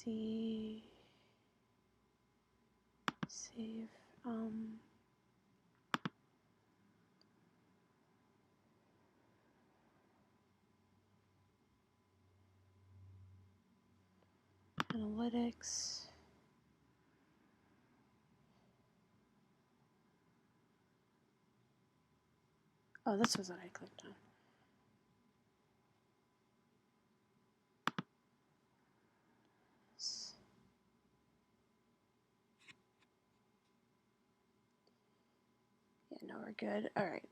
see. Save. Analytics. Oh, this was what I clicked on. Yeah, no, we're good. All right.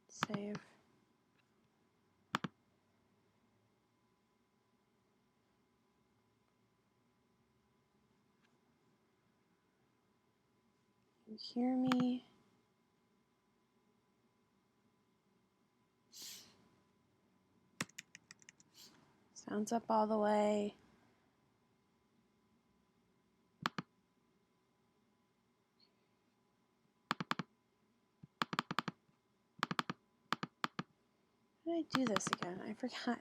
Save. You hear me? Sounds up all the way. How did I do this again? I forgot.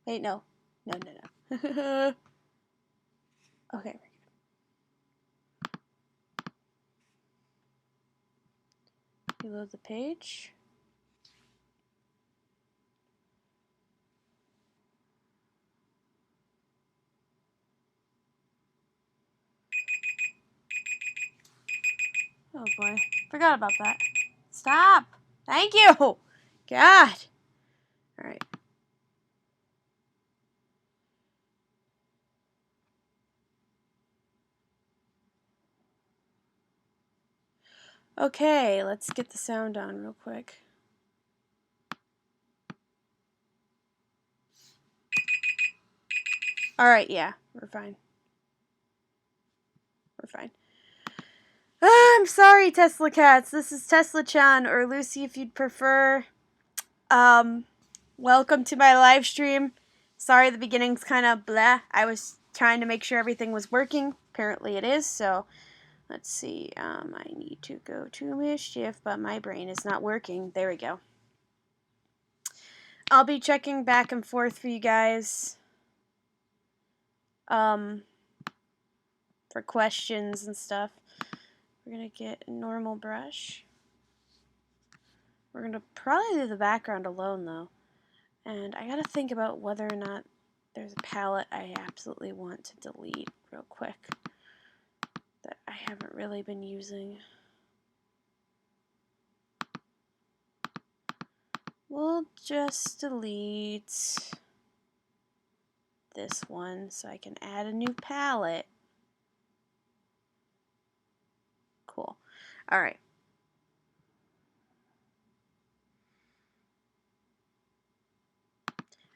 Wait, no. No. Okay. Reload the page. Oh boy. Forgot about that. Stop! Thank you! God! Alright. Okay, let's get the sound on real quick. Alright, yeah, we're fine. We're fine. I'm sorry, Tesla Cats. This is Tesla-chan, or Lucy if you'd prefer. Welcome to my live stream. Sorry the beginning's kind of blah. I was trying to make sure everything was working. Apparently it is, so let's see. I need to go to Mischief, but my brain is not working. There we go. I'll be checking back and forth for you guys. For questions and stuff. We're going to get a normal brush. We're going to probably do the background alone, though. And I got to think about whether or not there's a palette I absolutely want to delete real quick that I haven't really been using. We'll just delete this one so I can add a new palette. Cool. Alright.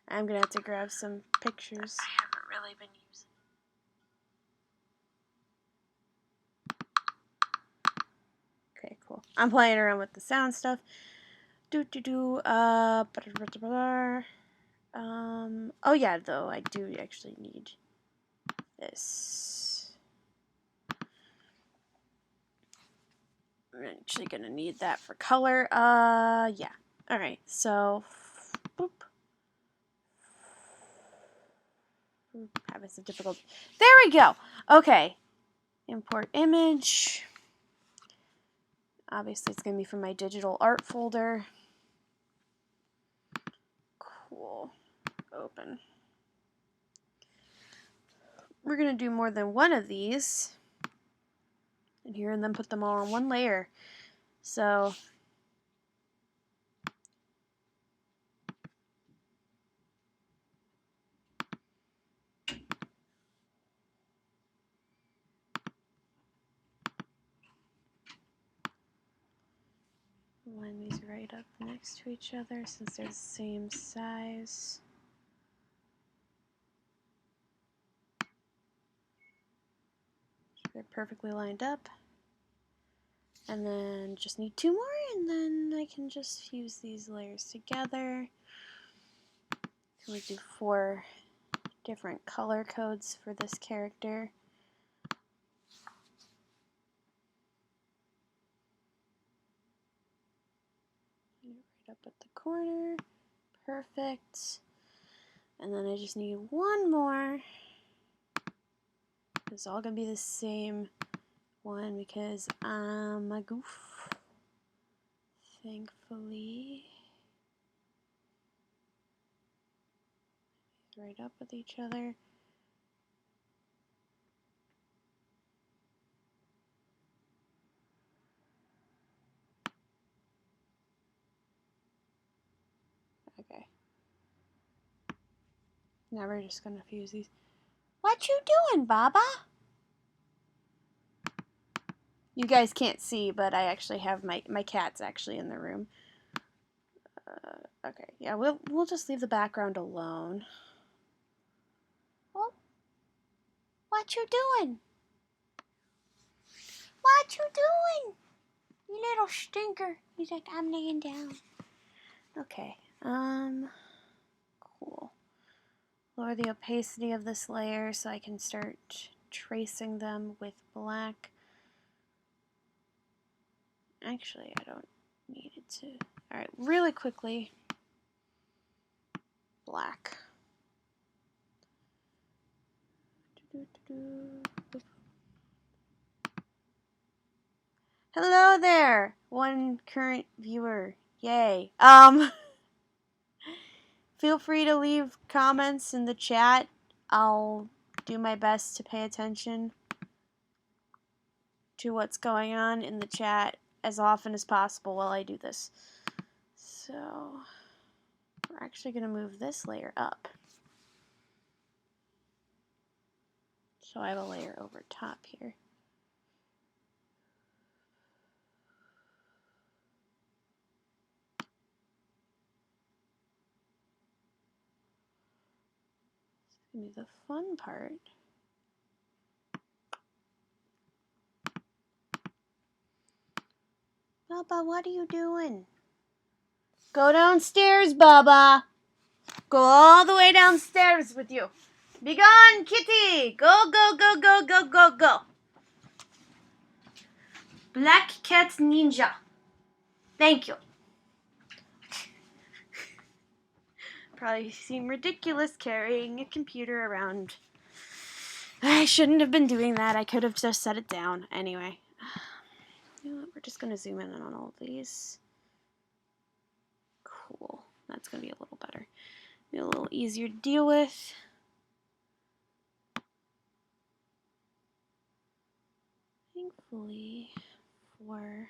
I'm going to have to grab some pictures. I haven't really been using. Okay, cool. I'm playing around with the sound stuff. Oh yeah, though, I do actually need this. I'm actually gonna need that for color. Yeah. Alright, so, boop. Having some difficulty. There we go! Okay. Import image. Obviously, it's gonna be from my digital art folder. Cool. Open. We're gonna do more than one of these in here and then put them all on one layer. So line these right up next to each other since they're the same size. They're perfectly lined up. And then just need two more, and then I can just fuse these layers together. We do 4 different color codes for this character. Right up at the corner. Perfect. And then I just need one more. It's all gonna be the same one because I'm a goof. Thankfully. Right up with each other. Okay. Now we're just gonna fuse these. What you doing, Baba? You guys can't see, but I actually have my cat's actually in the room. Okay, yeah, we'll just leave the background alone. Well, what you doing? What you doing? You little stinker. He's like, I'm laying down. Okay, cool. Lower the opacity of this layer so I can start tracing them with black. Actually, I don't need it to. Alright, really quickly. Black. Hello there, one current viewer. Yay. Feel free to leave comments in the chat. I'll do my best to pay attention to what's going on in the chat as often as possible while I do this. So, we're actually going to move this layer up. So I have a layer over top here. It's going to be the fun part. Baba, what are you doing? Go downstairs, Baba. Go all the way downstairs with you. Be gone, kitty. Go, go, go, go, go, go, go. Black cat ninja. Thank you. Probably seem ridiculous carrying a computer around. I shouldn't have been doing that. I could have just set it down. Anyway. You know what? We're just going to zoom in on all of these. Cool. That's going to be a little better. Be a little easier to deal with. Thankfully, for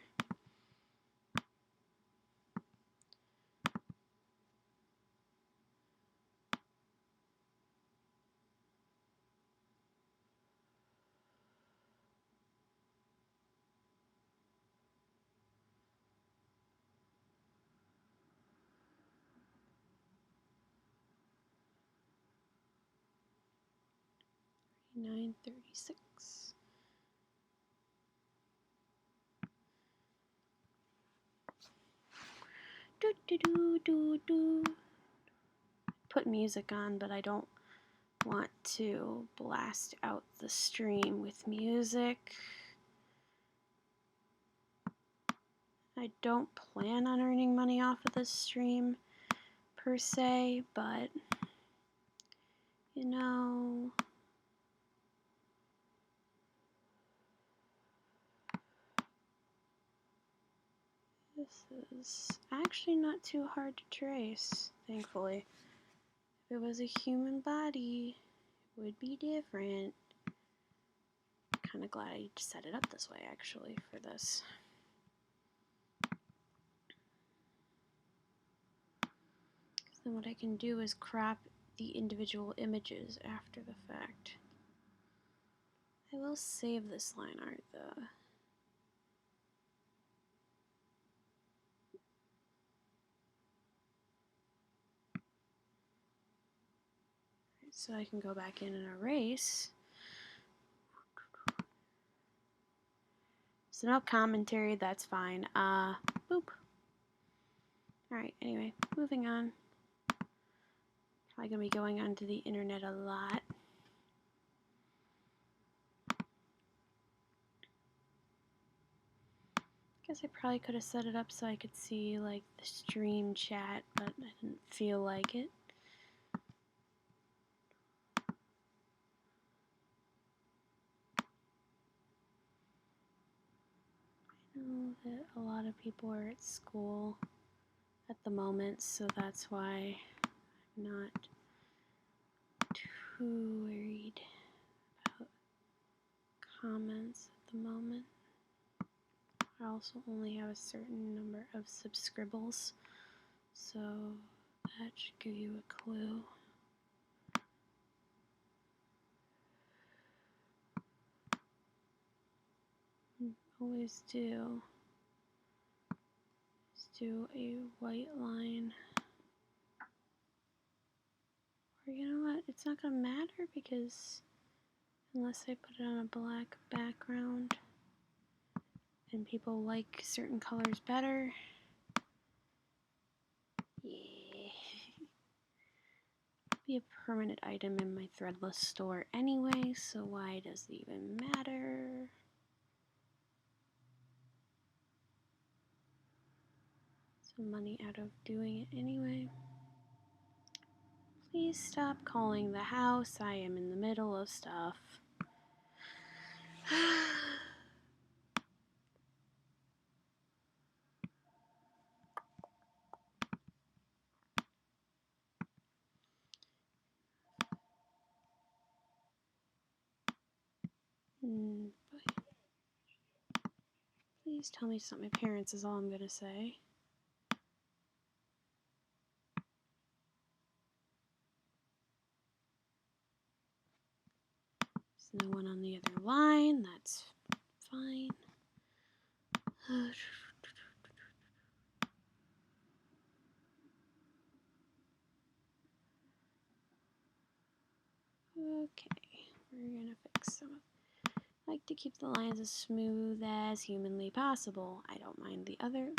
$9.36. Do do do do do. Put music on, but I don't want to blast out the stream with music. I don't plan on earning money off of this stream per se, but you know, this is actually not too hard to trace, thankfully. If it was a human body, it would be different. Kind of glad I set it up this way, actually, for this. Then what I can do is crop the individual images after the fact. I will save this line art, though. So I can go back in and erase. So no commentary, that's fine. Boop. Alright, anyway, moving on. Probably gonna be going onto the internet a lot. Guess I probably could have set it up so I could see like the stream chat, but I didn't feel like it. know that a lot of people are at school at the moment, so that's why I'm not too worried about comments at the moment. I also only have a certain number of subscribbles, so that should give you a clue. Always do. Just do a white line. Or you know what? It's not gonna matter because unless I put it on a black background and people like certain colors better. Yeah. Be a permanent item in my threadless store anyway, so why does it even matter? Some money out of doing it anyway. Please stop calling the house. I am in the middle of stuff. Please tell me it's not my parents is all I'm gonna say. There's no one on the other line, that's fine. Okay, we're gonna fix some of. I like to keep the lines as smooth as humanly possible. I don't mind the other.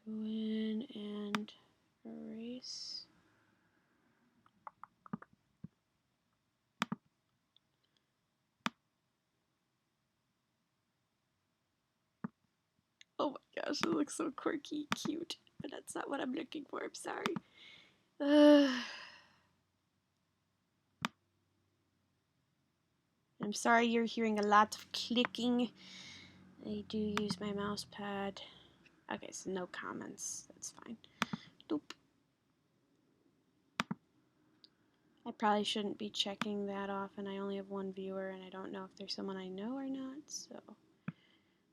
Go in and erase. Oh my gosh, it looks so quirky, cute, but that's not what I'm looking for, I'm sorry. I'm sorry you're hearing a lot of clicking. I do use my mouse pad. Okay, so no comments, that's fine. Doop. I probably shouldn't be checking that often. I only have one viewer and I don't know if there's someone I know or not, so.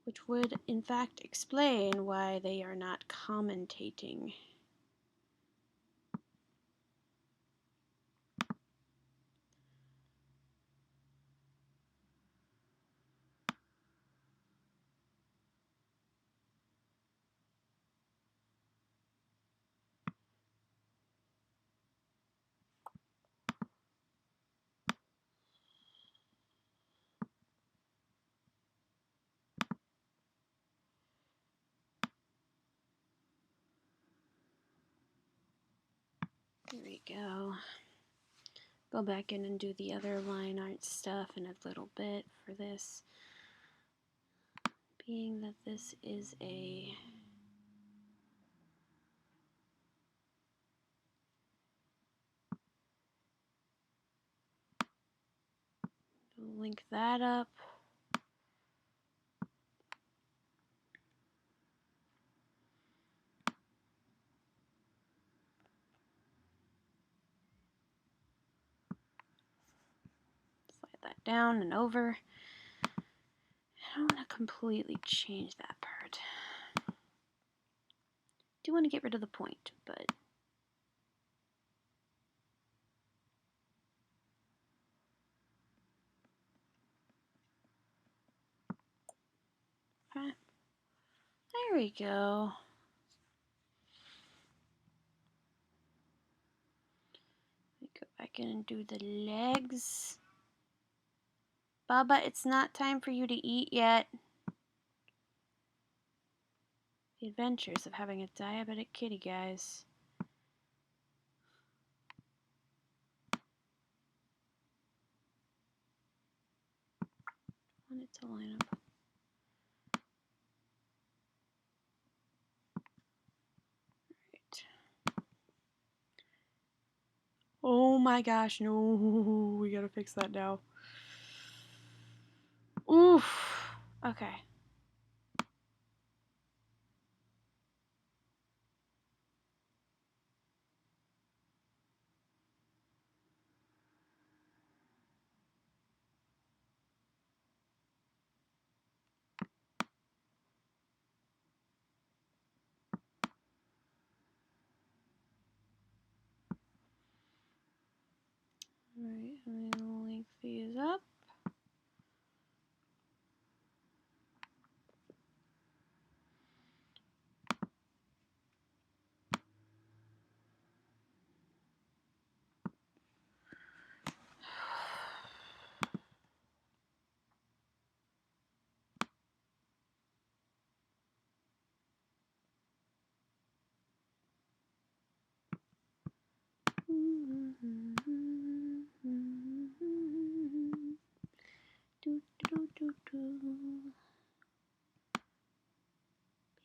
Which would, in fact, explain why they are not commentating. There we go. Go back in and do the other line art stuff in a little bit for this. Being that this is a link that up. Slide that down and over. I don't want to completely change that part. I do want to get rid of the point, but okay. There we go. Let me go back in and do the legs. Baba, it's not time for you to eat yet. The adventures of having a diabetic kitty, guys. I want it to line up. my gosh, no, we gotta fix that now. Oof. Okay. Alright, I'm gonna link these up.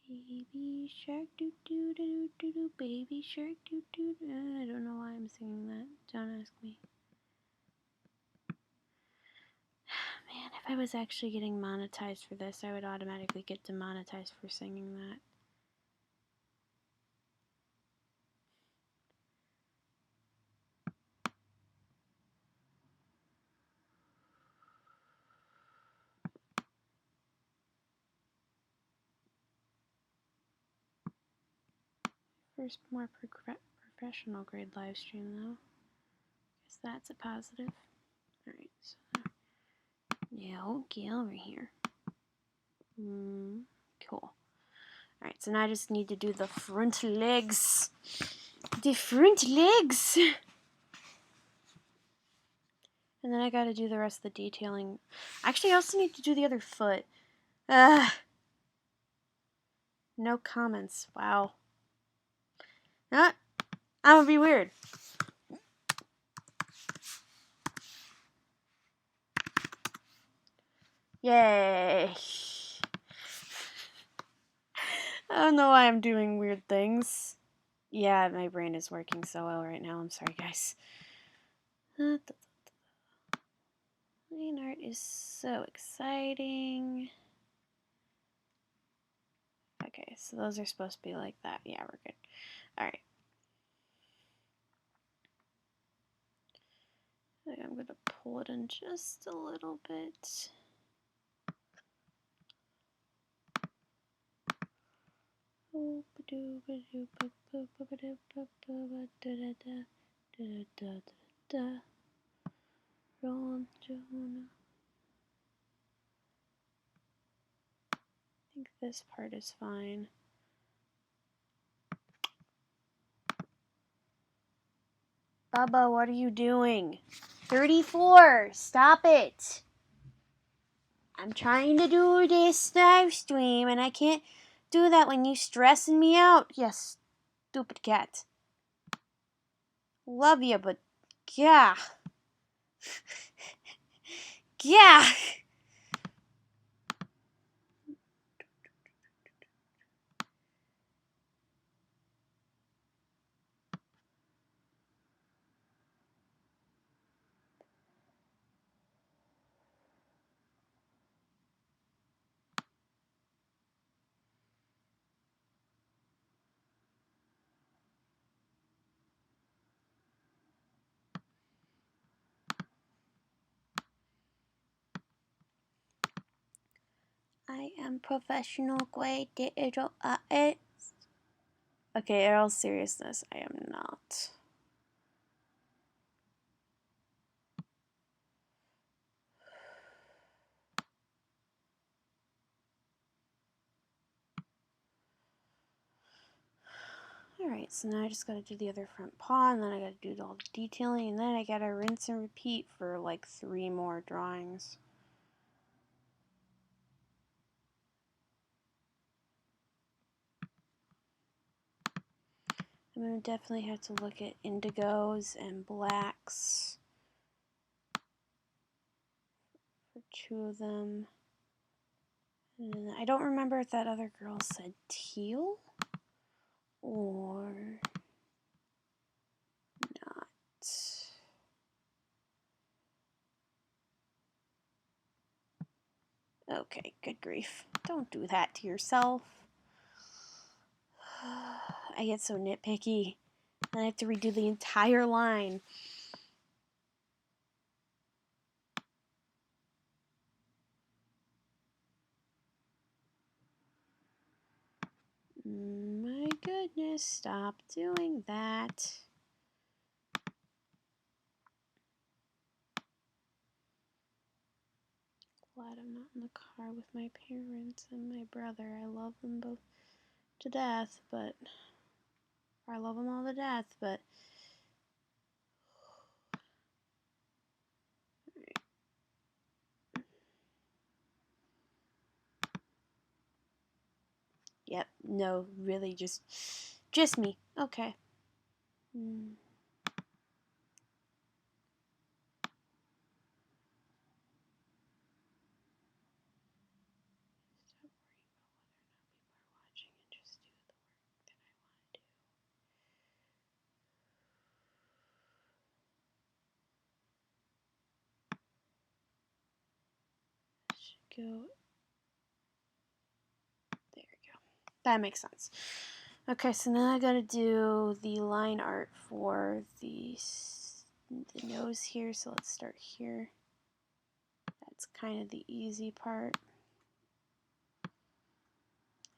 Baby shark doo doo doo doo doo, baby shark doo doo doo. I don't know why I'm singing that. Don't ask me. Man, if I was actually getting monetized for this, I would automatically get demonetized for singing that. First more professional grade live stream though. Guess that's a positive. Alright, so yeah, get over here. Cool. Alright, so now I just need to do the front legs. The front legs! And then I gotta do the rest of the detailing. Actually, I also need to do the other foot. No comments. Wow. I'm gonna be weird. Yay. I don't know why I'm doing weird things. Yeah, my brain is working so well right now. I'm sorry, guys. Lineart is so exciting. Okay, so those are supposed to be like that. Yeah, we're good. Alright. I'm going to pull it in just a little bit. I think this part is fine. Bubba, what are you doing? 34! Stop it! I'm trying to do this live stream and I can't do that when you stressing me out. Yes, stupid cat. Love you, but yeah. Yeah. I am professional grade digital artist. Okay, in all seriousness, I am not. Alright, so now I just gotta do the other front paw, and then I gotta do all the detailing, and then I gotta rinse and repeat for like 3 more drawings. I'm gonna definitely have to look at indigos and blacks for 2 of them. And I don't remember if that other girl said teal or not. Okay, good grief. Don't do that to yourself. I get so nitpicky. Then I have to redo the entire line. My goodness, stop doing that. Glad I'm not in the car with my parents and my brother. I love them both to death, but... I love them all to death, but... Yep, no, really, just me. Okay. Go. There we go. That makes sense. Okay, so now I gotta do the line art for the nose here. So let's start here. That's kind of the easy part.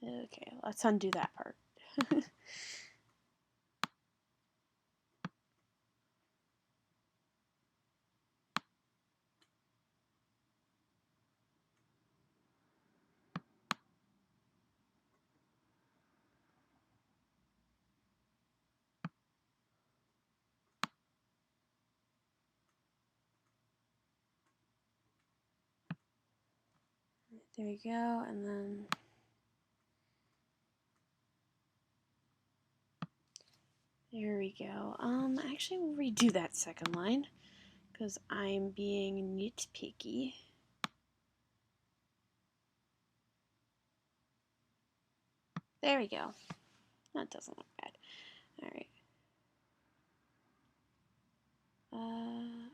Okay, let's undo that part. There we go, and then there we go. Actually, we'll redo that second line because I'm being nitpicky. There we go. That doesn't look bad. All right.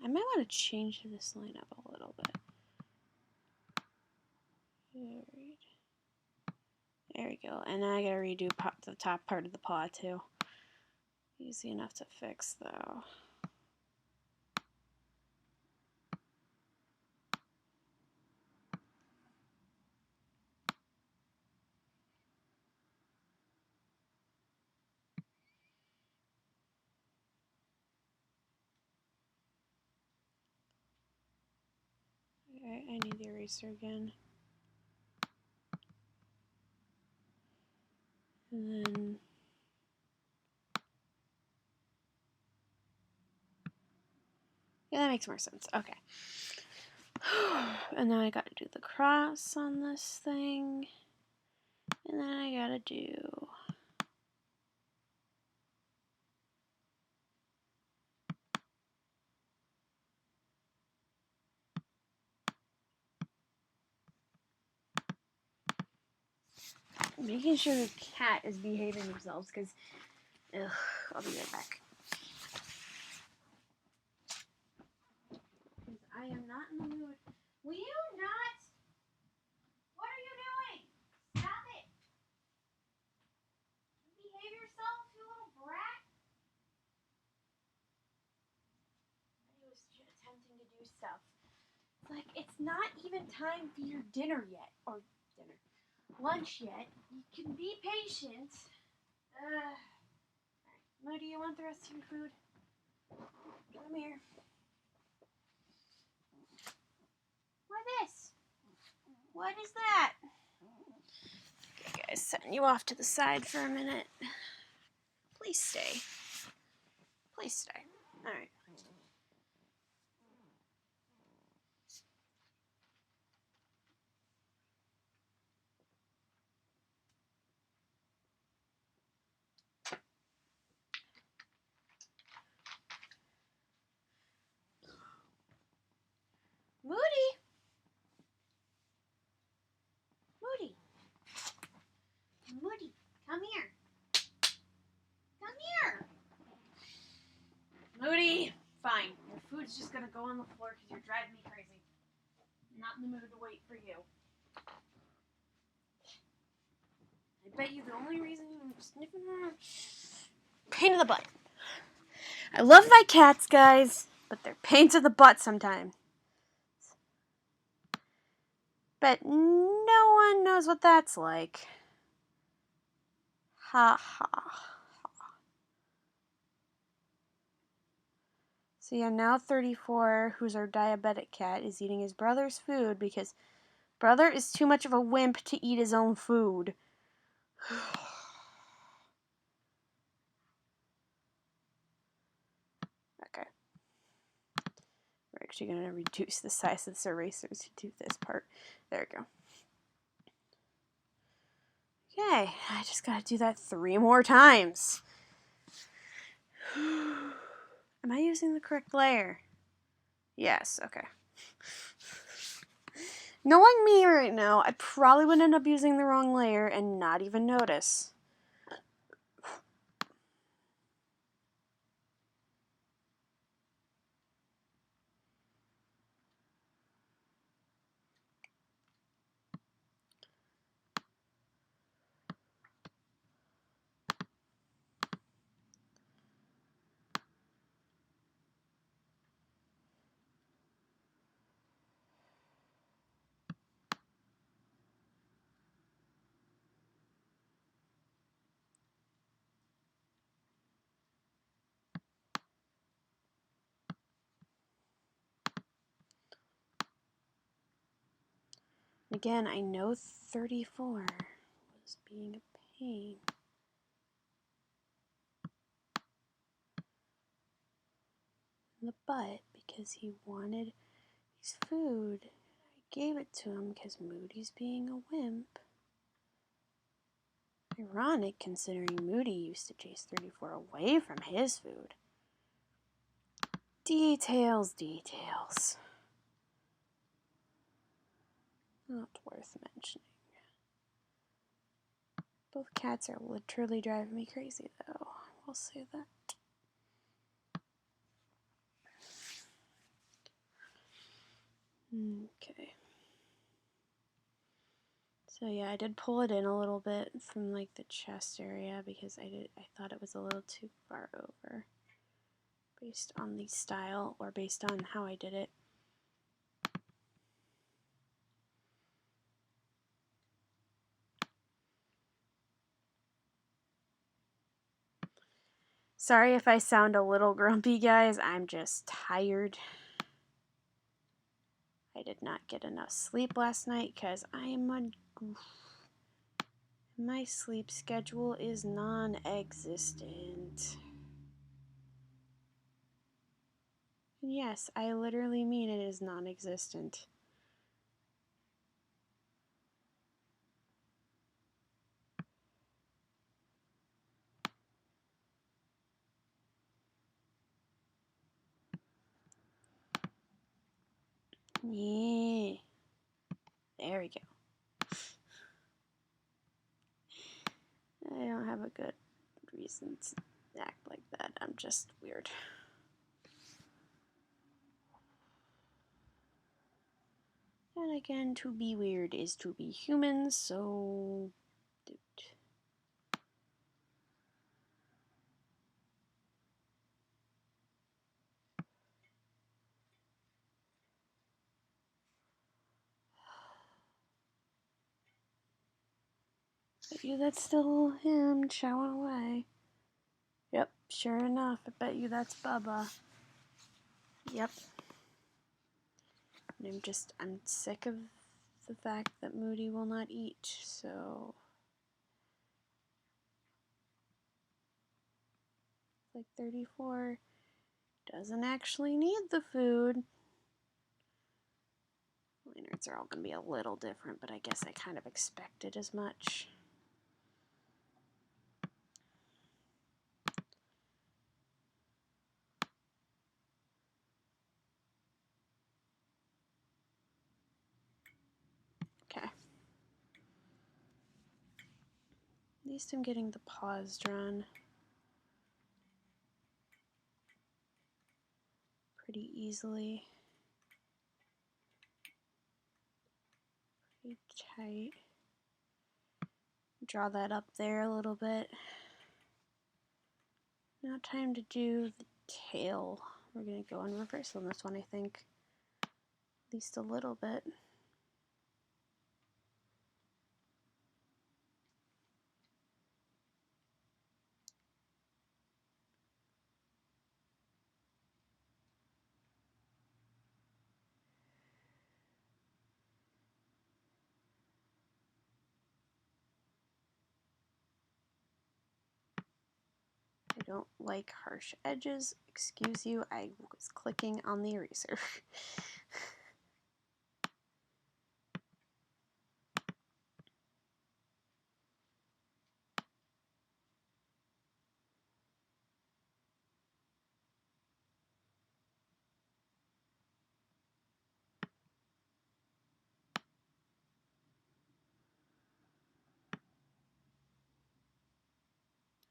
I might want to change this line up a little bit. There we go. And now I gotta redo the top part of the paw too. Easy enough to fix though. Alright, I need the eraser again. And then yeah, that makes more sense. Okay. And then I gotta do the cross on this thing. And then I gotta do making sure the cat is behaving themselves because I'll be right back. Because I am not in the mood. Will you not? What are you doing? Stop it! Behave yourself, you little brat. He was attempting to do stuff. Like, it's not even time for your dinner yet. Or lunch yet. You can be patient. Alright. Moody, you want the rest of your food? Come here. What is? What is that? Okay, guys, setting you off to the side for a minute. Please stay. Please stay. Alright. Moody! Moody! Moody, come here. Come here! Moody! Fine. Your food's just gonna go on the floor because you're driving me crazy. I'm not in the mood to wait for you. I bet you the only reason I'm sniffing around, pain in the butt. I love my cats, guys, but they're pains in the butt sometimes. But no one knows what that's like. Ha ha. So yeah, now 34, who's our diabetic cat, is eating his brother's food because brother is too much of a wimp to eat his own food. Okay. We're actually going to reduce the size of this eraser to do this part. There we go. Okay, I just got to do that 3 more times. Am I using the correct layer? Yes, okay. Knowing me right now, I probably would end up using the wrong layer and not even notice. Again, I know 34 was being a pain. In the butt because he wanted his food. I gave it to him because Moody's being a wimp. Ironic considering Moody used to chase 34 away from his food. Details, details. Not worth mentioning. Both cats are literally driving me crazy, though. I will say that. Okay. So yeah, I did pull it in a little bit from like the chest area because I thought it was a little too far over based on the style or based on how I did it. Sorry if I sound a little grumpy, guys. I'm just tired. I did not get enough sleep last night because I am a goof. My sleep schedule is non-existent. Yes, I literally mean it is non-existent. Yeah. There we go. I don't have a good reason to act like that. I'm just weird. And again, to be weird is to be human, so... dude. Bet you that's still him chowing away. Yep, sure enough. I bet you that's Bubba. Yep. And I'm sick of the fact that Moody will not eat, so... like 34 doesn't actually need the food. Linearts are all going to be a little different, but I guess I kind of expected as much. Okay. At least I'm getting the paws drawn pretty easily. Pretty tight. I'm draw that up there a little bit. Now time to do the tail. We're going to go in reverse on this one, I think. At least a little bit. I don't like harsh edges. Excuse you, I was clicking on the eraser.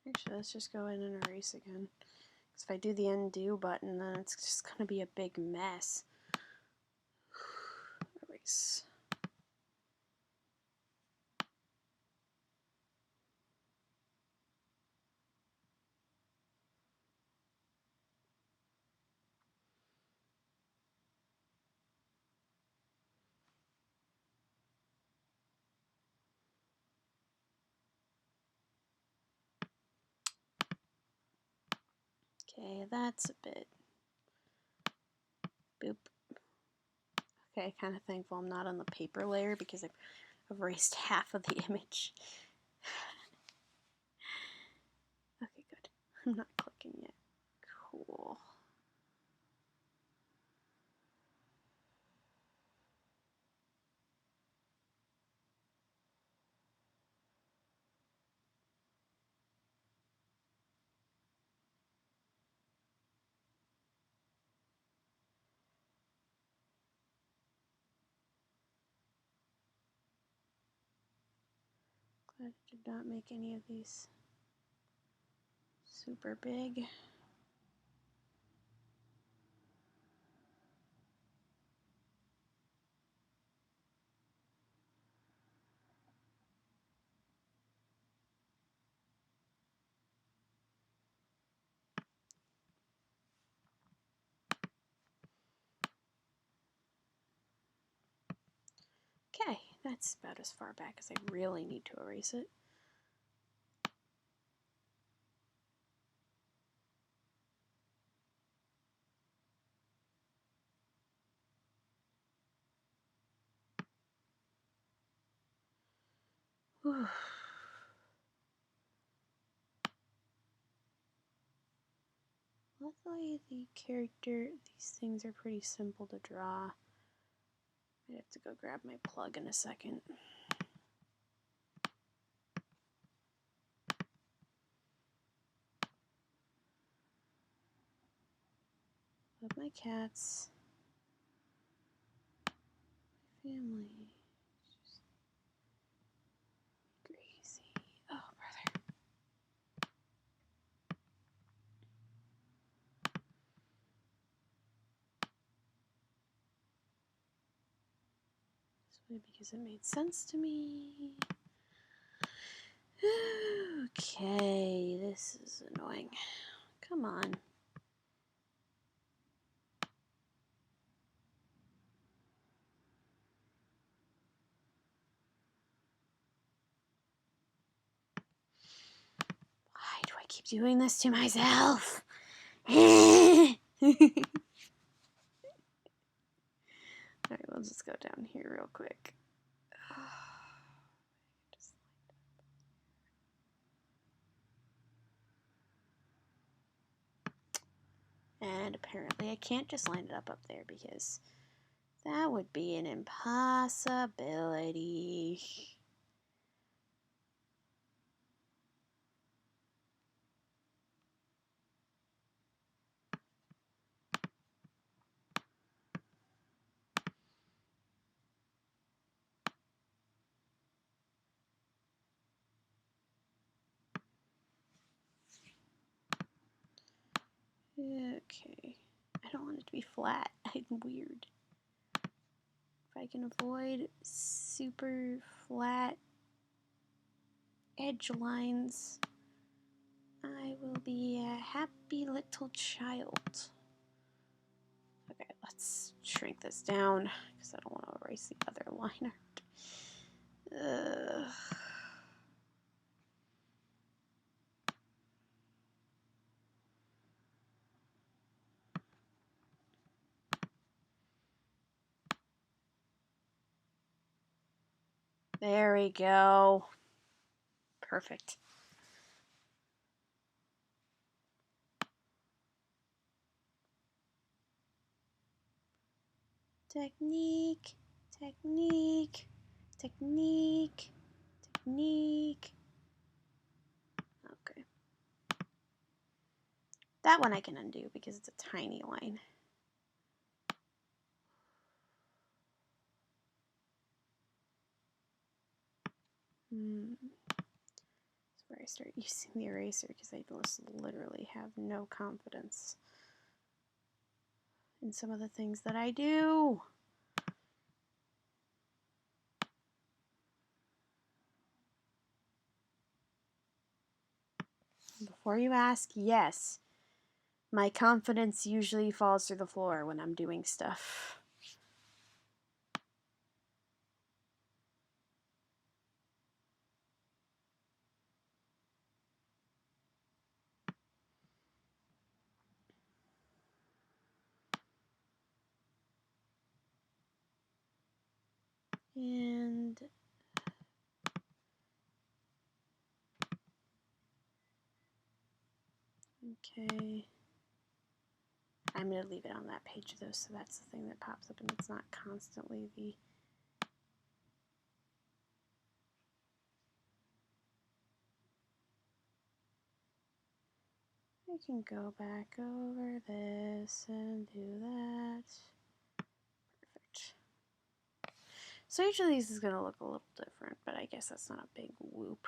Actually, let's just go in and erase again. Because if I do the undo button, then it's just going to be a big mess. Erase. Okay, that's a bit. Boop. Okay, kind of thankful I'm not on the paper layer because I've erased half of the image. Okay, good. I'm not clicking yet. Cool. Glad I did not make any of these super big. Okay, that's about as far back as I really need to erase it. Whew. Luckily, the character, these things are pretty simple to draw. I have to go grab my plug in a second. Love my cats. Family. Just crazy. Oh, brother. This way because it made sense to me. Okay, this is annoying. Come on. Why do I keep doing this to myself? Alright, we'll just go down here real quick. And apparently I can't just line it up there because that would be an impossibility. Okay, I don't want it to be flat. I'm weird. If I can avoid super flat edge lines, I will be a happy little child. Okay, let's shrink this down because I don't want to erase the other line art. There we go. Perfect. Technique, technique, technique, technique. Okay. That one I can undo because it's a tiny line. That's where I start using the eraser because I just literally have no confidence in some of the things that I do. Before you ask, yes, my confidence usually falls through the floor when I'm doing stuff. And okay, I'm going to leave it on that page though, so that's the thing that pops up and it's not constantly the... I can go back over this and do that. Perfect. So usually this is going to look a little different, but I guess that's not a big whoop.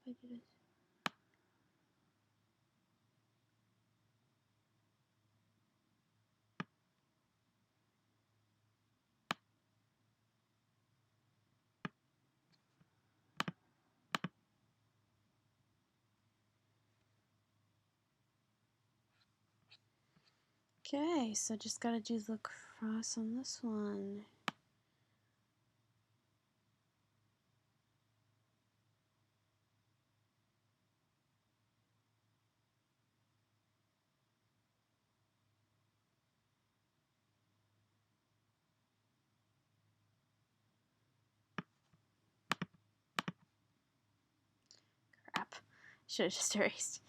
I did it. Okay, so just gotta do the cross on this one. Crap. Should have just erased.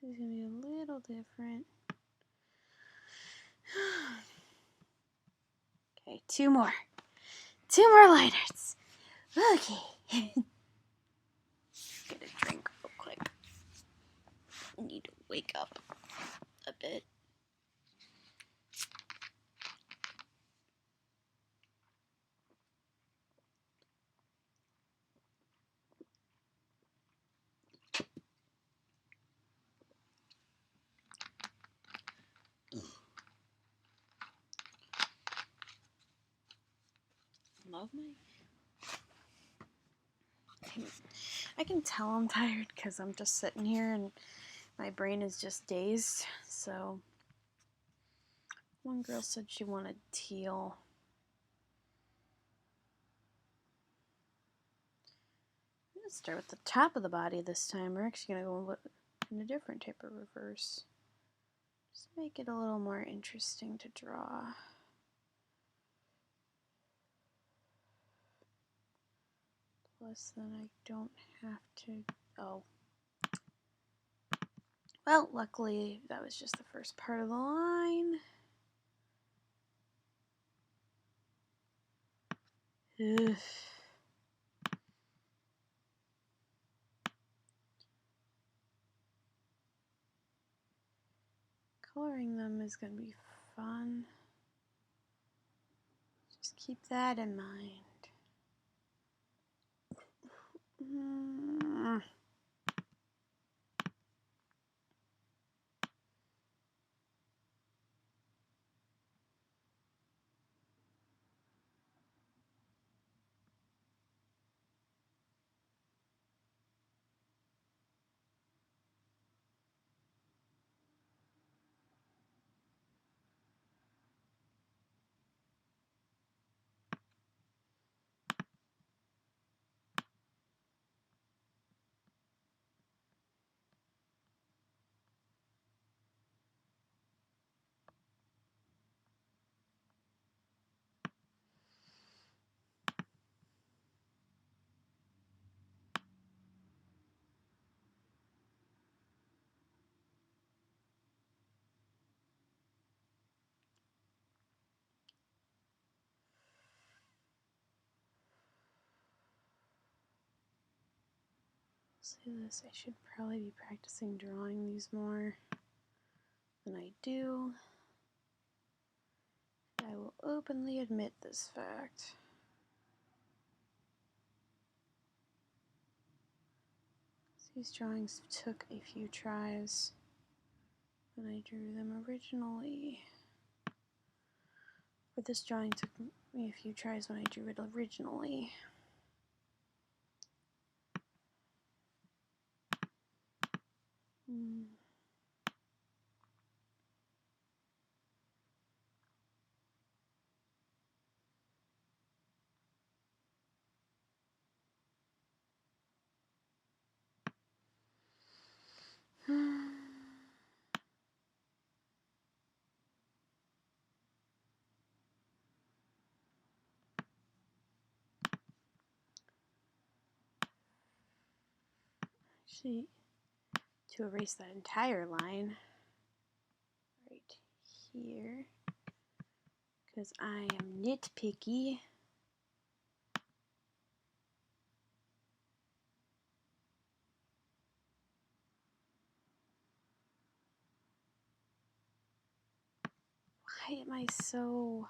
This is gonna be a little different. Okay, two more. Two more line arts. Okay. Get a drink real quick. I need to wake up a bit. above my... I can tell I'm tired because I'm just sitting here and my brain is just dazed. So one girl said she wanted teal. I'm gonna start with the top of the body this time. We're actually gonna go in a different type of reverse. Just make it a little more interesting to draw. Plus then I don't have to, oh. Well, luckily that was just the first part of the line. Ugh. Coloring them is going to be fun. Just keep that in mind. Say this, I should probably be practicing drawing these more than I do. I will openly admit this fact. These drawings took a few tries when I drew them originally. Or this drawing took me a few tries when I drew it originally. Actually, to erase that entire line right here, because I am nitpicky. Why am I so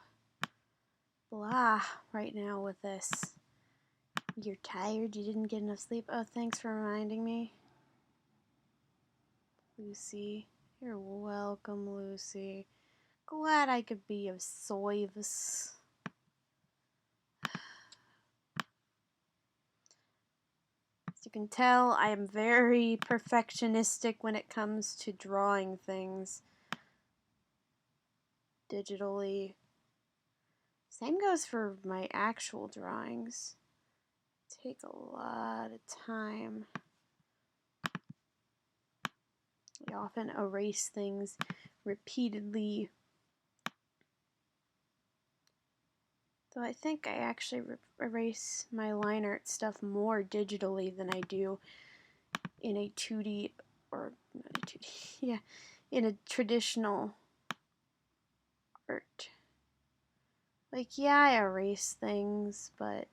blah right now with this? You're tired? You didn't get enough sleep? Oh, thanks for reminding me. Lucy. You're welcome, Lucy. Glad I could be of service. As you can tell, I am very perfectionistic when it comes to drawing things digitally. Same goes for my actual drawings. Take a lot of time. I often erase things repeatedly. Though I think I actually erase my line art stuff more digitally than I do in a 2D, or not a 2D, yeah, in a traditional art. Like, yeah, I erase things, but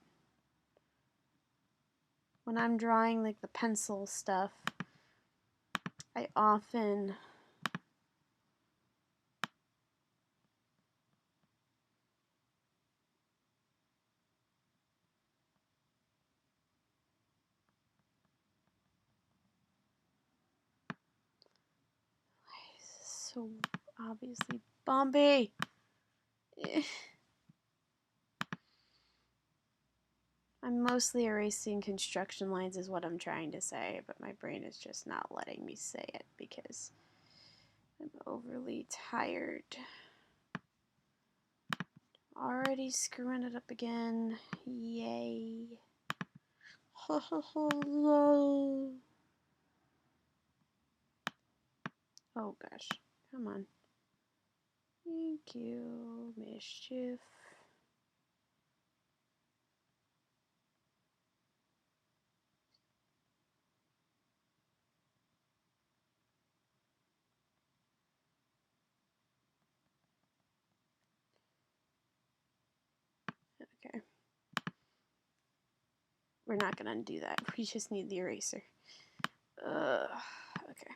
when I'm drawing like the pencil stuff, I often so obviously bumpy. I'm mostly erasing construction lines is what I'm trying to say, but my brain is just not letting me say it because I'm overly tired. Already screwing it up again. Yay. Oh gosh. Come on. Thank you, mischief. Okay. We're not going to undo that. We just need the eraser. Okay.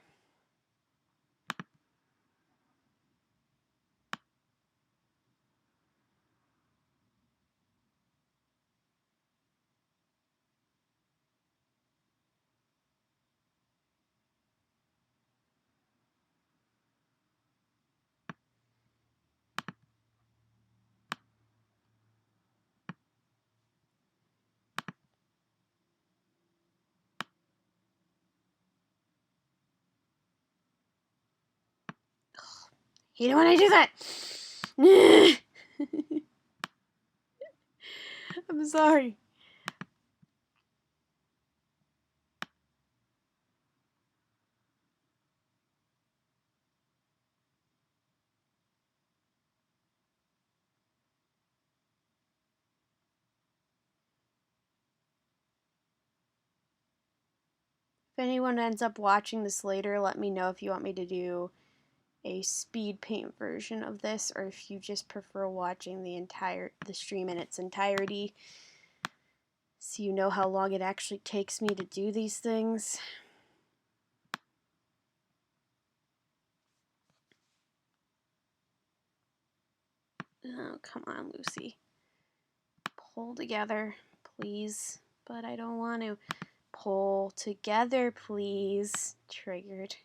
You don't want to do that. I'm sorry. If anyone ends up watching this later, let me know if you want me to do a speed paint version of this or if you just prefer watching the stream in its entirety so you know how long it actually takes me to do these things. Oh, come on, Lucy. Pull together, please. But I don't want to. Pull together, please. Triggered.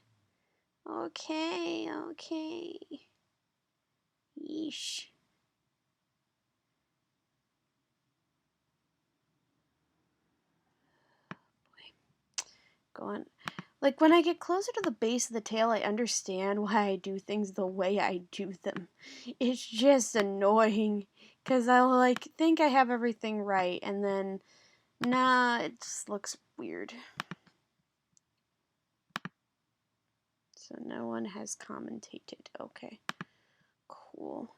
Okay, okay. Yeesh. Go on. Like, when I get closer to the base of the tail, I understand why I do things the way I do them. It's just annoying, because I'll, like, think I have everything right, and then, nah, it just looks weird. So no one has commentated. Okay. Cool.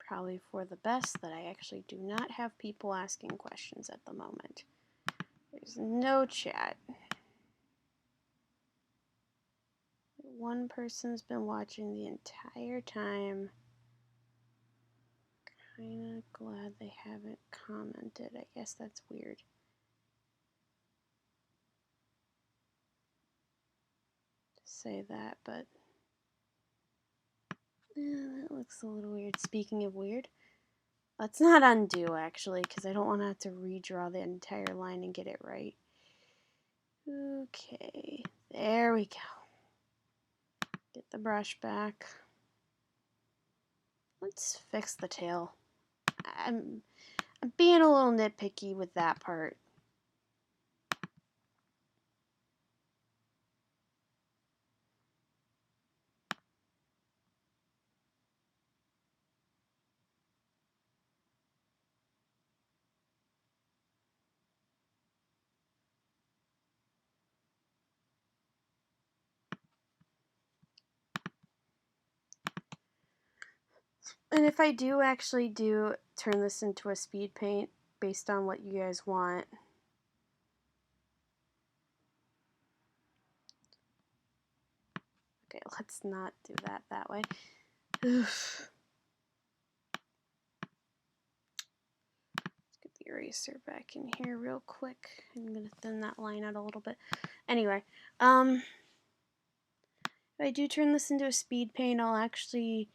Probably for the best that I actually do not have people asking questions at the moment. There's no chat. One person's been watching the entire time. Kinda glad they haven't commented. I guess that's weird. To say that, but that looks a little weird. Speaking of weird, let's not undo actually, because I don't want to have to redraw the entire line and get it right. Okay, there we go. Get the brush back. Let's fix the tail. I'm being a little nitpicky with that part. And if I do actually turn this into a speed paint based on what you guys want, okay, let's not do that way. Let's get the eraser back in here real quick. I'm gonna thin that line out a little bit. Anyway, if I do turn this into a speed paint, I'll actually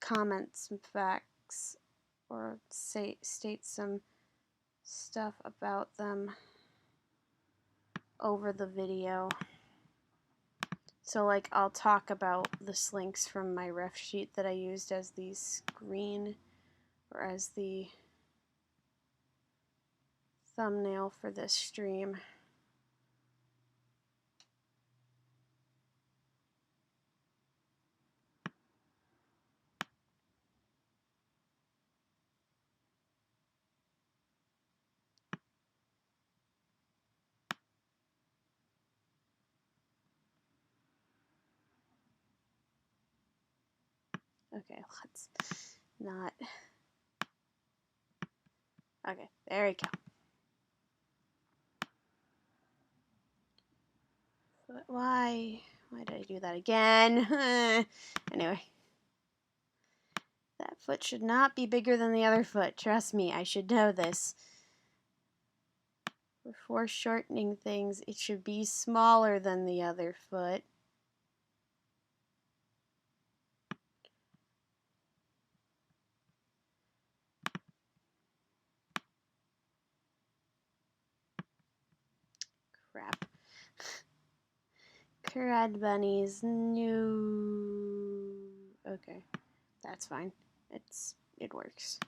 comment some facts or state some stuff about them over the video. So like I'll talk about the Slynx from my ref sheet that I used as the screen or as the thumbnail for this stream. Okay, let's not. Okay, there we go. But why did I do that again? Anyway. That foot should not be bigger than the other foot. Trust me, I should know this. Before shortening things, it should be smaller than the other foot. Crap. Crud bunnies. No. Okay. That's fine. It works.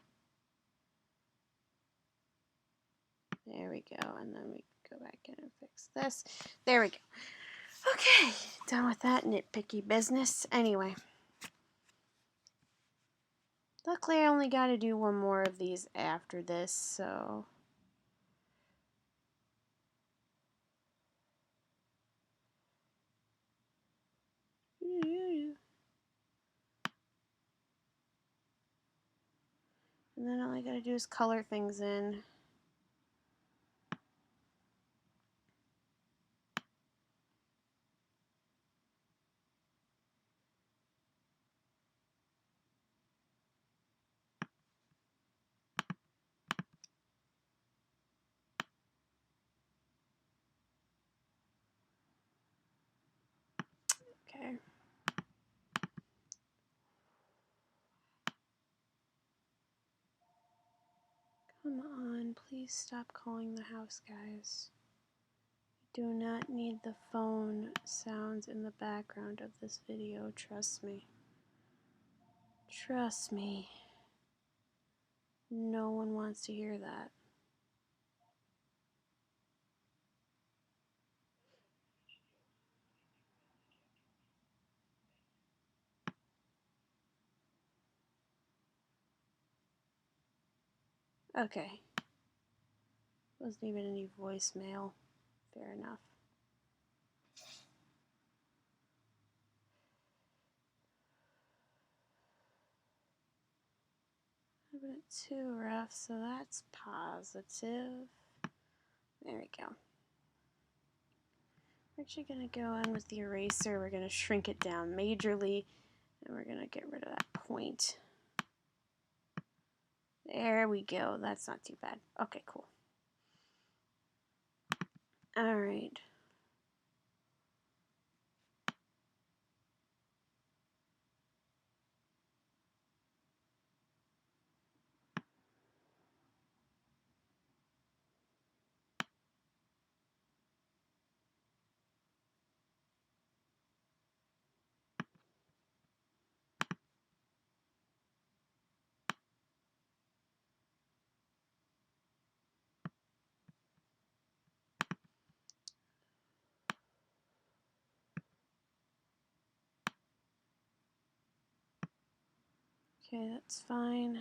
There we go. And then we go back in and fix this. There we go. Okay. Done with that nitpicky business. Anyway. Luckily, I only got to do one more of these after this, so... And then all I gotta do is color things in. Okay. Come on, please stop calling the house, guys. I do not need the phone sounds in the background of this video, trust me. Trust me. No one wants to hear that. Okay. Wasn't even any voicemail. Fair enough. A bit too rough, so that's positive. There we go. We're actually going to go in with the eraser. We're going to shrink it down majorly, and we're going to get rid of that point. There we go. That's not too bad. Okay, cool. All right. Okay, that's fine.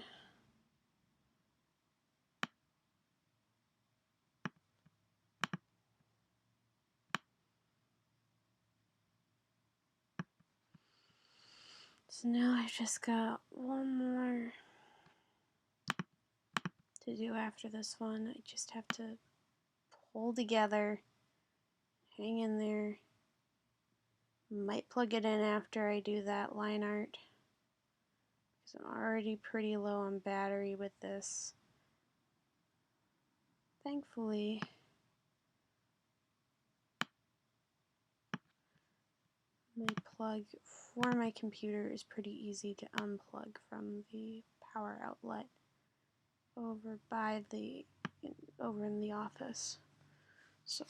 So now I've just got one more to do after this one. I just have to pull together, hang in there. Might plug it in after I do that line art, because I'm already pretty low on battery with this. Thankfully, My plug for my computer is pretty easy to unplug from the power outlet over in the office. So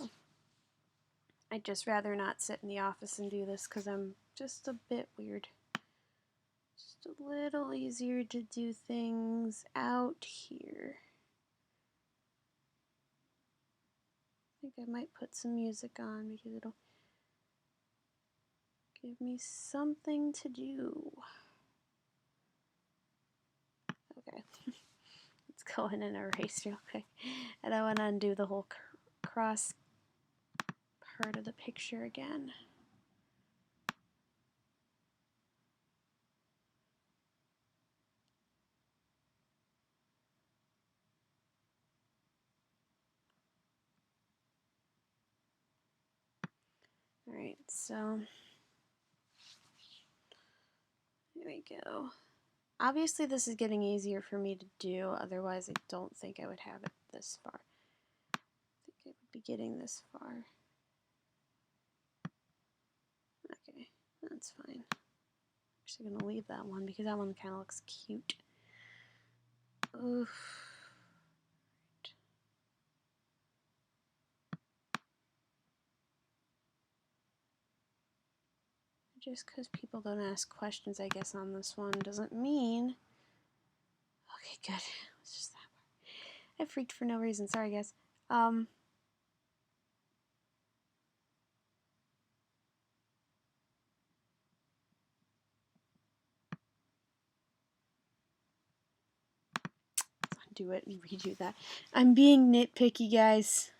I'd just rather not sit in the office and do this because I'm just a bit weird. Just a little easier to do things out here. I think I might put some music on because it'll give me something to do. Okay, let's go in and erase real quick. And I want to undo the whole cross part of the picture again. Alright, so there we go. Obviously this is getting easier for me to do, otherwise I don't think I would have it this far. I think I would be getting this far. Okay, that's fine. I'm actually going to leave that one because that one kind of looks cute. Oof. Just because people don't ask questions, I guess, on this one doesn't mean... Okay, good. It's just that part. I freaked for no reason. Sorry, guys. Undo it and redo that. I'm being nitpicky, guys.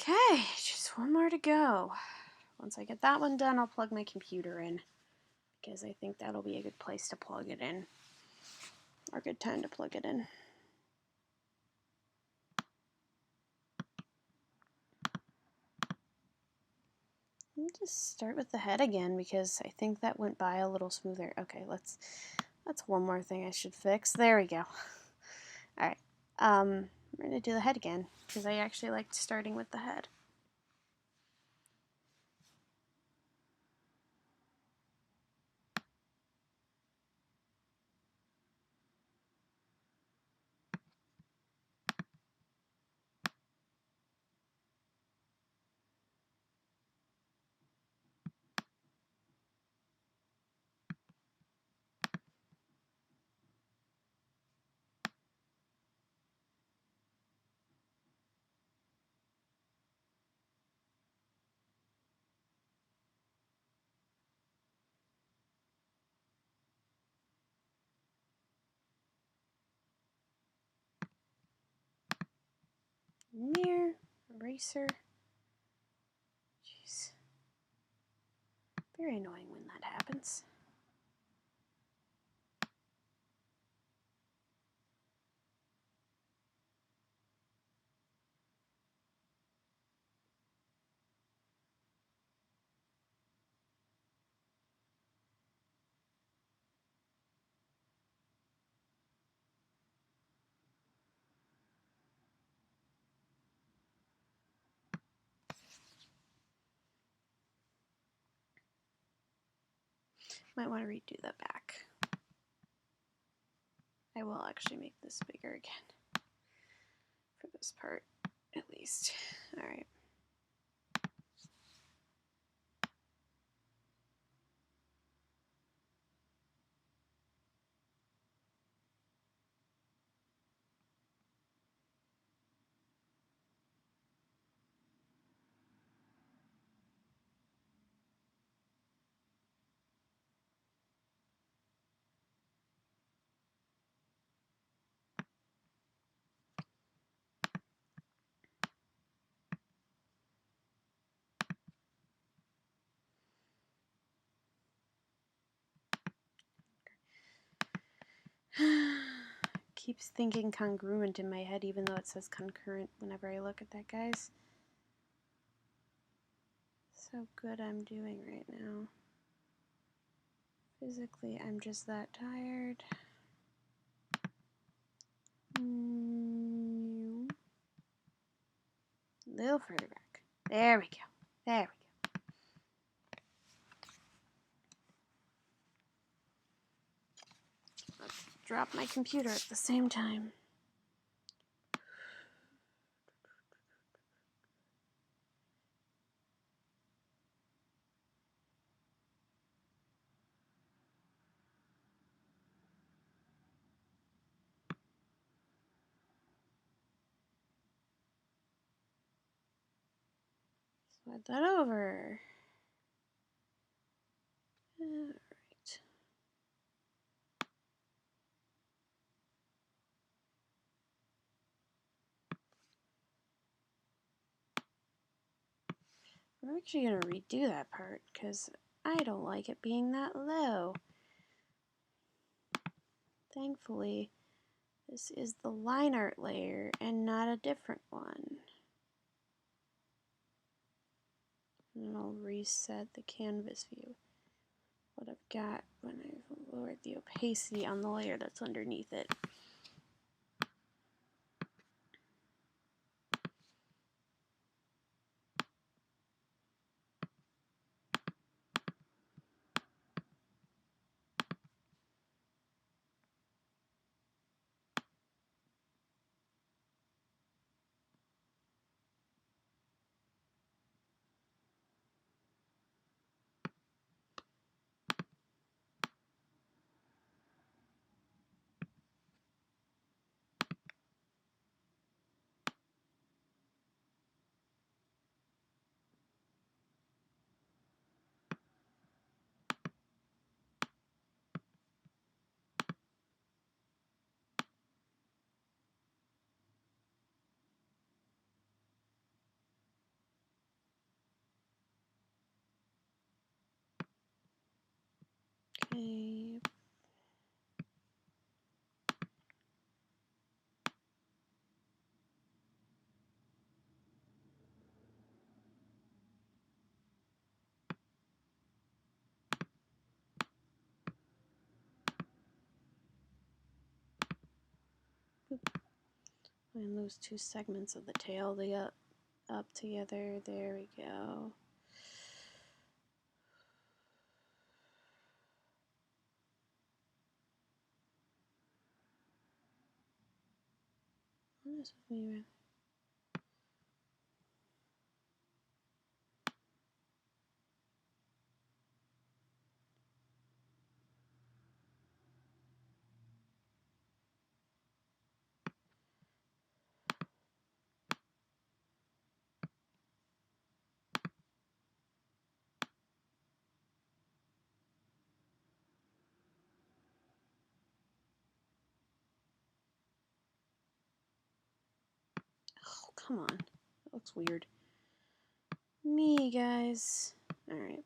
Okay, just one more to go. Once I get that one done, I'll plug my computer in, because I think that'll be a good place to plug it in, or a good time to plug it in. Let me just start with the head again, because I think that went by a little smoother. Okay, that's one more thing I should fix. There we go. Alright, I'm going to do the head again, because I actually liked starting with the head. Mirror, eraser. Jeez. Very annoying when that happens. Might want to redo that back. I will actually make this bigger again. For this part, at least. Alright. keeps thinking congruent in my head, even though it says concurrent whenever I look at that, guys. So good I'm doing right now. Physically, I'm just that tired. A little further back. There we go. There we go. Let's drop my computer at the same time. Slide that over. Alright. I'm actually going to redo that part because I don't like it being that low. Thankfully, this is the Lineart layer and not a different one. And I'll reset the canvas view. What I've got when I've lowered the opacity on the layer that's underneath it. Okay. And those two segments of the tail, they up together. There we go. Honest with me, right? Oh, come on. That looks weird. Me, guys. Alright.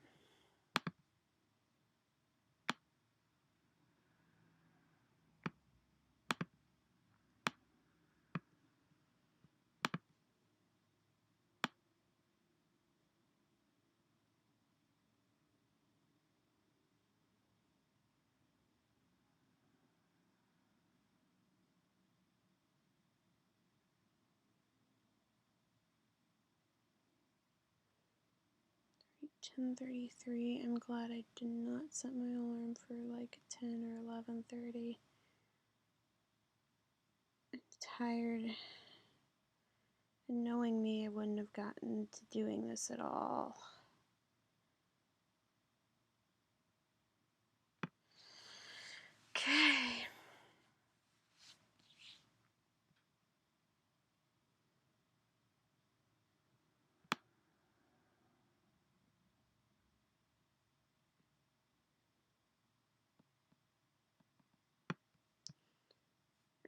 $10:33. I'm glad I did not set my alarm for like 10 or 11:30. I'm tired. And knowing me, I wouldn't have gotten to doing this at all. Okay.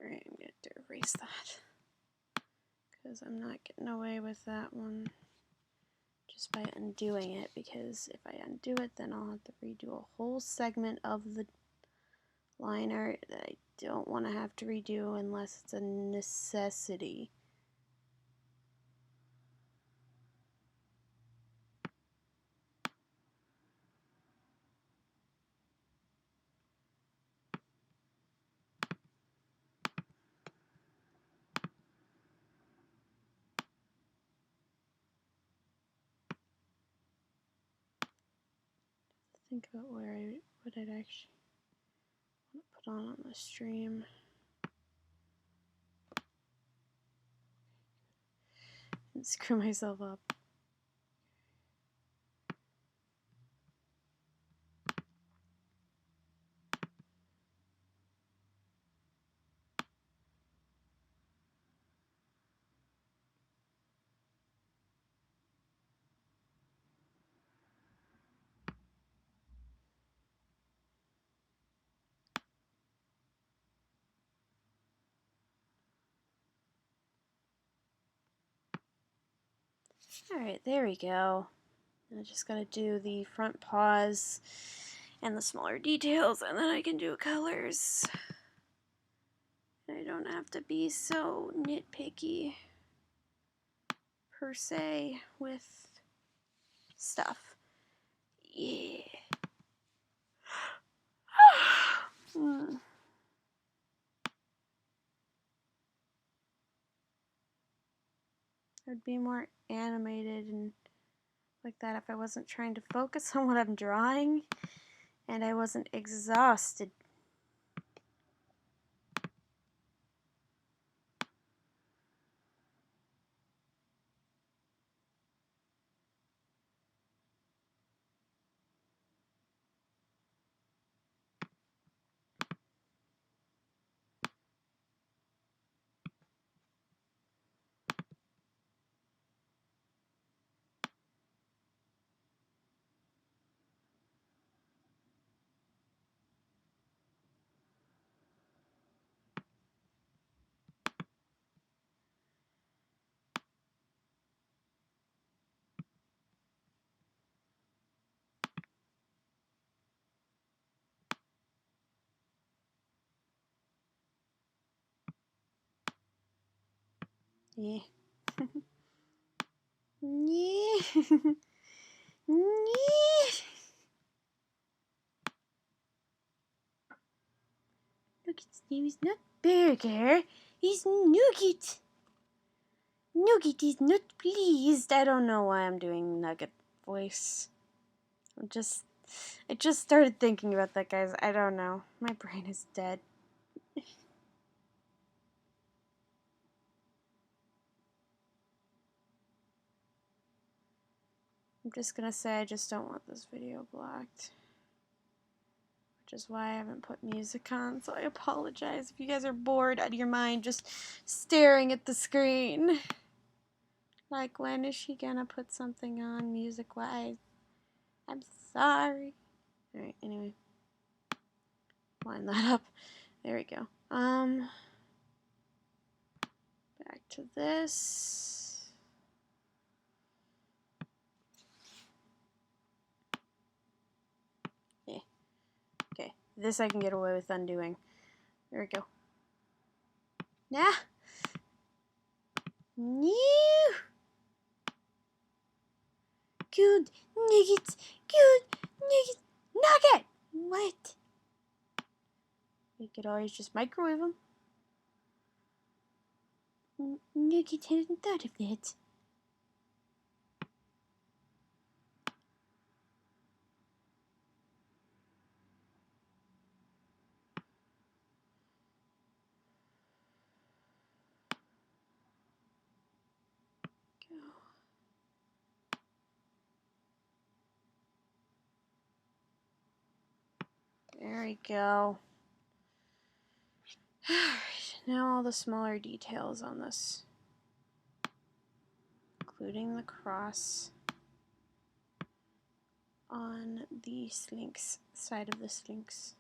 Alright, I'm going to erase that. Because I'm not getting away with that one just by undoing it, because if I undo it, then I'll have to redo a whole segment of the line art that I don't want to have to redo unless it's a necessity. Think about what I'd actually want to put on the stream. And screw myself up. Alright, there we go. I just gotta do the front paws and the smaller details, and then I can do colors. I don't have to be so nitpicky, per se, with stuff. Yeah. I'd be more animated and like that if I wasn't trying to focus on what I'm drawing and I wasn't exhausted. Yeah. Yeah. Yeah. Look, his name is not Burger. He's Nugget. Nugget is not pleased. I don't know why I'm doing Nugget voice. I just started thinking about that, guys. I don't know. My brain is dead. I'm just gonna say I just don't want this video blocked. Which is why I haven't put music on, so I apologize if you guys are bored out of your mind just staring at the screen. Like, when is she gonna put something on music-wise? I'm sorry. Alright, anyway. Line that up. There we go. Back to this. Yeah. Okay, this I can get away with undoing. There we go. Nah. No. Good nuggets. Good nuggets. Nugget. What? You could always just microwave them. Nugget hadn't thought of that. There we go. Alright, now all the smaller details on this, including the cross on the Slynx side of the Slynx.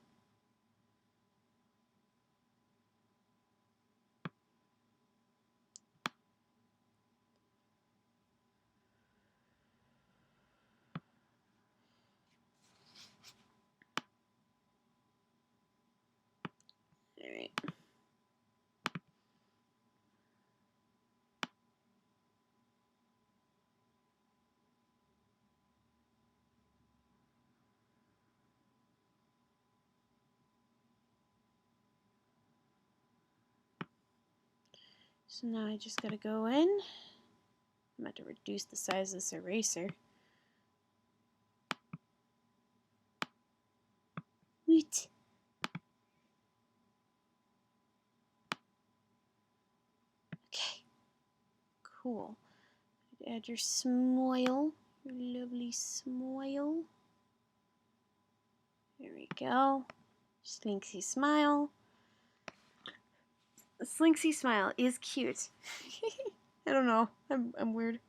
So now I just gotta go in. I'm about to reduce the size of this eraser. Wait. Okay. Cool. Add your smile. Your lovely smile. There we go. Slynxy smile. The Slynxy smile is cute. I don't know. I'm weird.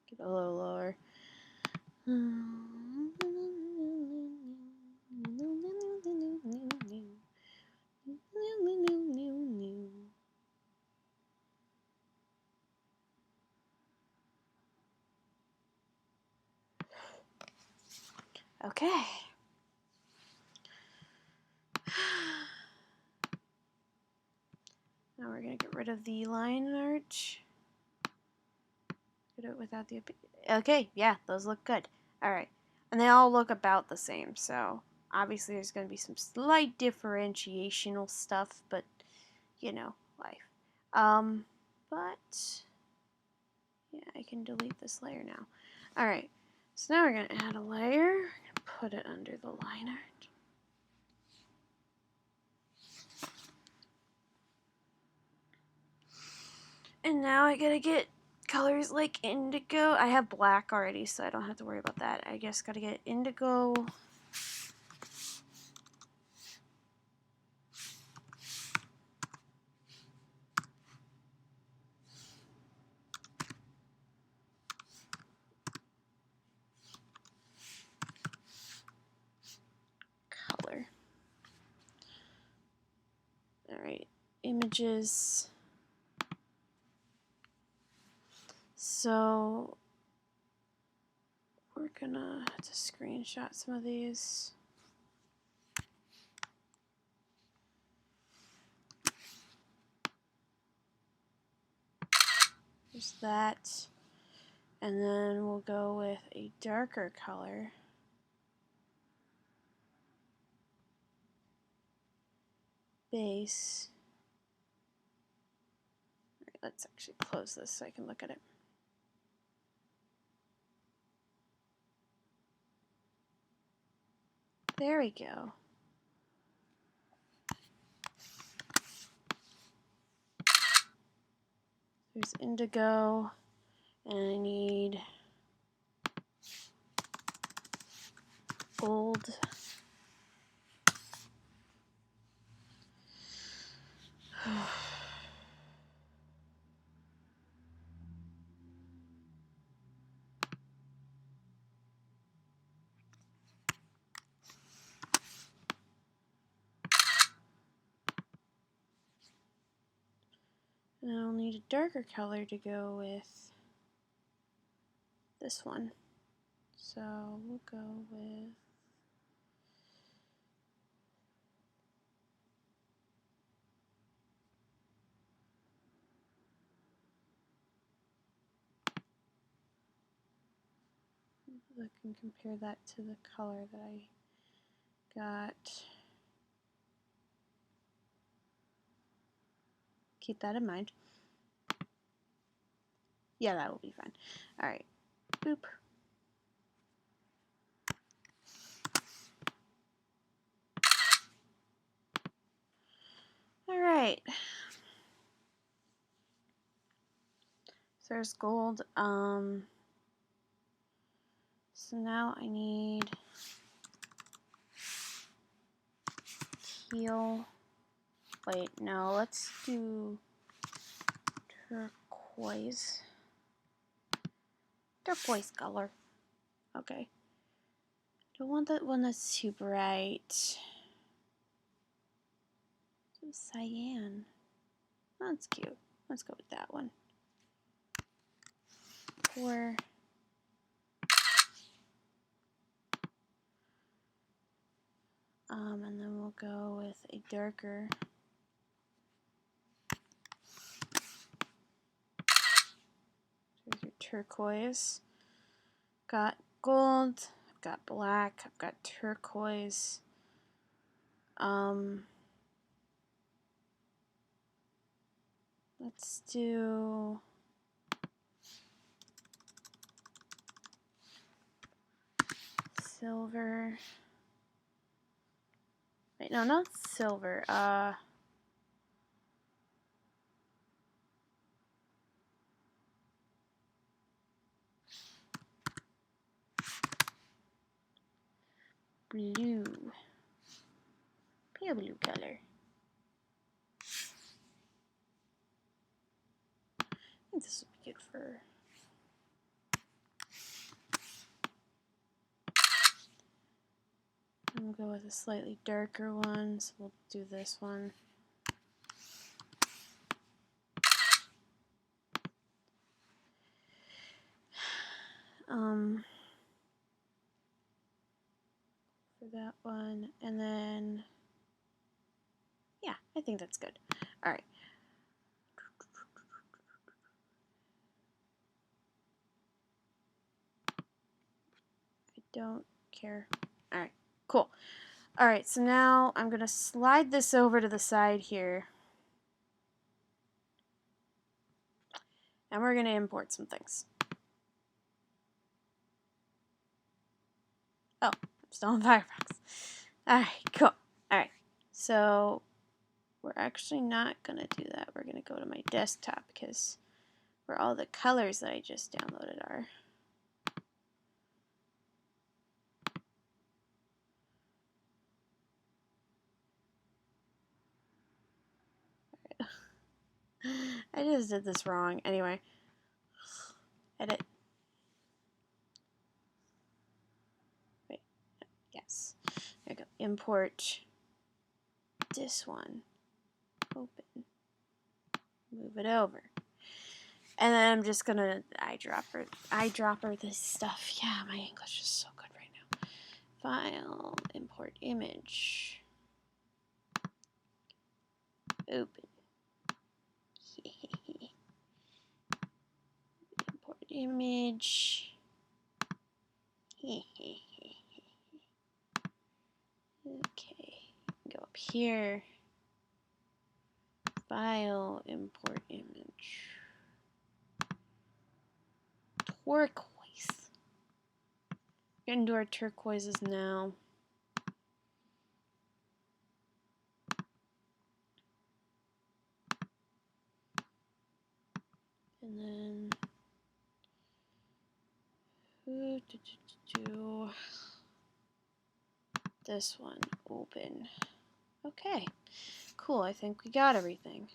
Get a little lower. Okay. Now we're going to get rid of the line art. Do it without the... Okay, yeah, those look good. Alright. And they all look about the same, so obviously there's going to be some slight differentiational stuff, but, you know, life. But, yeah, I can delete this layer now. Alright, so now we're going to add a layer. We're going to put it under the line art. And now I gotta get colors like indigo. I have black already, so I don't have to worry about that. I just gotta get indigo. Color. Alright, images. So we're gonna have to screenshot some of these. There's that. And then we'll go with a darker color. Base. Alright, let's actually close this so I can look at it. There we go. There's indigo, and I need gold. And I'll need a darker color to go with this one. So we'll go with I can compare that to the color that I got. Keep that in mind. Yeah, that will be fine. Alright. Boop. Alright. So there's gold. So now I need teal. Wait, no, let's do turquoise. Turquoise color. Okay. Don't want that one that's too bright. So cyan. That's cute. Let's go with that one. 4. And then we'll go with a darker. There's your turquoise. Got gold, I've got black, I've got turquoise. Let's do silver. Wait, no, not silver. Blue. Pale blue color. I think this would be good for. I'm gonna go with a slightly darker one, so we'll do this one. For that one, and then yeah, I think that's good. All right. I don't care. All right, cool. All right, so now I'm gonna slide this over to the side here, and we're gonna import some things. Oh, I'm still in Firefox. All right, cool. All right, so we're actually not gonna do that. We're gonna go to my desktop because where all the colors that I just downloaded are. I just did this wrong. Anyway, edit. Wait, yes. There we go. Import this one. Open. Move it over. And then I'm just gonna eyedropper this stuff. Yeah, my English is so good right now. File, import image. Open. Import image. Okay, go up here. File, import image. Turquoise. Get into our turquoises now. And then this one, open. Okay, cool. I think we got everything.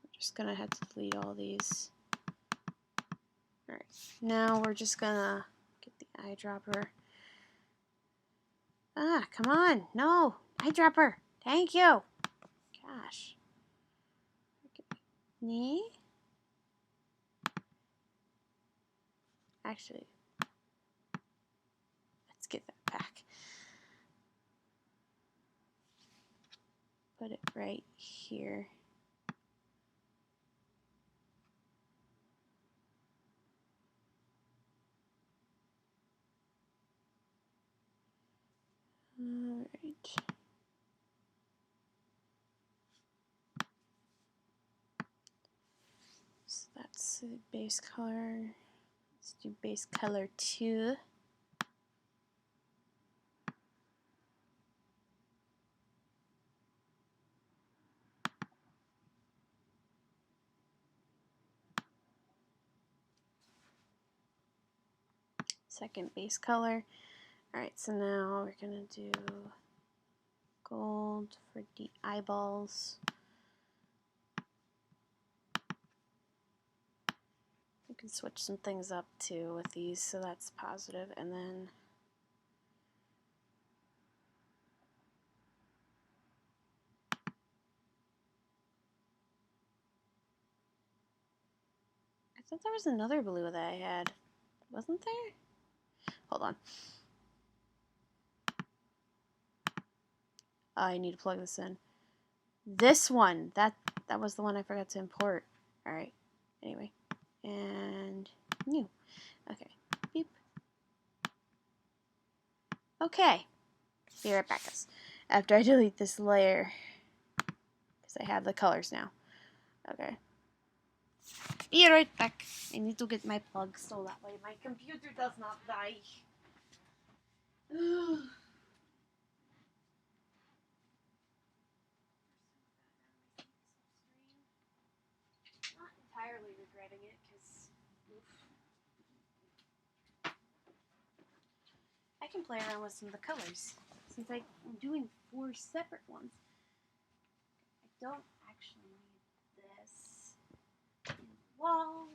We're just gonna have to delete all these. Alright, now we're just gonna get the eyedropper. Ah, come on. No, eyedropper. Thank you. Gosh. Knee? Actually, let's get that back. Put it right here. Alright. So that's the base color. Let's do base color 2. Second base color. Alright, so now we're gonna do gold for the eyeballs. You can switch some things up too with these, so that's positive. And then I thought there was another blue that I had. Wasn't there? Hold on. I need to plug this in. This one. That was the one I forgot to import. Alright. Anyway. And new. Okay. Beep. Okay. Be right back, guys. After I delete this layer. Because I have the colors now. Okay. Be right back. I need to get my plug so that way my computer does not die. Not entirely regretting it, because I can play around with some of the colors. Since I'm doing 4 separate ones, I don't actually need this in the wall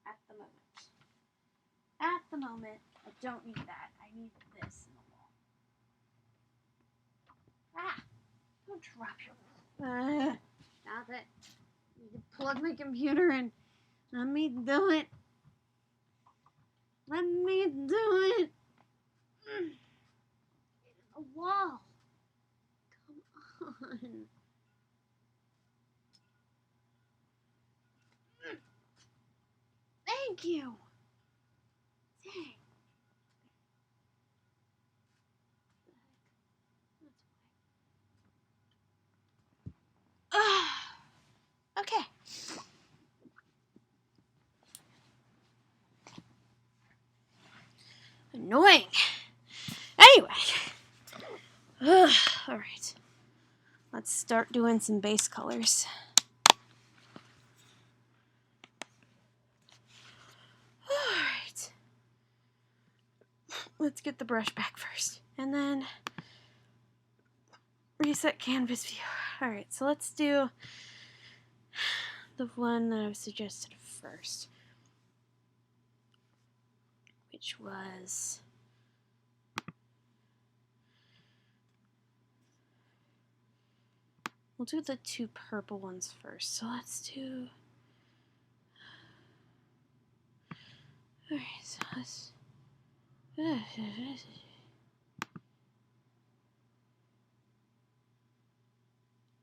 at the moment. At the moment, I don't need that. I need this in the wall. Ah! Don't drop your... Stop it. I need to plug my computer in. Let me do it. Let me do it. A wall. Come on. Thank you. Dang. Okay. Annoying. Anyway. Alright. Let's start doing some base colors. Alright. Let's get the brush back first. And then reset canvas view. Alright, so let's do the one that I suggested first. Which was... We'll do the 2 purple ones first. So let's do... Alright, so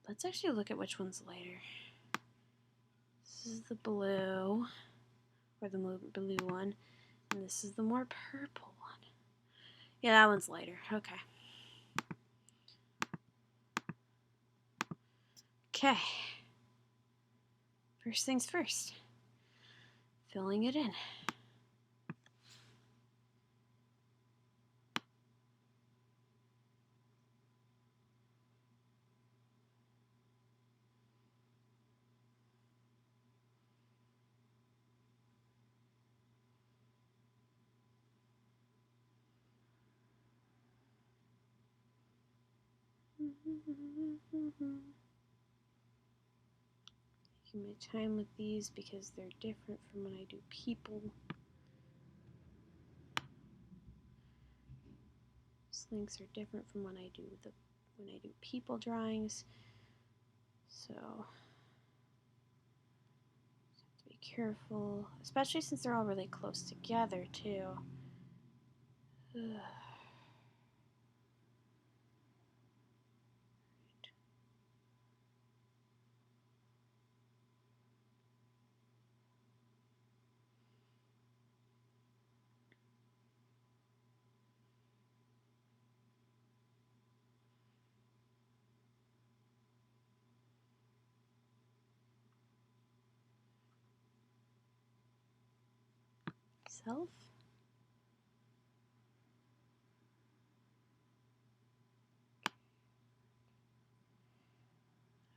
let's actually look at which one's lighter. This is the blue, or the blue one, and this is the more purple one. Yeah, that one's lighter. Okay. Okay. First things first. Filling it in. Taking my time with these because they're different from when I do people. Slynx are different from when I do people drawings. So have to be careful, especially since they're all really close together too. Ugh. Self.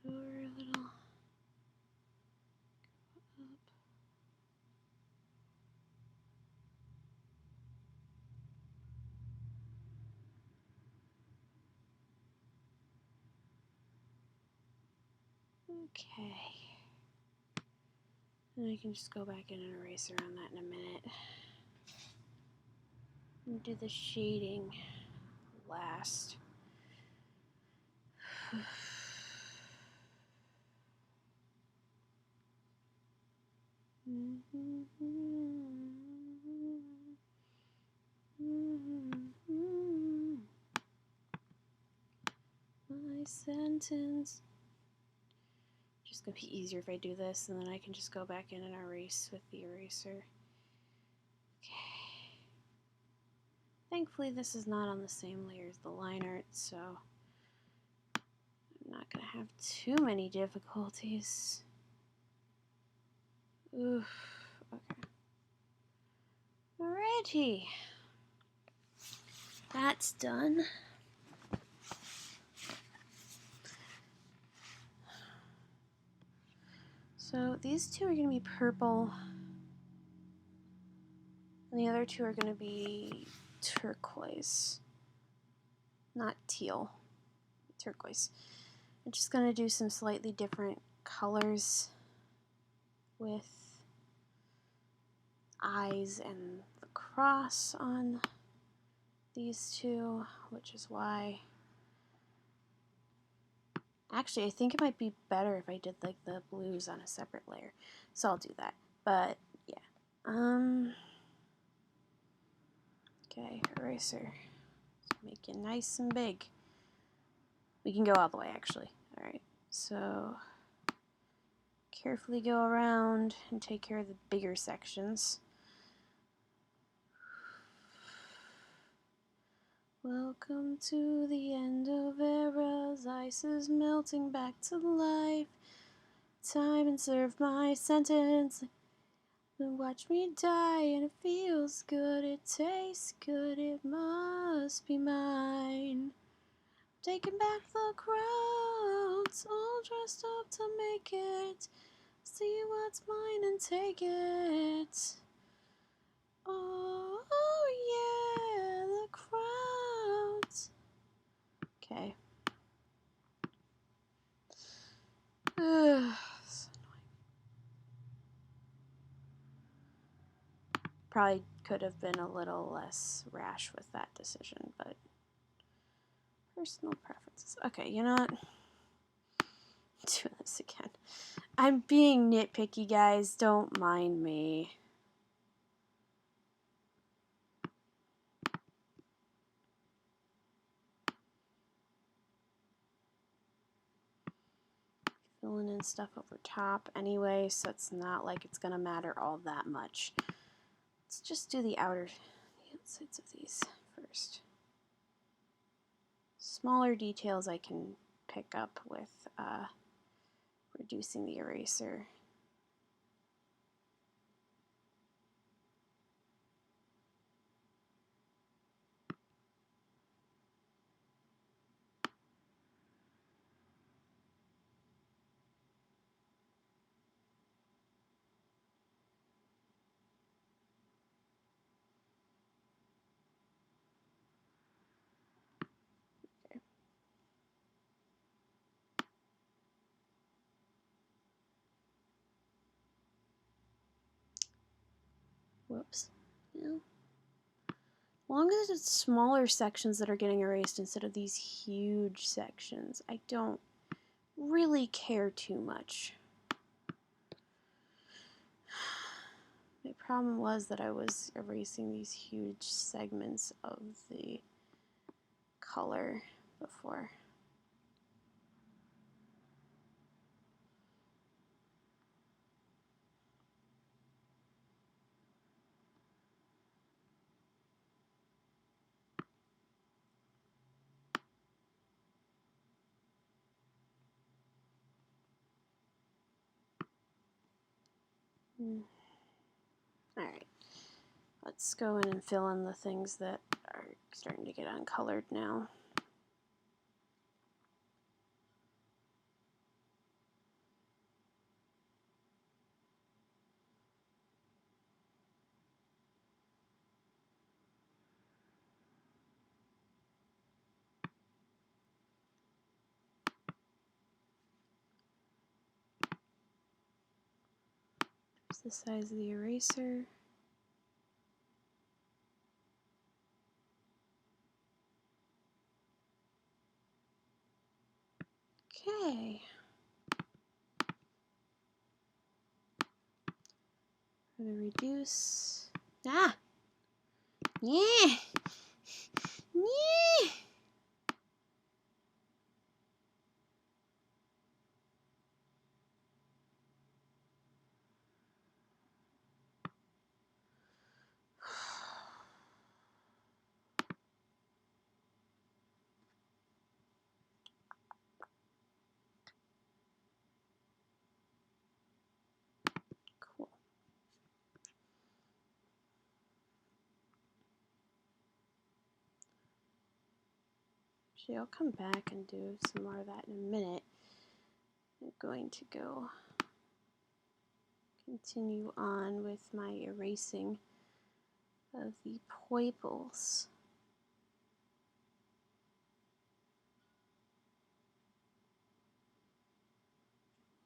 Or a little up. Okay. And I can just go back in and erase around that in a minute. And do the shading last. my sentence. Just gonna be easier if I do this, and then I can just go back in and erase with the eraser. Okay. Thankfully, this is not on the same layer as the Lineart, so I'm not gonna have too many difficulties. Oof. Okay. Alrighty. That's done. So these two are going to be purple, and the other two are going to be turquoise. Not teal, turquoise. I'm just going to do some slightly different colors with eyes and the cross on these two, which is why... Actually, I think it might be better if I did like the blues on a separate layer. So I'll do that. But yeah. Okay, eraser. Make it nice and big. We can go all the way actually. Alright. So carefully go around and take care of the bigger sections. Welcome to the end of eras, ice is melting back to life. Time and serve my sentence. And watch me die, and it feels good, it tastes good, it must be mine. Taking back the crowds, all dressed up to make it. See what's mine and take it. Oh yeah, the crowds. Okay. Probably could have been a little less rash with that decision, but personal preferences. Okay, you know what? Doing this again. I'm being nitpicky, guys. Don't mind me. Filling in stuff over top anyway, so it's not like it's gonna matter all that much. Let's just do the outsides of these first. Smaller details I can pick up with reducing the eraser. Whoops. Yeah. As long as it's smaller sections that are getting erased instead of these huge sections, I don't really care too much. My problem was that I was erasing these huge segments of the color before. Alright, let's go in and fill in the things that are starting to get uncolored now. Here's the size of the eraser. Okay. For the reduce. Ah! Yeah! Yeah! Actually, I'll come back and do some more of that in a minute. I'm going to go continue on with my erasing of the pupils.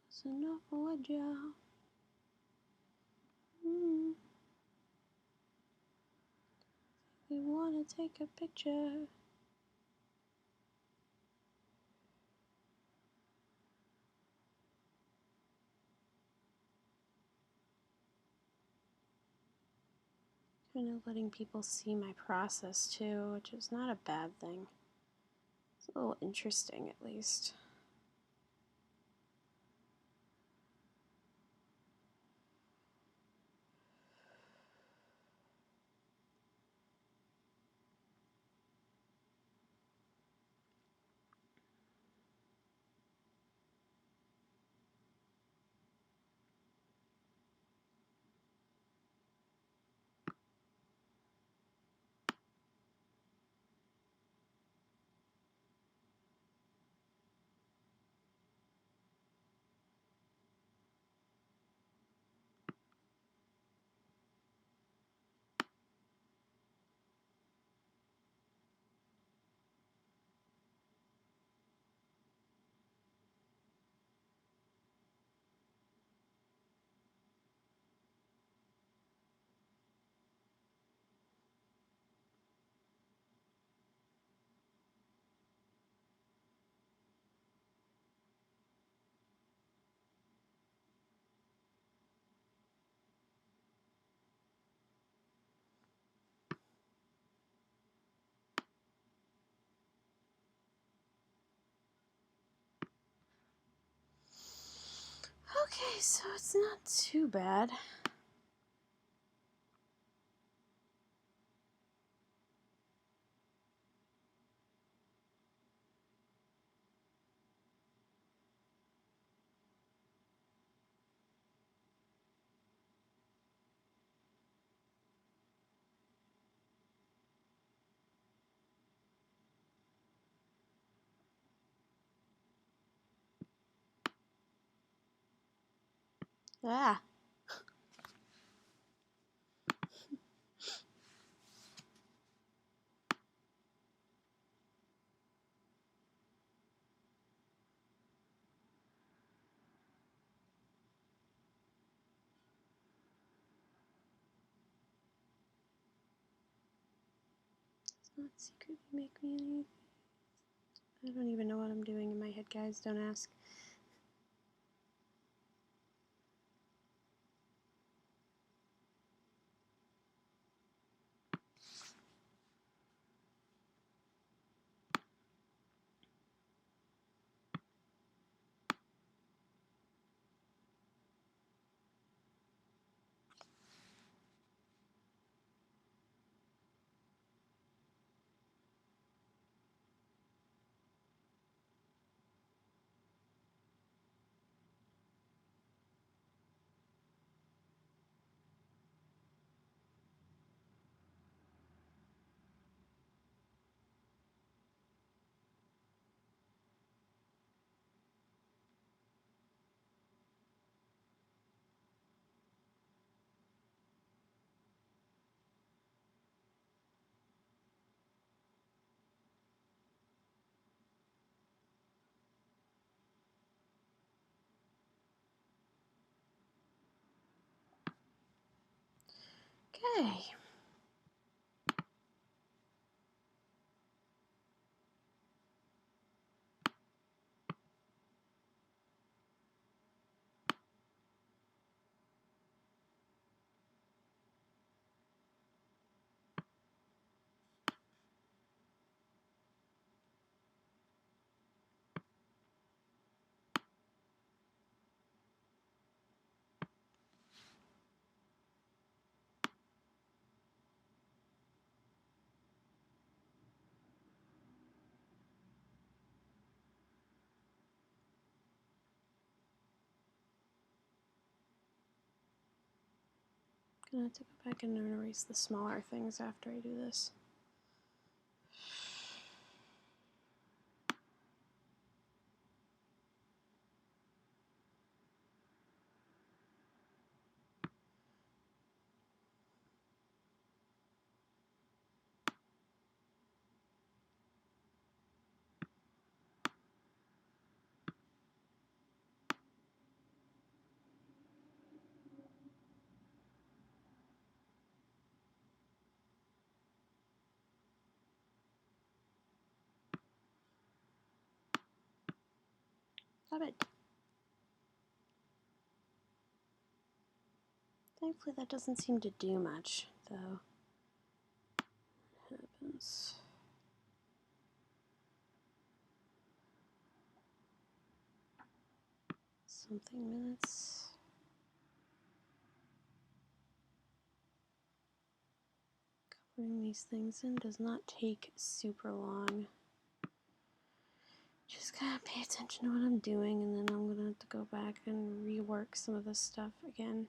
It's enough for a job. We want to take a picture. Kind of letting people see my process too, which is not a bad thing. It's a little interesting at least. Okay, so it's not too bad. Ah. Does not secretly make me any. I don't even know what I'm doing in my head, guys. Don't ask. Okay. Gonna have to go back and erase the smaller things after I do this. Stop it. Thankfully that doesn't seem to do much, though. What happens? Something minutes. Coloring these things in does not take super long. Just gotta pay attention to what I'm doing, and then I'm gonna have to go back and rework some of this stuff again.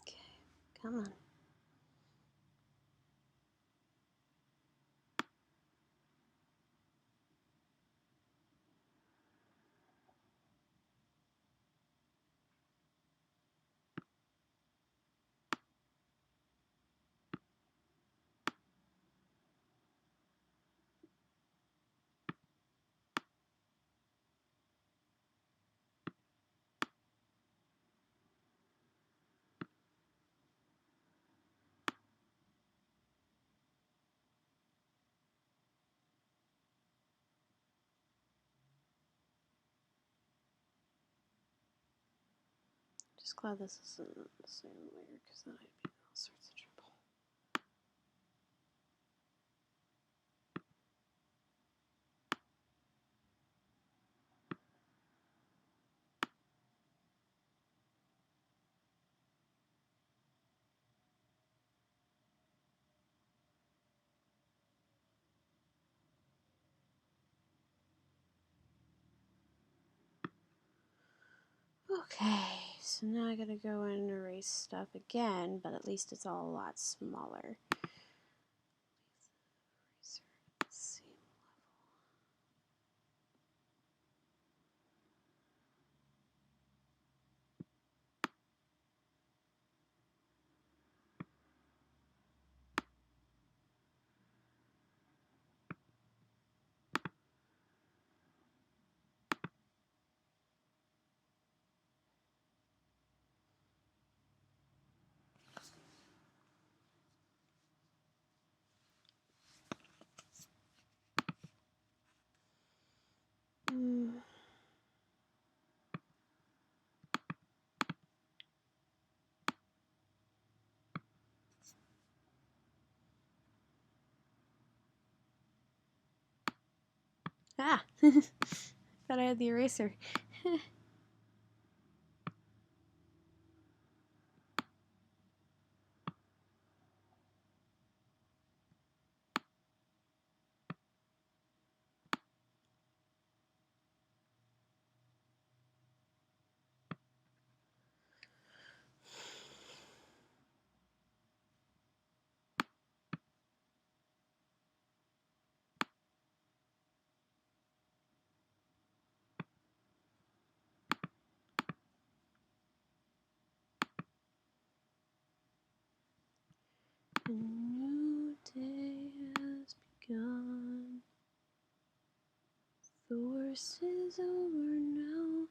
Okay, come on. Just glad this isn't the same layer, because then I'd be in all sorts of trouble. Okay, so now I gotta go and erase stuff again, but at least it's all a lot smaller. Same level. Ah! Thought I had the eraser. A new day has begun. The worst is over now,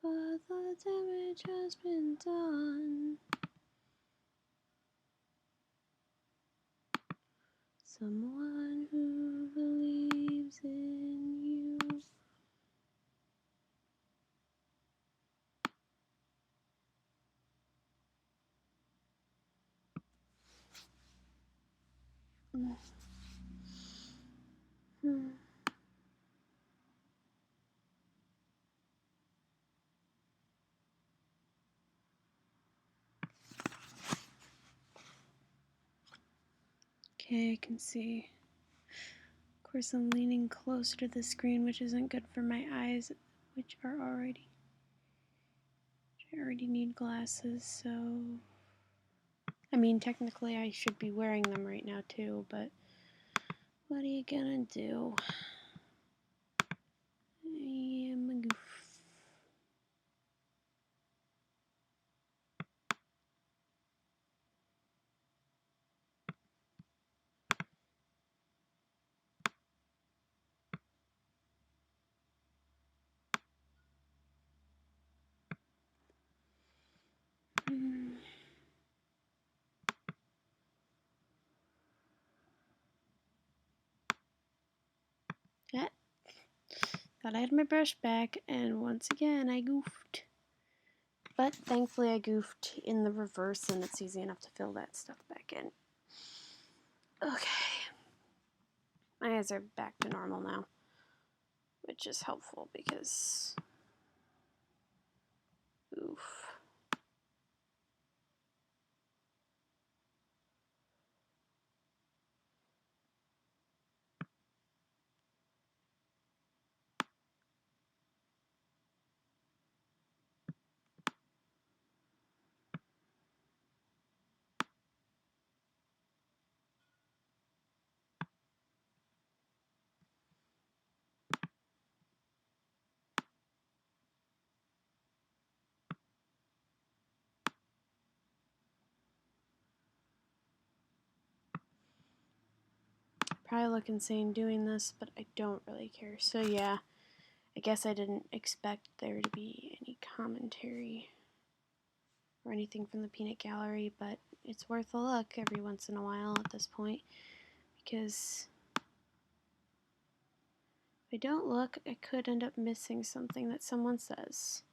but the damage has been done. Someone who believes in you. Okay, I can see. Of course, I'm leaning closer to the screen, which isn't good for my eyes, which I already need glasses, so... I mean, technically I should be wearing them right now too, but what are you gonna do? I am a goof. Yeah. Thought I had my brush back, and once again I goofed. But thankfully I goofed in the reverse, and it's easy enough to fill that stuff back in. Okay. My eyes are back to normal now, which is helpful because... oof. Probably look insane doing this, but I don't really care. So yeah, I guess I didn't expect there to be any commentary or anything from the peanut gallery, but it's worth a look every once in a while at this point, because if I don't look, I could end up missing something that someone says.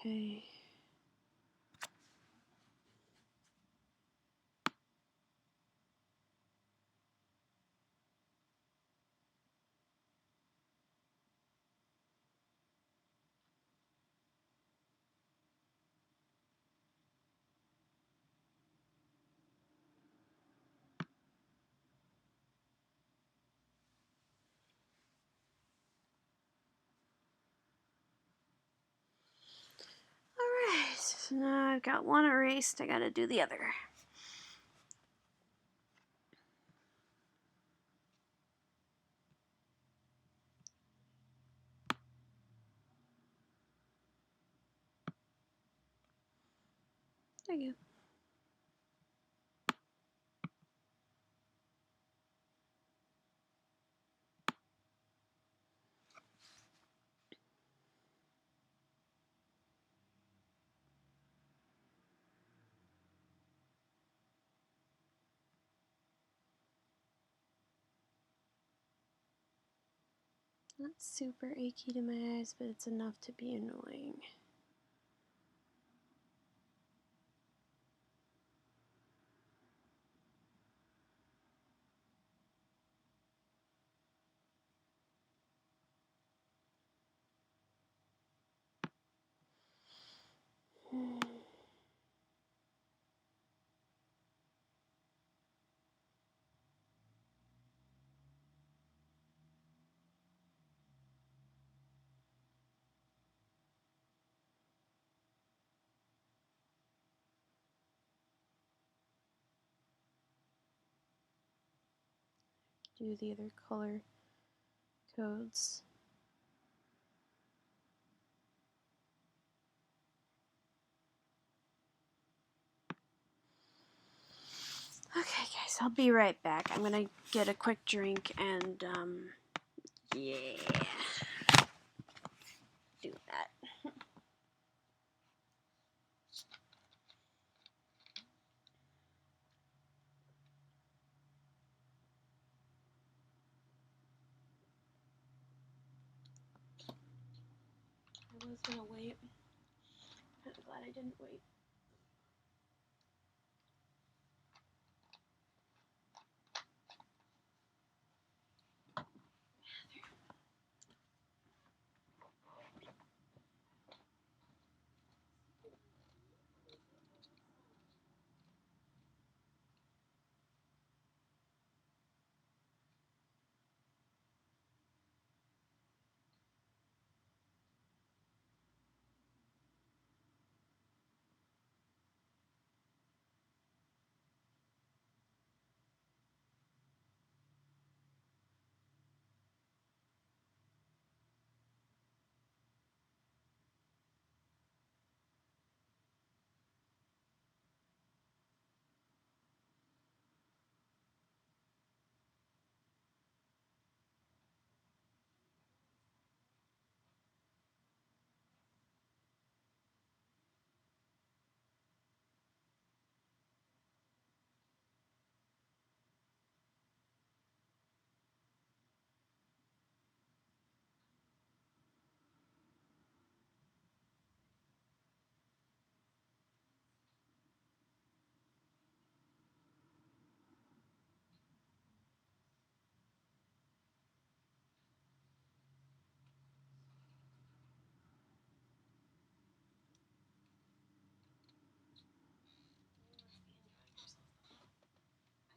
Okay. Alright, so now I've got one erased, I gotta do the other. There you go. Not super achy to my eyes, but it's enough to be annoying. do the other color codes. Okay guys, I'll be right back. I'm gonna get a quick drink and yeah, do that. I was gonna wait. I'm glad I didn't wait.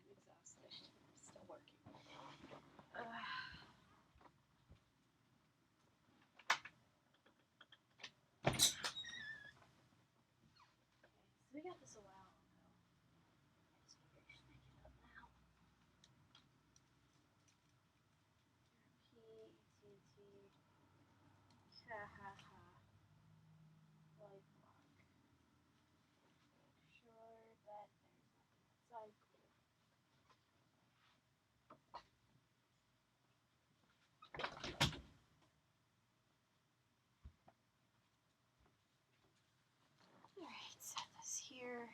I'm exhausted. I'm still working. So we got this a while ago. I just figured I should make it up now. P-T-T. Ha-ha-ha. Light block. Make sure that there's nothing outside glue. Alright, set this here.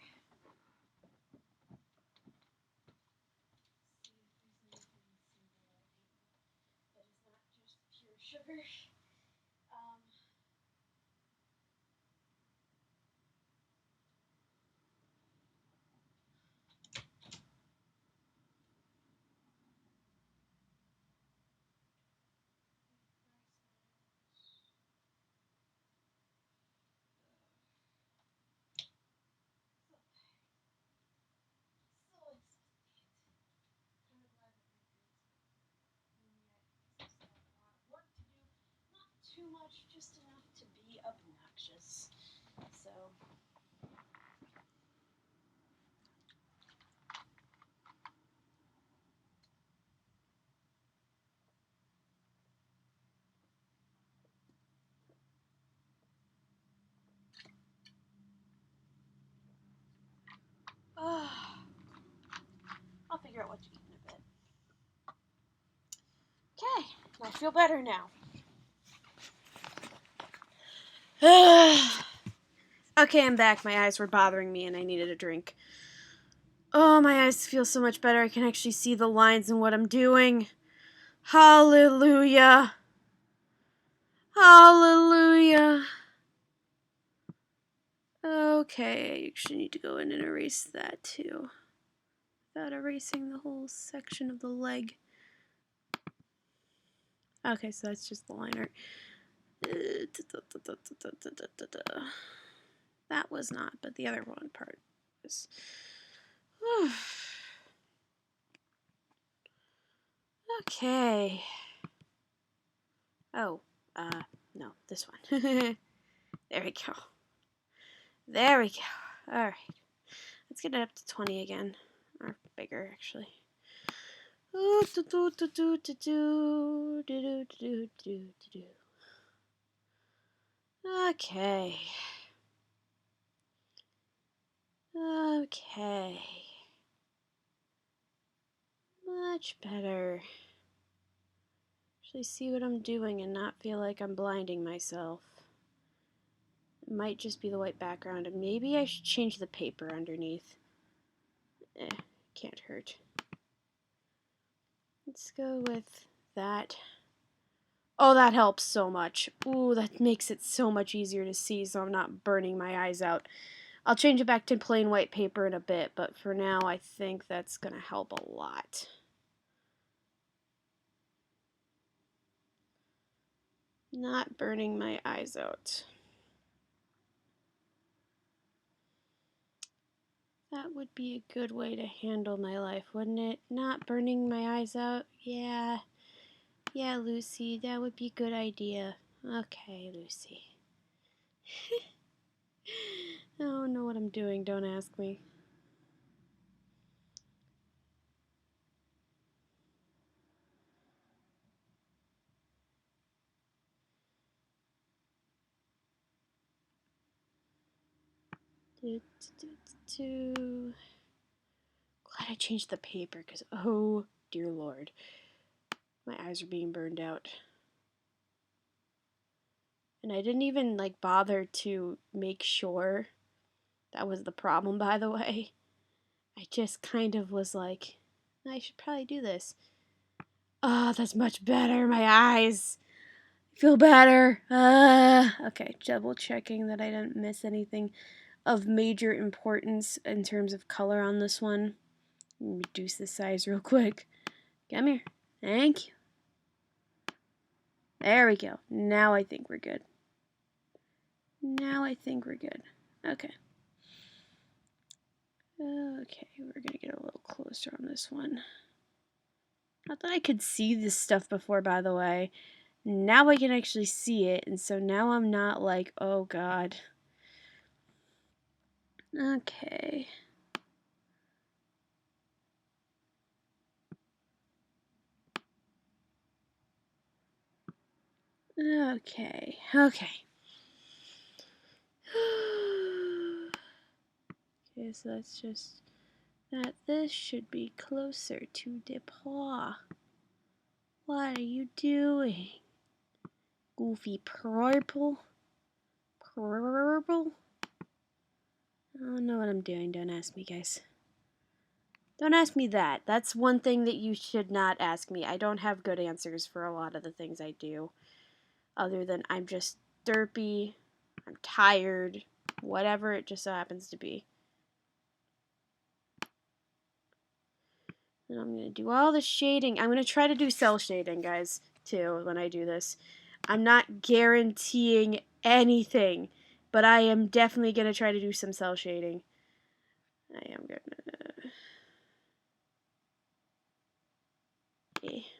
See if there's anything singularity that is not just pure sugar. Too much, just enough to be obnoxious. So I'll figure out what to eat in a bit. Okay, I feel better now. Okay, I'm back. My eyes were bothering me and I needed a drink. Oh, my eyes feel so much better. I can actually see the lines and what I'm doing. Hallelujah. Hallelujah. Okay, I actually need to go in and erase that too. Without erasing the whole section of the leg. Okay, so that's just the line art. That was not, but the other one part was. Okay. Oh, no, this one. There we go. There we go. Alright. Let's get it up to 20 again. Or bigger, actually. Okay. Okay. Much better. Actually see what I'm doing and not feel like I'm blinding myself. It might just be the white background, and maybe I should change the paper underneath. Can't hurt. Let's go with that. Oh, that helps so much. Ooh, that makes it so much easier to see so I'm not burning my eyes out. I'll change it back to plain white paper in a bit, but for now I think that's going to help a lot. Not burning my eyes out. That would be a good way to handle my life, wouldn't it? Not burning my eyes out? Yeah. Yeah, Lucy, that would be a good idea. Okay, Lucy. I don't know what I'm doing, don't ask me. Glad I changed the paper, because oh dear Lord, my eyes are being burned out. And I didn't even bother to make sure that was the problem, by the way. I just kind of was like, I should probably do this. Oh, that's much better. My eyes feel better. Okay, double checking that I didn't miss anything of major importance in terms of color on this one. Reduce the size real quick. Come here. Thank you. There we go. Now I think we're good. Okay. Okay, we're gonna get a little closer on this one. Not that I could see this stuff before, by the way. Now I can actually see it, and so now I'm not like, oh god. Okay. Okay. Okay, so that's just that. This should be closer to the paw. What are you doing? Goofy purple? Purple? I don't know what I'm doing. Don't ask me, guys. Don't ask me that. That's one thing that you should not ask me. I don't have good answers for a lot of the things I do. Other than I'm just derpy, I'm tired, whatever it just so happens to be. And I'm going to do all the shading. I'm going to try to do cell shading, guys, too, when I do this. I'm not guaranteeing anything, but I am definitely going to try to do some cell shading. I am going to...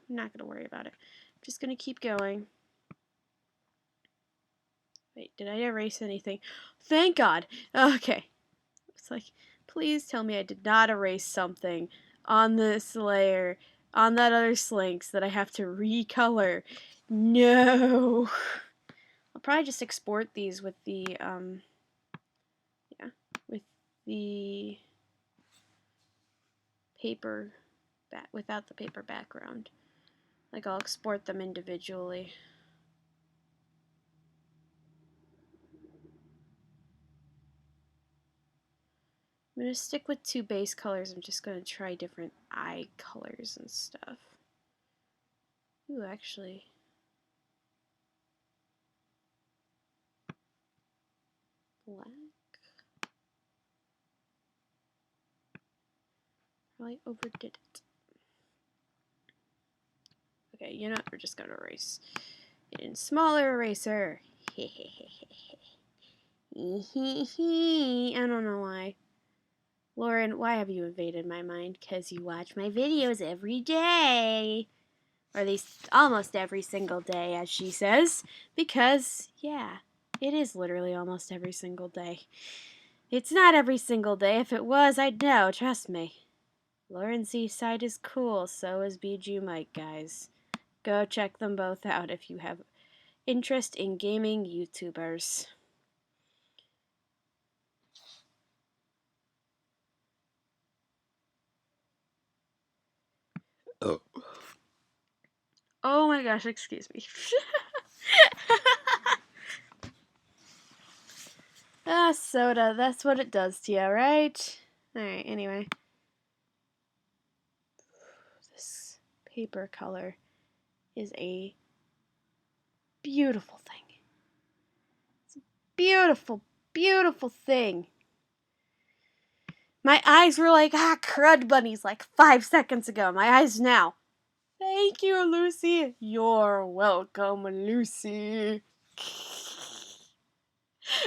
I'm not going to worry about it. I'm just going to keep going. Wait, did I erase anything? Thank God! Okay. It's like, please tell me I did not erase something on this layer, on that other Slynx that I have to recolor. No! I'll probably just export these with the, with the paper, without the paper background. Like, I'll export them individually. I'm going to stick with 2 base colors. I'm just going to try different eye colors and stuff. Ooh, actually. Black. Probably overdid it. Okay, you know what? We're just going to erase it in smaller eraser. I don't know why. Lauren, why have you invaded my mind? Because you watch my videos every day. Or at least almost every single day, as she says. Because, yeah, it is literally almost every single day. It's not every single day. If it was, I'd know. Trust me. Lauren's side is cool, so is Bijou Mike, guys. Go check them both out if you have interest in gaming YouTubers. Oh my gosh, excuse me. Soda, that's what it does to you, right? Alright, anyway. This paper color is a beautiful thing. It's a beautiful, beautiful thing. My eyes were like, crud bunnies like 5 seconds ago. My eyes now. Thank you, Lucy. You're welcome, Lucy.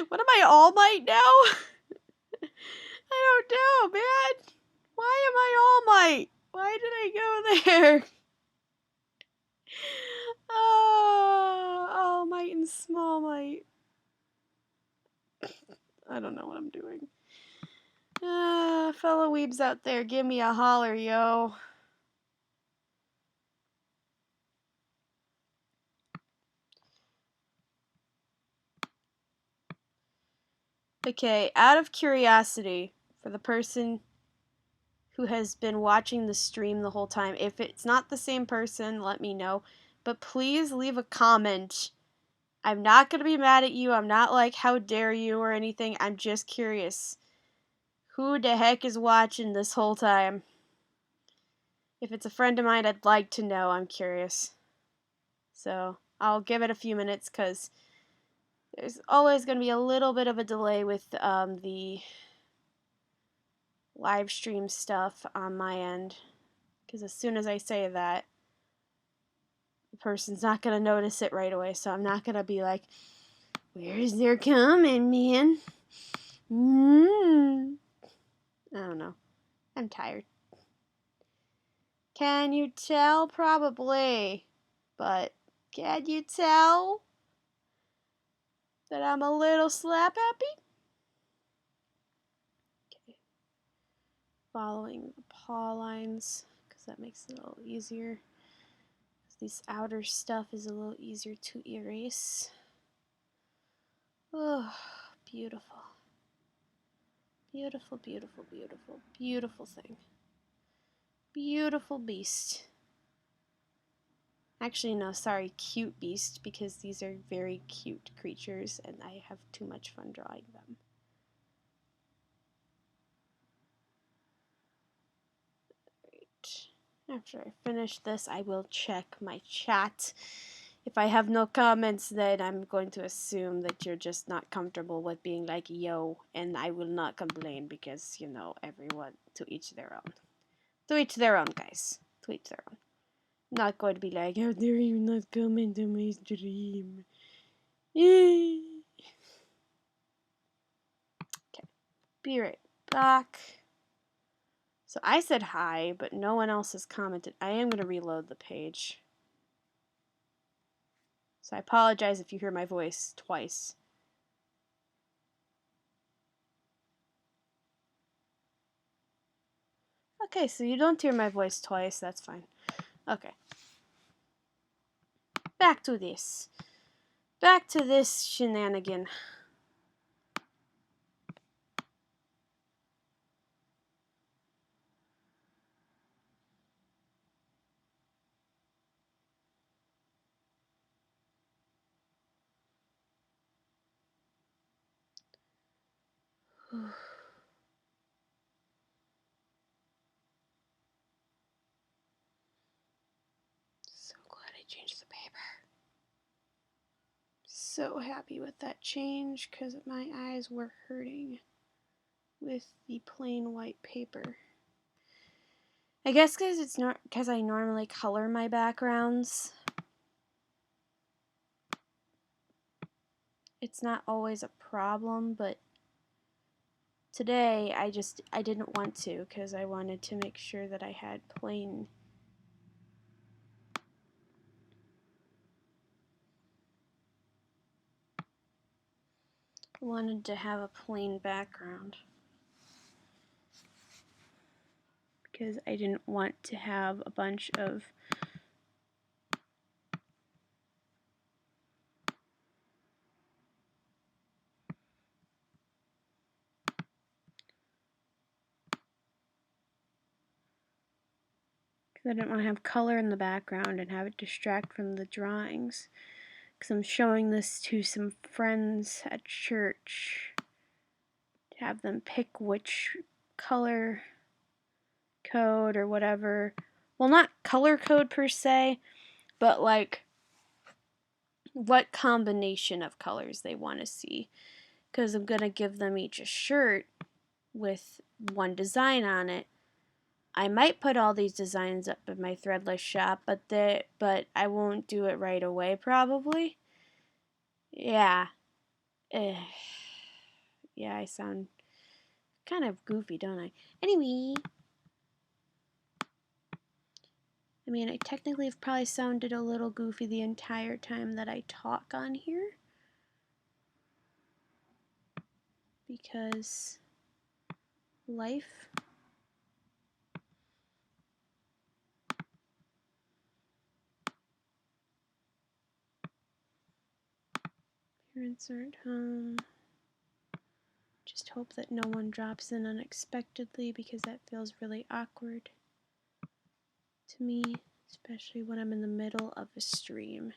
What am I, All Might now? I don't know, man. Why am I All Might? Why did I go there? All Might and Small Might. I don't know what I'm doing. Fellow weebs out there, give me a holler, yo. Okay, out of curiosity, for the person who has been watching the stream the whole time, if it's not the same person, let me know. But please leave a comment. I'm not going to be mad at you. I'm not like, how dare you or anything. I'm just curious. Who the heck is watching this whole time? If it's a friend of mine, I'd like to know. I'm curious. So, I'll give it a few minutes because there's always going to be a little bit of a delay with the live stream stuff on my end. Because as soon as I say that, the person's not going to notice it right away. So I'm not going to be like, where's their comment, man? I don't know. I'm tired. Can you tell? Probably. But can you tell that I'm a little slap happy? Okay. Following the paw lines, because that makes it a little easier. This outer stuff is a little easier to erase. Oh, beautiful. Beautiful, beautiful, beautiful, beautiful thing. Beautiful beast. Actually, no, sorry, cute beast, because these are very cute creatures, and I have too much fun drawing them. Right. After I finish this, I will check my chat. If I have no comments, then I'm going to assume that you're just not comfortable with being like, yo, and I will not complain because, you know, everyone, to each their own. To each their own, guys. To each their own. Not going to be like, how dare you not comment on my stream. Okay. Be right back. So I said hi, but no one else has commented. I am going to reload the page. So I apologize if you hear my voice twice. Okay, so you don't hear my voice twice. That's fine. Okay. Back to this. Back to this shenanigan. So glad I changed the paper. So happy with that change because my eyes were hurting with the plain white paper. I guess because it's not because I normally color my backgrounds. It's not always a problem, but today I didn't want to because I wanted to make sure that I had plain. I wanted to have a plain background. because I didn't want to have a bunch of I didn't want to have color in the background and have it distract from the drawings. Because I'm showing this to some friends at church to have them pick which color code or whatever. Well, not color code per se, but like what combination of colors they want to see. Because I'm going to give them each a shirt with one design on it. I might put all these designs up in my Threadless shop, but I won't do it right away probably. Yeah. Yeah, I sound kind of goofy, don't I? Anyway, I mean, I technically have probably sounded a little goofy the entire time that I talk on here. Because life. Parents aren't home. Just hope that no one drops in unexpectedly because that feels really awkward to me, especially when I'm in the middle of a stream.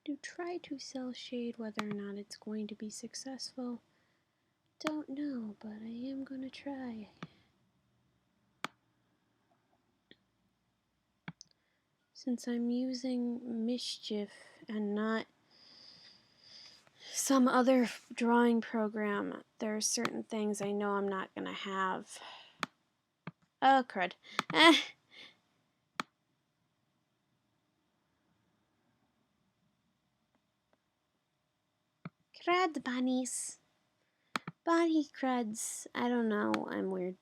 Do try to sell shade, whether or not it's going to be successful. Don't know, but I am going to try. Since I'm using Mischief and not some other drawing program, there are certain things I know I'm not going to have. Oh, crud. Crud bunnies. Bunny cruds. I don't know. I'm weird.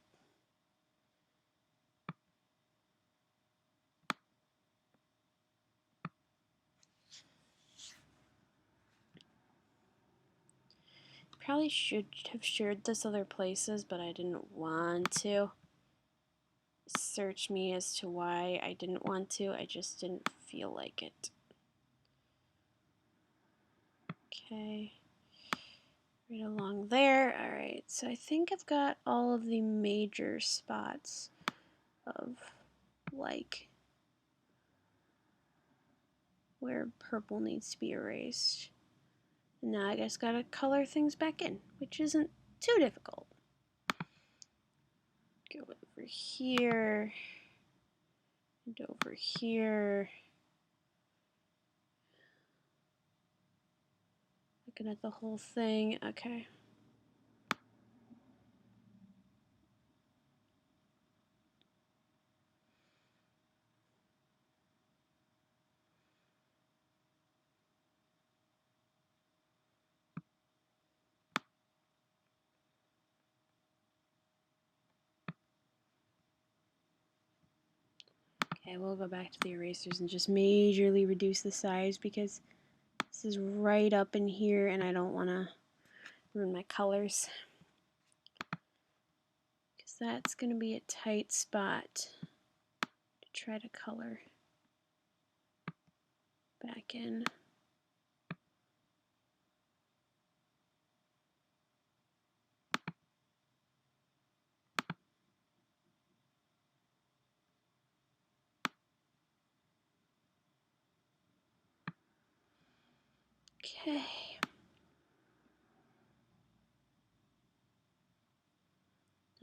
Probably should have shared this other places, but I didn't want to. Search me as to why I didn't want to. I just didn't feel like it. Okay. Right along there. Alright, so I think I've got all of the major spots of, like, where purple needs to be erased. Now I just gotta color things back in, which isn't too difficult. Go over here, and over here. Looking at the whole thing, okay. Okay, we'll go back to the erasers and just majorly reduce the size because this is right up in here and I don't want to ruin my colors. Because that's going to be a tight spot to try to color back in. Okay.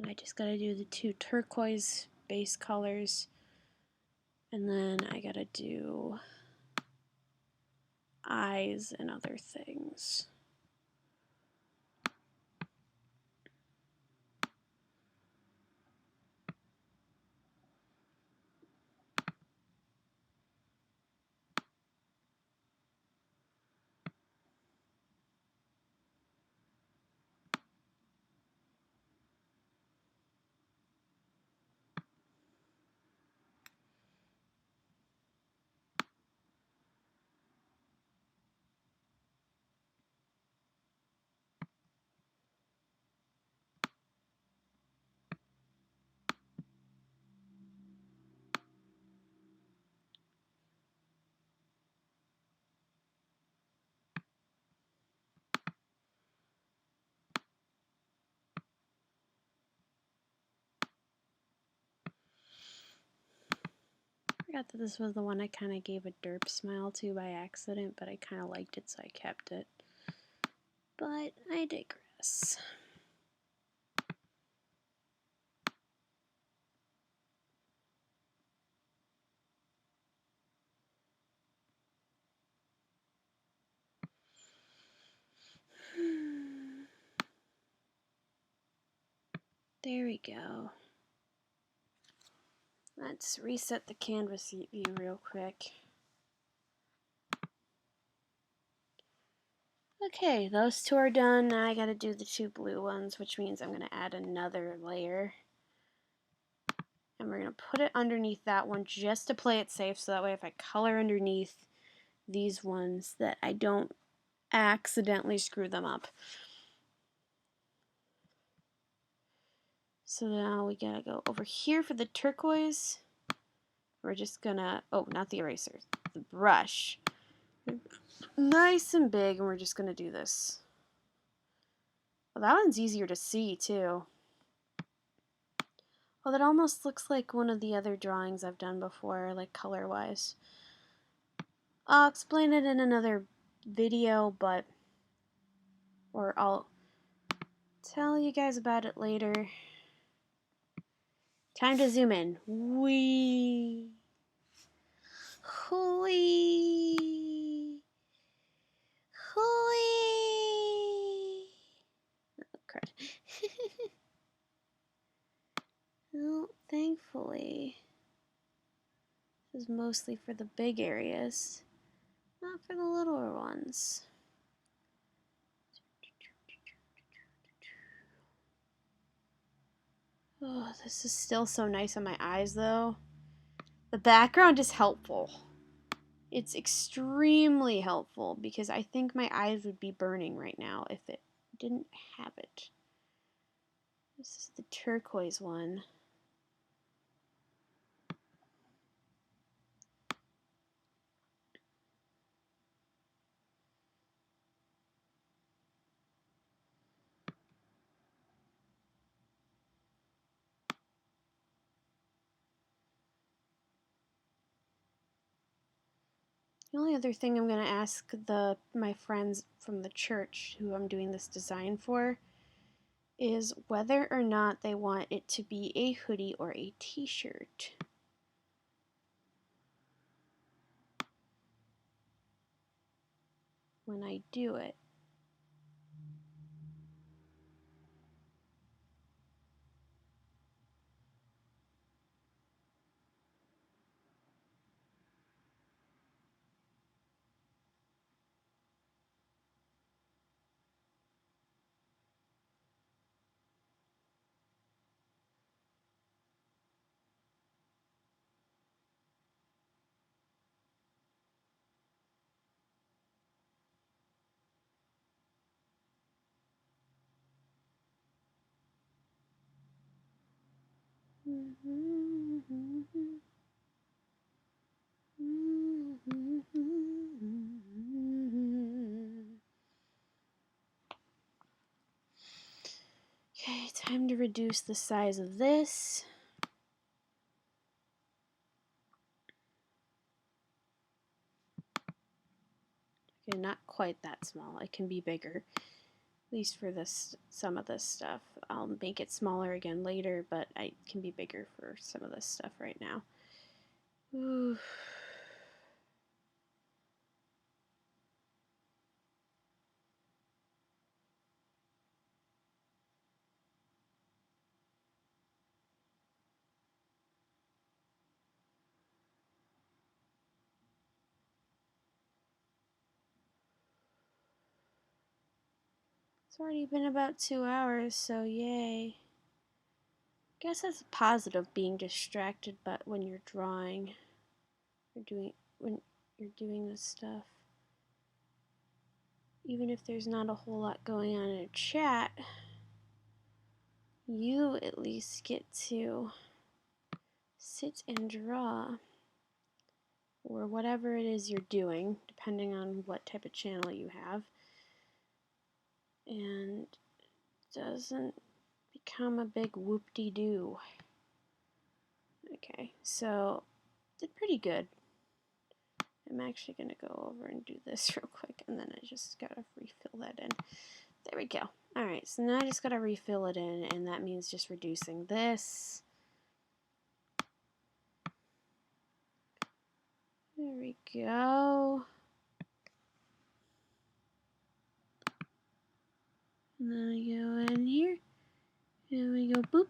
I just gotta do the two turquoise base colors, and then I gotta do eyes and other things. forgot that this was the one I kind of gave a derp smile to by accident, but I kind of liked it, so I kept it. But I digress. There we go. Let's reset the canvas view real quick. Okay, those two are done. Now I gotta do the two blue ones, which means I'm gonna add another layer. And we're gonna put it underneath that one just to play it safe, so that way if I color underneath these ones that I don't accidentally screw them up. So now we gotta go over here for the turquoise. We're just gonna, oh, not the eraser, the brush. Nice and big, and we're just gonna do this. Well, that one's easier to see too. Oh, that almost looks like one of the other drawings I've done before, like color-wise. I'll explain it in another video, or I'll tell you guys about it later. Time to zoom in. Whee! Whee! Whee! Oh, crud. Well, thankfully, this is mostly for the big areas, not for the littler ones. Oh, this is still so nice on my eyes, though. The background is helpful. It's extremely helpful because I think my eyes would be burning right now if it didn't have it. This is the turquoise one. The only other thing I'm going to ask my friends from the church who I'm doing this design for is whether or not they want it to be a hoodie or a t-shirt. When I do it. Okay, time to reduce the size of this. Okay, not quite that small. It can be bigger. At least for this, some of this stuff. I'll make it smaller again later, but it can be bigger for some of this stuff right now. Ooh. It's already been about 2 hours, so yay. Guess that's a positive, being distracted, but when you're drawing, when you're doing this stuff. Even if there's not a whole lot going on in a chat, you at least get to sit and draw, or whatever it is you're doing, depending on what type of channel you have, and doesn't become a big whoop-de-doo. Okay, so did pretty good. I'm actually going to go over and do this real quick, and then I just got to refill that in. There we go. Alright, so now I just got to refill it in, and that means just reducing this. There we go. And then we go in here, and we go boop,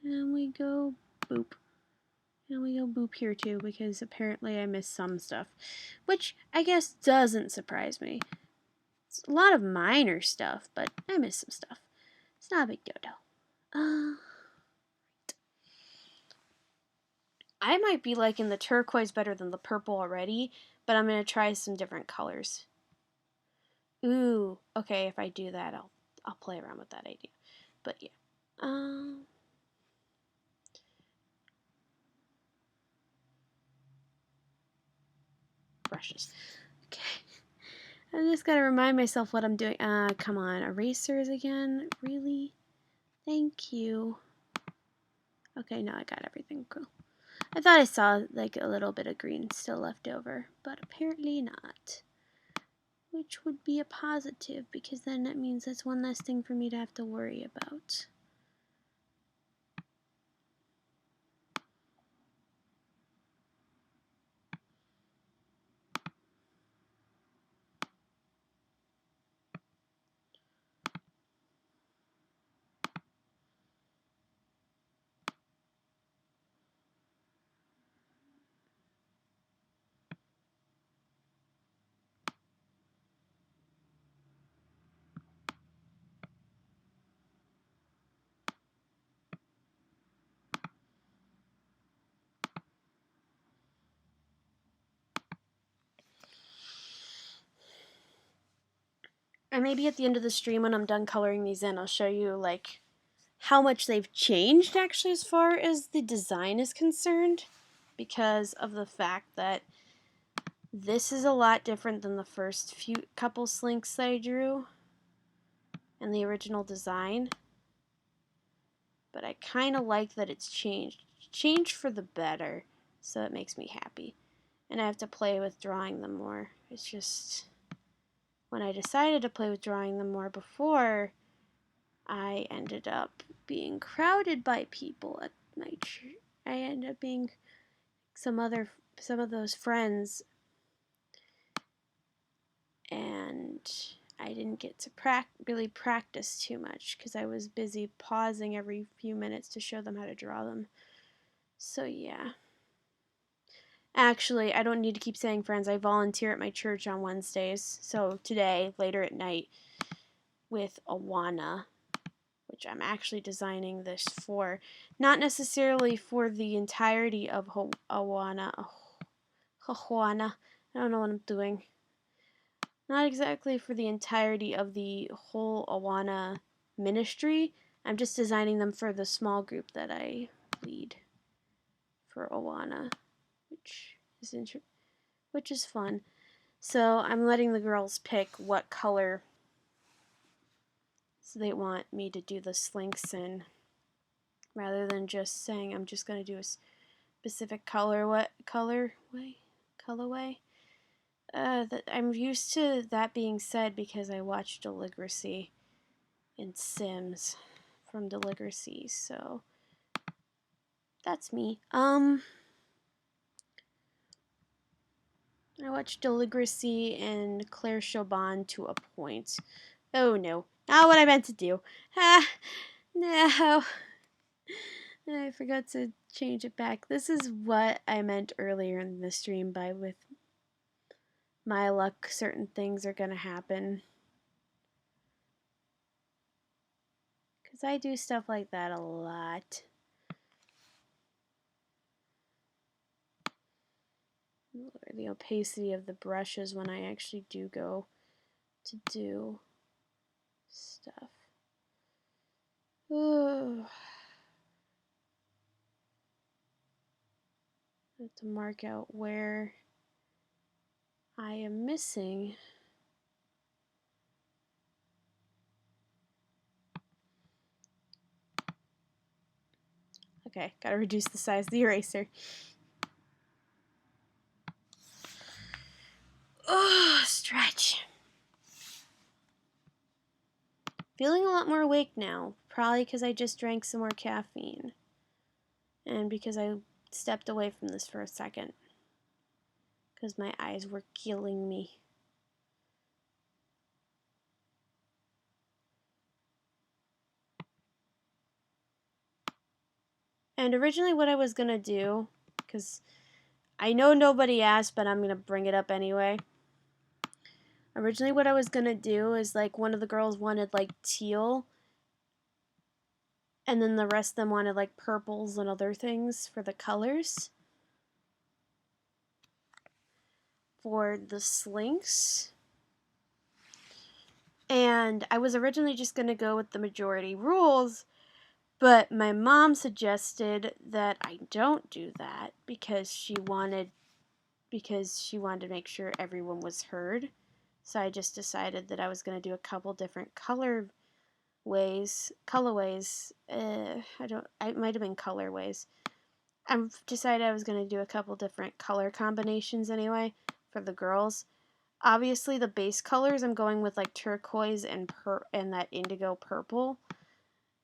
and we go boop. And we go boop here too, because apparently I missed some stuff, which I guess doesn't surprise me. It's a lot of minor stuff, but I missed some stuff. It's not a big deal. I might be liking the turquoise better than the purple already, but I'm going to try some different colors. Ooh, okay, if I do that, I'll play around with that idea. But yeah. Brushes. Okay. I just gotta remind myself what I'm doing. Come on, erasers again? Really? Thank you. Okay, now I got everything. Cool. I thought I saw like a little bit of green still left over, but apparently not. Which would be a positive, because then that means that's one less thing for me to have to worry about. And maybe at the end of the stream when I'm done coloring these in, I'll show you like how much they've changed actually as far as the design is concerned, because of the fact that this is a lot different than the first couple Slynx that I drew and the original design. But I kind of like that it's changed. Changed for the better, so it makes me happy. And I have to play with drawing them more. It's just, when I decided to play with drawing them more before, I ended up being crowded by people at my church. I ended up being some of those friends, and I didn't get to really practice too much because I was busy pausing every few minutes to show them how to draw them. So yeah. Actually, I don't need to keep saying friends. I volunteer at my church on Wednesdays. So today, later at night, with Awana, which I'm actually designing this for. Not necessarily for the entirety of Awana. Awana. I don't know what I'm doing. Not exactly for the entirety of the whole Awana ministry. I'm just designing them for the small group that I lead for Awana, which is fun. So I'm letting the girls pick what color they want me to do the Slynx in, rather than just saying I'm just going to do a specific colorway. That I'm used to that being said because I watched Deligracy in Sims from Deligracy, so that's me. I watched Deligracy and Claire Chaubon to a point. Oh no, not what I meant to do. No. I forgot to change it back. This is what I meant earlier in the stream by with my luck, certain things are gonna happen. Because I do stuff like that a lot. Lower the opacity of the brushes when I actually do go to do stuff. Ooh. I have to mark out where I am missing. Okay, gotta reduce the size of the eraser. Oh, stretch. Feeling a lot more awake now, probably because I just drank some more caffeine. And because I stepped away from this for a second. Because my eyes were killing me. And originally what I was going to do, because I know nobody asked, but I'm going to bring it up anyway. Originally what I was going to do is like one of the girls wanted like teal. And then the rest of them wanted like purples and other things for the colors. For the Slynx. And I was originally just going to go with the majority rules. But my mom suggested that I don't do that because she wanted to make sure everyone was heard. So I just decided that I was going to do a couple different colorways. It might have been colorways. I've decided I was going to do a couple different color combinations anyway for the girls. Obviously the base colors I'm going with like turquoise and that indigo purple,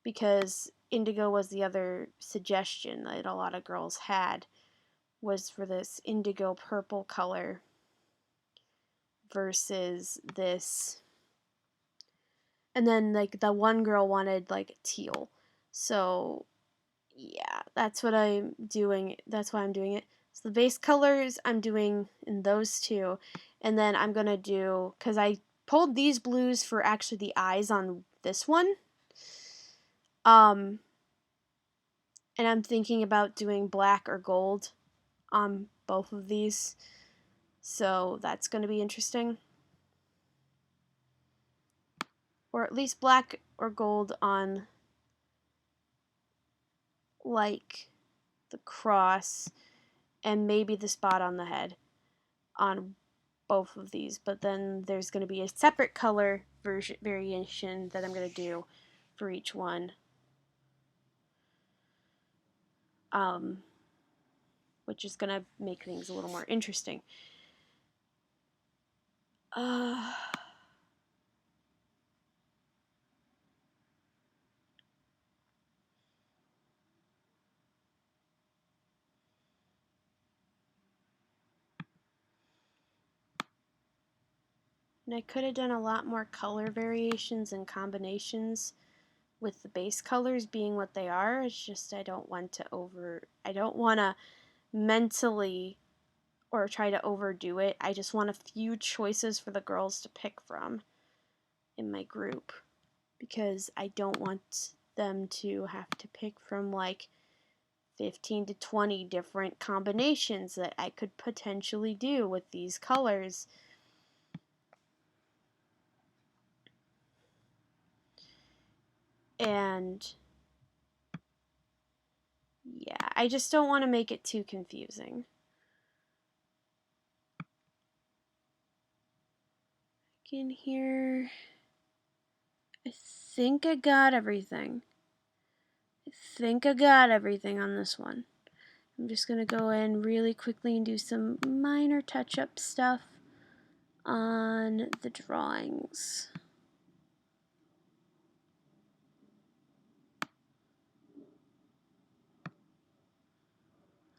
because indigo was the other suggestion that a lot of girls had, was for this indigo purple color versus this. And then like the one girl wanted like teal. So yeah, that's what I'm doing. That's why I'm doing it. So the base colors I'm doing in those two. And then I'm going to do, because I pulled these blues for actually the eyes on this one. And I'm thinking about doing black or gold on both of these. So that's going to be interesting. Or at least black or gold on like the cross and maybe the spot on the head on both of these. But then there's going to be a separate color variation that I'm going to do for each one. Which is going to make things a little more interesting. And I could have done a lot more color variations and combinations with the base colors being what they are. It's just I don't want to mentally or try to overdo it. I just want a few choices for the girls to pick from in my group, because I don't want them to have to pick from like 15 to 20 different combinations that I could potentially do with these colors. And yeah, I just don't want to make it too confusing. In here, I think I got everything. On this one. I'm just going to go in really quickly and do some minor touch-up stuff on the drawings.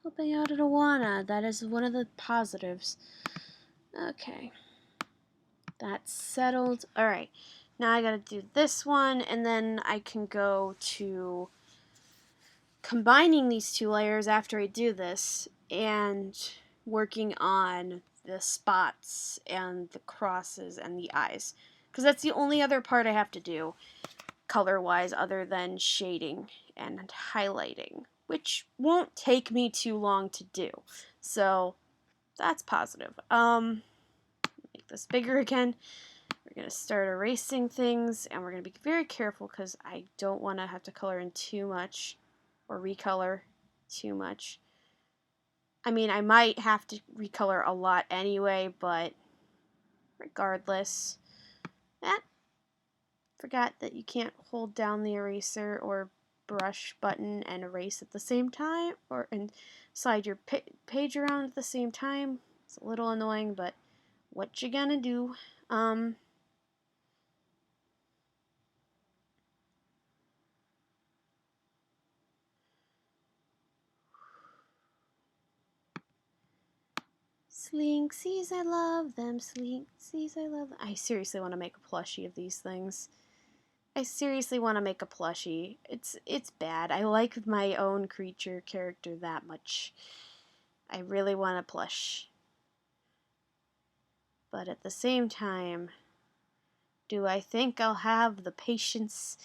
Helping out at Awana, that is one of the positives. Okay. That's settled. Alright, now I gotta do this one, and then I can go to combining these two layers after I do this, and working on the spots and the crosses and the eyes. Because that's the only other part I have to do, color-wise, other than shading and highlighting, which won't take me too long to do. So, that's positive. Make this bigger again. We're going to start erasing things, and we're going to be very careful because I don't want to have to color in too much or recolor too much. I mean, I might have to recolor a lot anyway, but regardless. Forgot that you can't hold down the eraser or brush button and erase at the same time, and slide your page around at the same time. It's a little annoying, but what you gonna do? Slynxies, I love them. Slynxies, I love them. I seriously want to make a plushie of these things. I seriously want to make a plushie. It's bad. I like my own creature character that much. I really want a plush. But at the same time, do I think I'll have the patience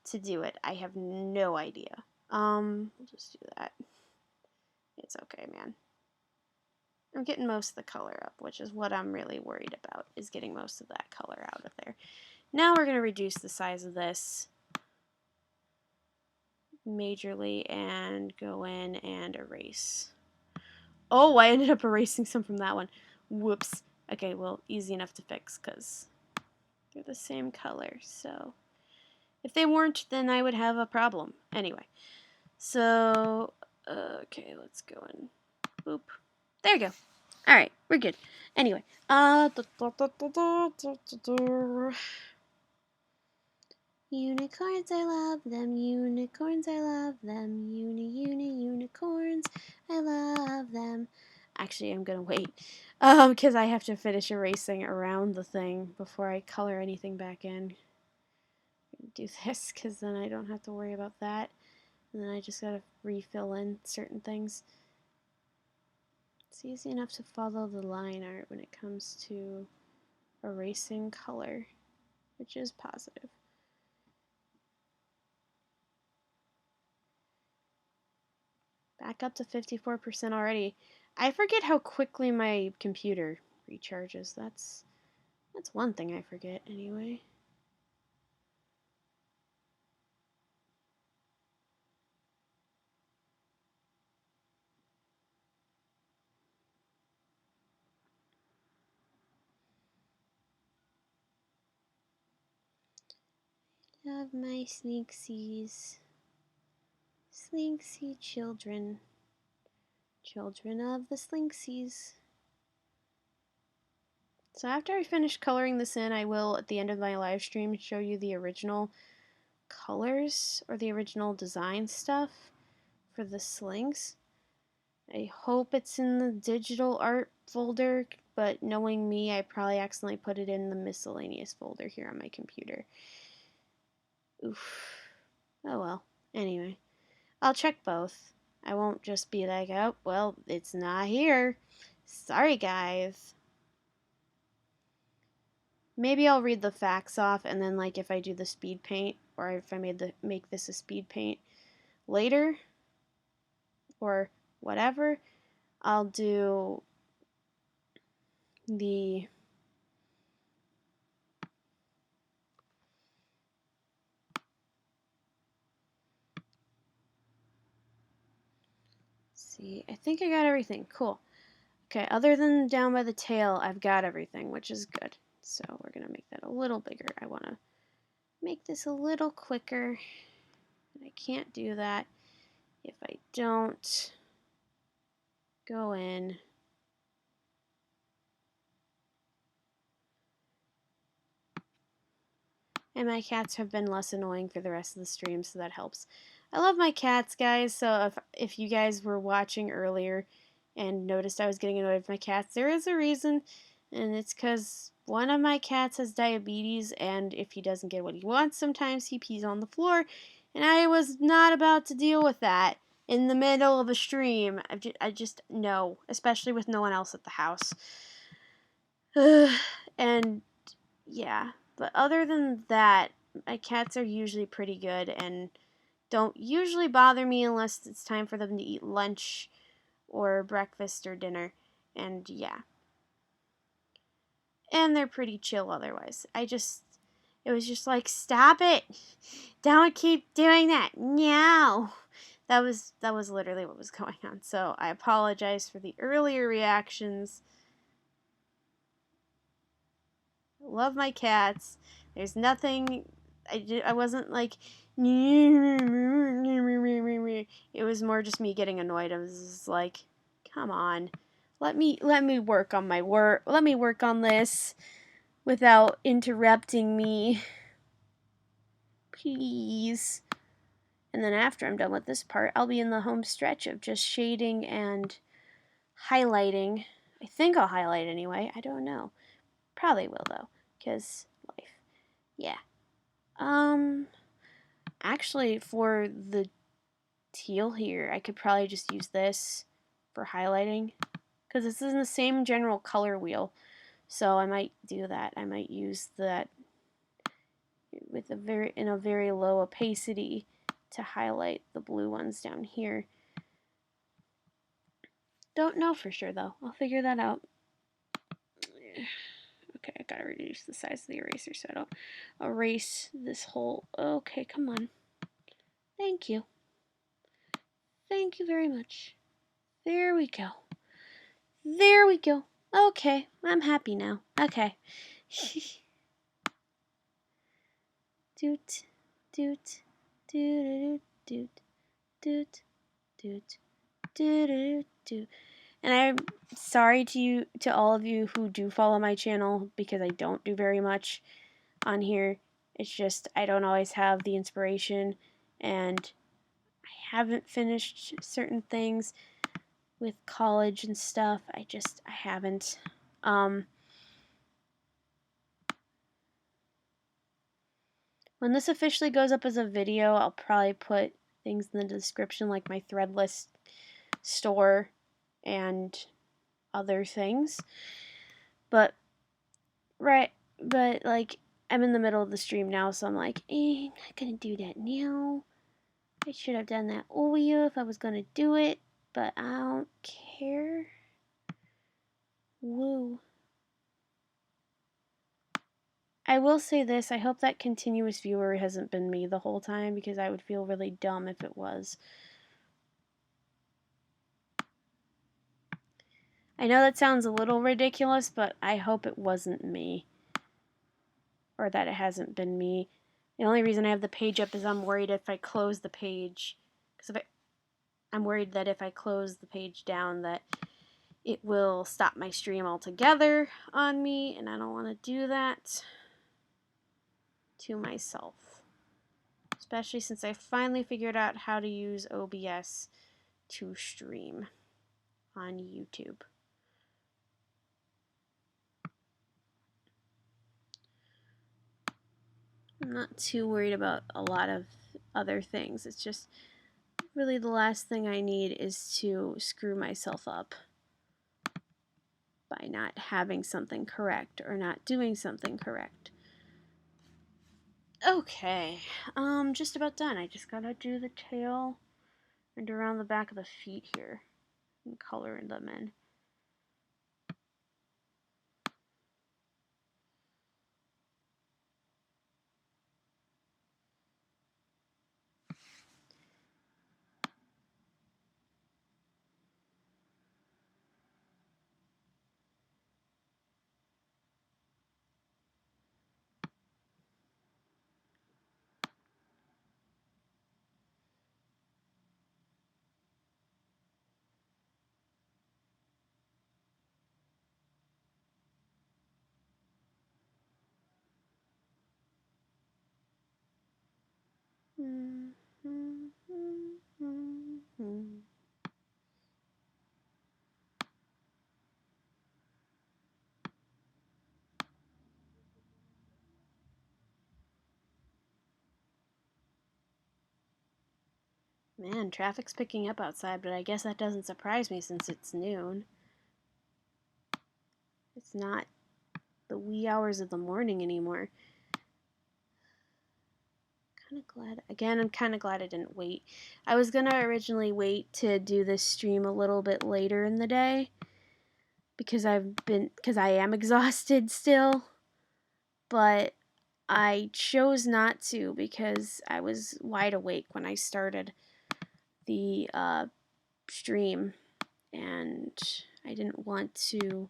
to do it? I have no idea. We'll just do that. It's okay, man. I'm getting most of the color up, which is what I'm really worried about, is getting most of that color out of there. Now we're going to reduce the size of this majorly and go in and erase. Oh, I ended up erasing some from that one. Whoops. Okay, well, easy enough to fix because they're the same color. So if they weren't, then I would have a problem. Anyway, so, okay, let's go in. Boop. There you go. All right, we're good. Anyway, unicorns, I love them. Unicorns, I love them. Unicorns, I love them. Actually, I'm gonna wait, because I have to finish erasing around the thing before I color anything back in. Do this, because then I don't have to worry about that. And then I just gotta refill in certain things. It's easy enough to follow the line art when it comes to erasing color, which is positive. Back up to 54% already. I forget how quickly my computer recharges. That's one thing I forget anyway. Love my Slynxies. Slynxy children. Children of the Slynxies. So after I finish coloring this in, I will, at the end of my live stream, show you the original colors or the original design stuff for the Slynx. I hope it's in the digital art folder, but knowing me, I probably accidentally put it in the miscellaneous folder here on my computer. Oof. Oh well. Anyway, I'll check both. I won't just be like, oh, well, it's not here. Sorry, guys. Maybe I'll read the facts off, and then, like, if I do the speed paint, or if I make this a speed paint later, or whatever, I'll do the see, I think I got everything. Cool. Okay, other than down by the tail, I've got everything, which is good. So we're going to make that a little bigger. I want to make this a little quicker. I can't do that if I don't go in. And my cats have been less annoying for the rest of the stream, so that helps. I love my cats, guys, so if you guys were watching earlier and noticed I was getting annoyed with my cats, there is a reason, and it's because one of my cats has diabetes, and if he doesn't get what he wants, sometimes he pees on the floor, and I was not about to deal with that in the middle of a stream. I just no, especially with no one else at the house. And yeah. But other than that, my cats are usually pretty good and don't usually bother me unless it's time for them to eat lunch or breakfast or dinner. And yeah. And they're pretty chill otherwise. It was just like, stop it. Don't keep doing that. No. That was literally what was going on. So I apologize for the earlier reactions. Love my cats. There's nothing. I wasn't like. It was more just me getting annoyed. I was just like, come on. Let me work on my work. Let me work on this without interrupting me. Please. And then after I'm done with this part, I'll be in the home stretch of just shading and highlighting. I think I'll highlight anyway. I don't know. Probably will though, because life. Yeah. Actually, for the teal here, I could probably just use this for highlighting, because this is in the same general color wheel. So I might do that. I might use that with a very low opacity to highlight the blue ones down here. Don't know for sure though. I'll figure that out. Okay, I gotta reduce the size of the eraser so I don't erase this whole. Okay, come on. Thank you. Thank you very much. There we go. There we go. Okay, I'm happy now. Okay. Doot, doot, doot, doot, doot, doot, doot, doot. And I'm sorry to all of you who do follow my channel, because I don't do very much on here. It's just I don't always have the inspiration, and I haven't finished certain things with college and stuff. I haven't. When this officially goes up as a video, I'll probably put things in the description like my Threadless store and other things. But like I'm in the middle of the stream now, so I'm like, I'm not gonna do that now. I should have done that earlier if I was gonna do it, but I don't care. Woo. I will say this, I hope that continuous viewer hasn't been me the whole time, because I would feel really dumb if it was. I know that sounds a little ridiculous, but I hope it wasn't me. Or that it hasn't been me. The only reason I have the page up is I'm worried if I close the page, because I'm worried that if I close the page down that it will stop my stream altogether on me, and I don't want to do that to myself. Especially since I finally figured out how to use OBS to stream on YouTube. I'm not too worried about a lot of other things. It's just really the last thing I need is to screw myself up by not having something correct or not doing something correct. Okay, just about done. I just gotta do the tail and around the back of the feet here and color them in. Man, traffic's picking up outside, but I guess that doesn't surprise me since it's noon. It's not the wee hours of the morning anymore. I'm kind of glad I didn't wait. I was gonna originally wait to do this stream a little bit later in the day because I am exhausted still, but I chose not to because I was wide awake when I started the stream, and I didn't want to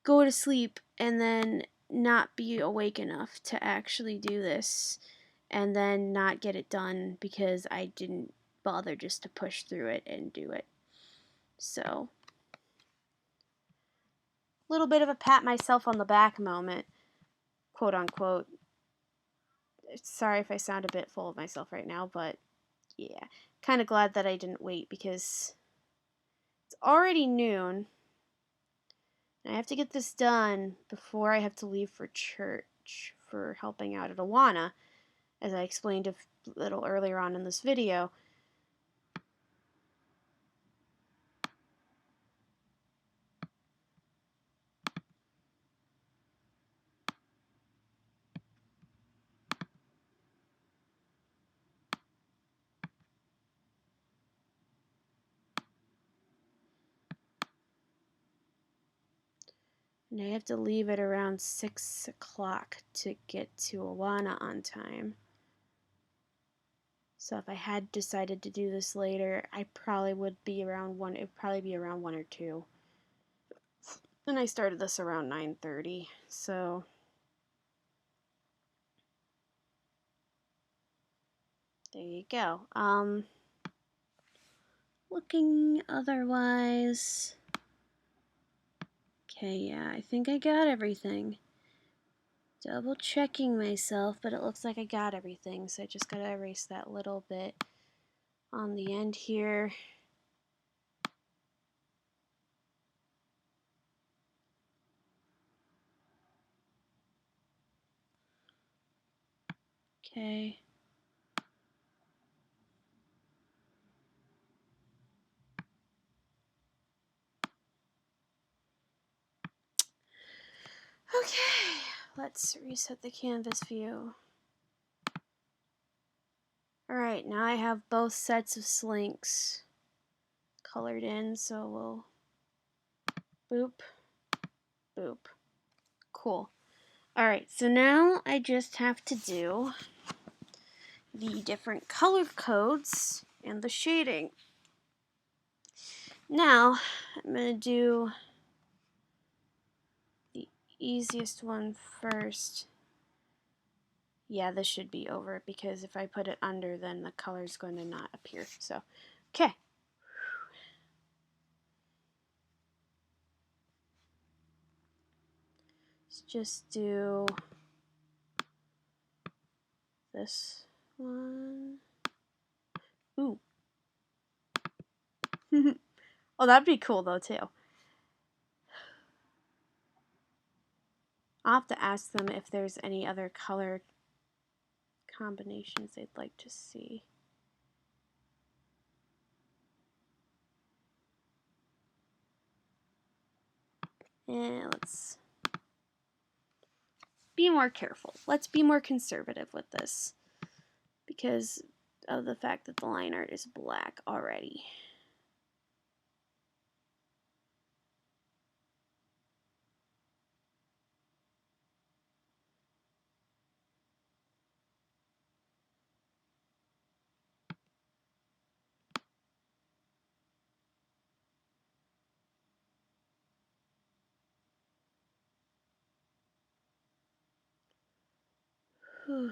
go to sleep and then not be awake enough to actually do this and then not get it done because I didn't bother just to push through it and do it. So little bit of a pat myself on the back moment, quote unquote. Sorry if I sound a bit full of myself right now, but yeah, kind of glad that I didn't wait because it's already noon. And I have to get this done before I have to leave for church for helping out at Awana, as I explained a little earlier on in this video. And I have to leave at around 6 o'clock to get to Awana on time. So if I had decided to do this later, I probably would be around 1, it would probably be around 1 or 2. And I started this around 9:30, so there you go. Looking otherwise, okay, yeah, I think I got everything. Double checking myself, but it looks like I got everything, so I just gotta erase that little bit on the end here. Okay. Okay, let's reset the canvas view. Alright, now I have both sets of Slynx colored in, so we'll boop, boop. Cool. Alright, so now I just have to do the different color codes and the shading. Now, I'm going to do the easiest one first. Yeah, this should be over because if I put it under, then the color's going to not appear. So, okay. Let's just do this one. Ooh. Oh, that'd be cool though, too. I'll have to ask them if there's any other color combinations they'd like to see. And let's be more careful. Let's be more conservative with this because of the fact that the line art is black already. Whew.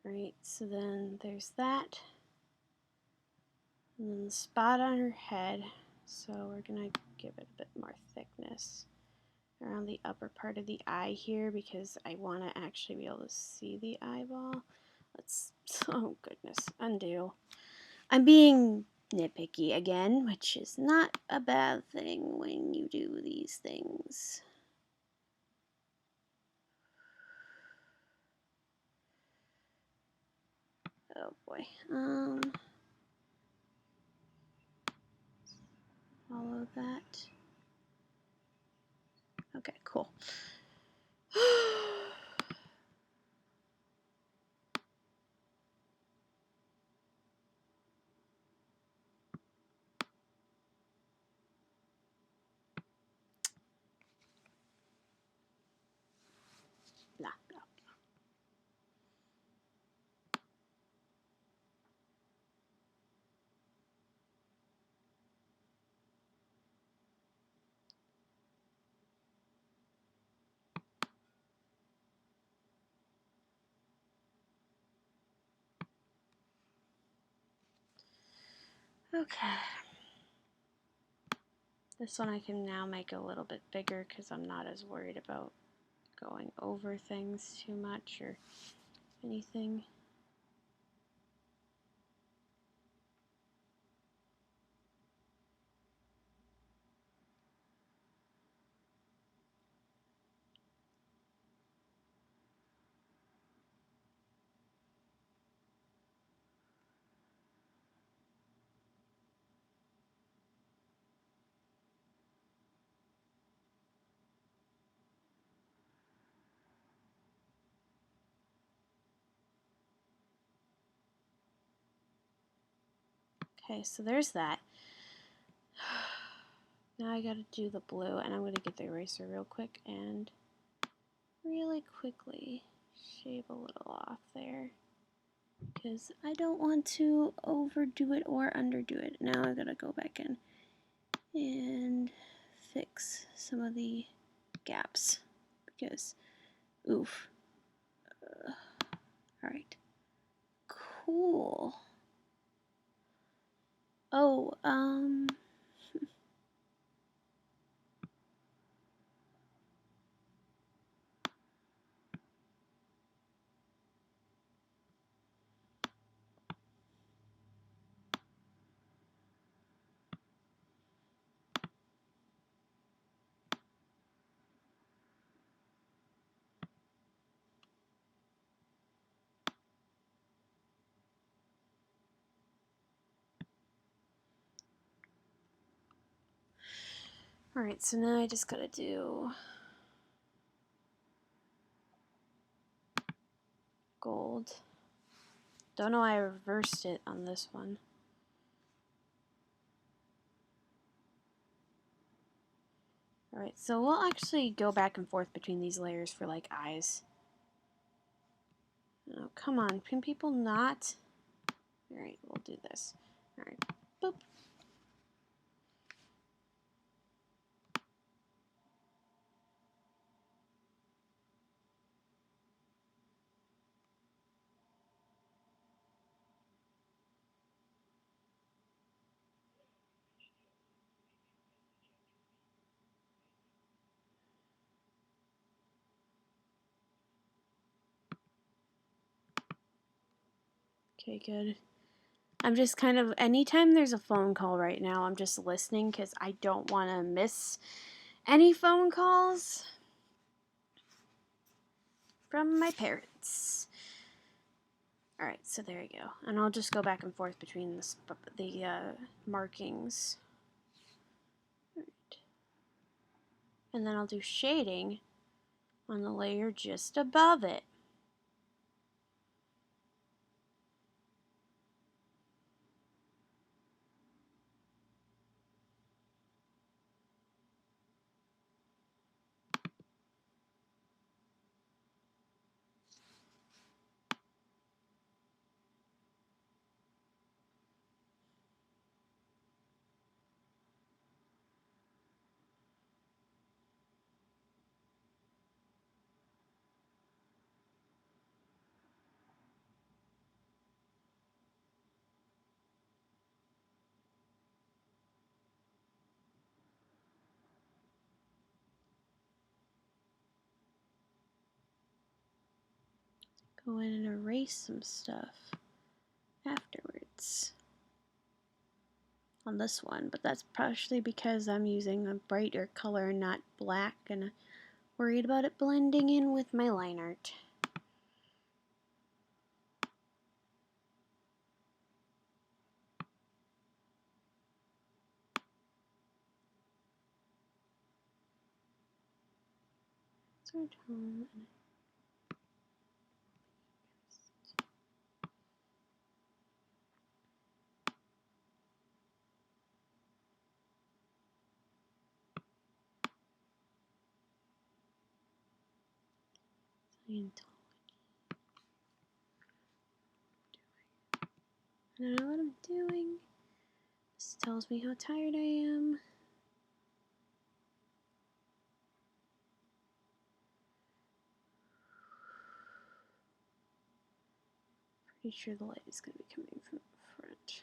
Alright, so then there's that. And then the spot on her head. So we're going to give it a bit more thickness around the upper part of the eye here because I want to actually be able to see the eyeball. Let's, oh goodness, undo. I'm being nitpicky again, which is not a bad thing when you do these things. Oh boy. Follow that. Okay, cool. Okay. This one I can now make a little bit bigger because I'm not as worried about going over things too much or anything. Okay, so there's that. Now I gotta do the blue, and I'm gonna get the eraser real quick and really quickly shave a little off there because I don't want to overdo it or underdo it. Now I gotta go back in and fix some of the gaps because, oof. Alright. Cool. Oh, alright, so now I just gotta do gold. Don't know why I reversed it on this one. Alright, so we'll actually go back and forth between these layers for like eyes. Oh, come on, can people not? Alright, we'll do this. Alright, boop. Okay, good. I'm just kind of, anytime there's a phone call right now, I'm just listening because I don't want to miss any phone calls from my parents. Alright, so there you go. And I'll just go back and forth between the markings. Right. And then I'll do shading on the layer just above it. Go in and erase some stuff afterwards on this one, but that's partially because I'm using a brighter color, not black, and worried about it blending in with my line art. Start home and I don't know what I'm doing. This tells me how tired I am. Pretty sure the light is going to be coming from the front.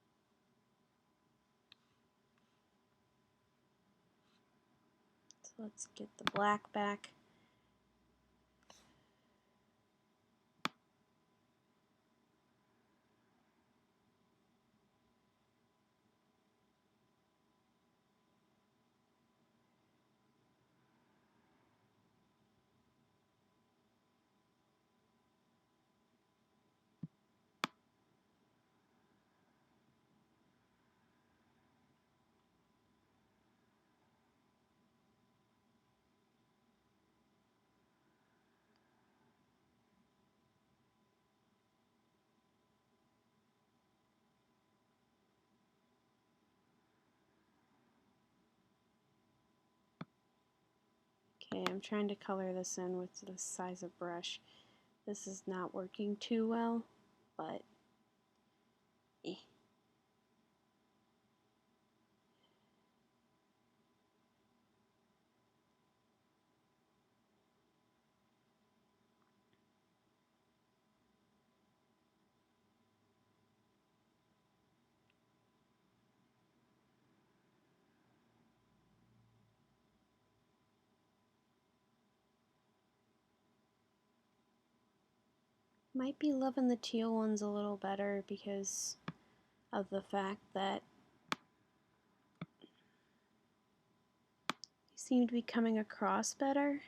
Let's get the black back. Okay, I'm trying to color this in with the size of brush. This is not working too well, but eh. Might be loving the teal ones a little better because of the fact that they seem to be coming across better.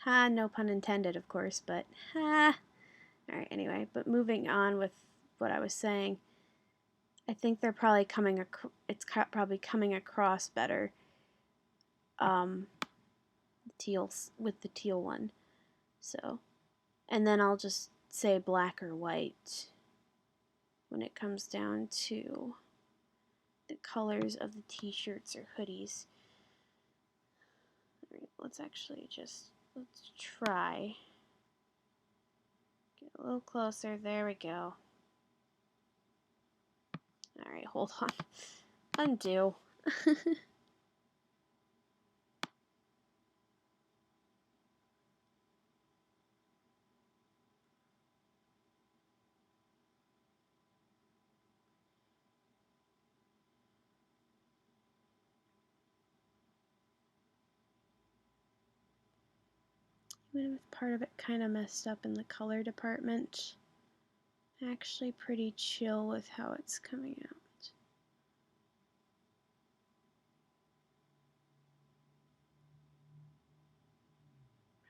Ha, no pun intended, of course, but ha. Alright, anyway, but moving on with what I was saying, I think they're probably probably coming across better teals with the teal one. So, and then I'll just say black or white when it comes down to the colors of the t-shirts or hoodies. All right, let's try. Get a little closer. There we go. All right, hold on. Undo. Even if part of it kind of messed up in the color department, actually pretty chill with how it's coming out.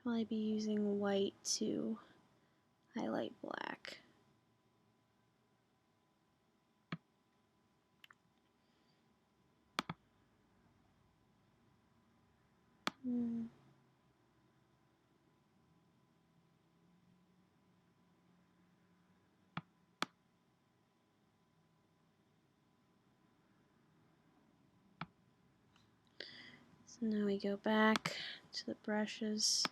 Probably be using white to highlight black. So now we go back to the brushes.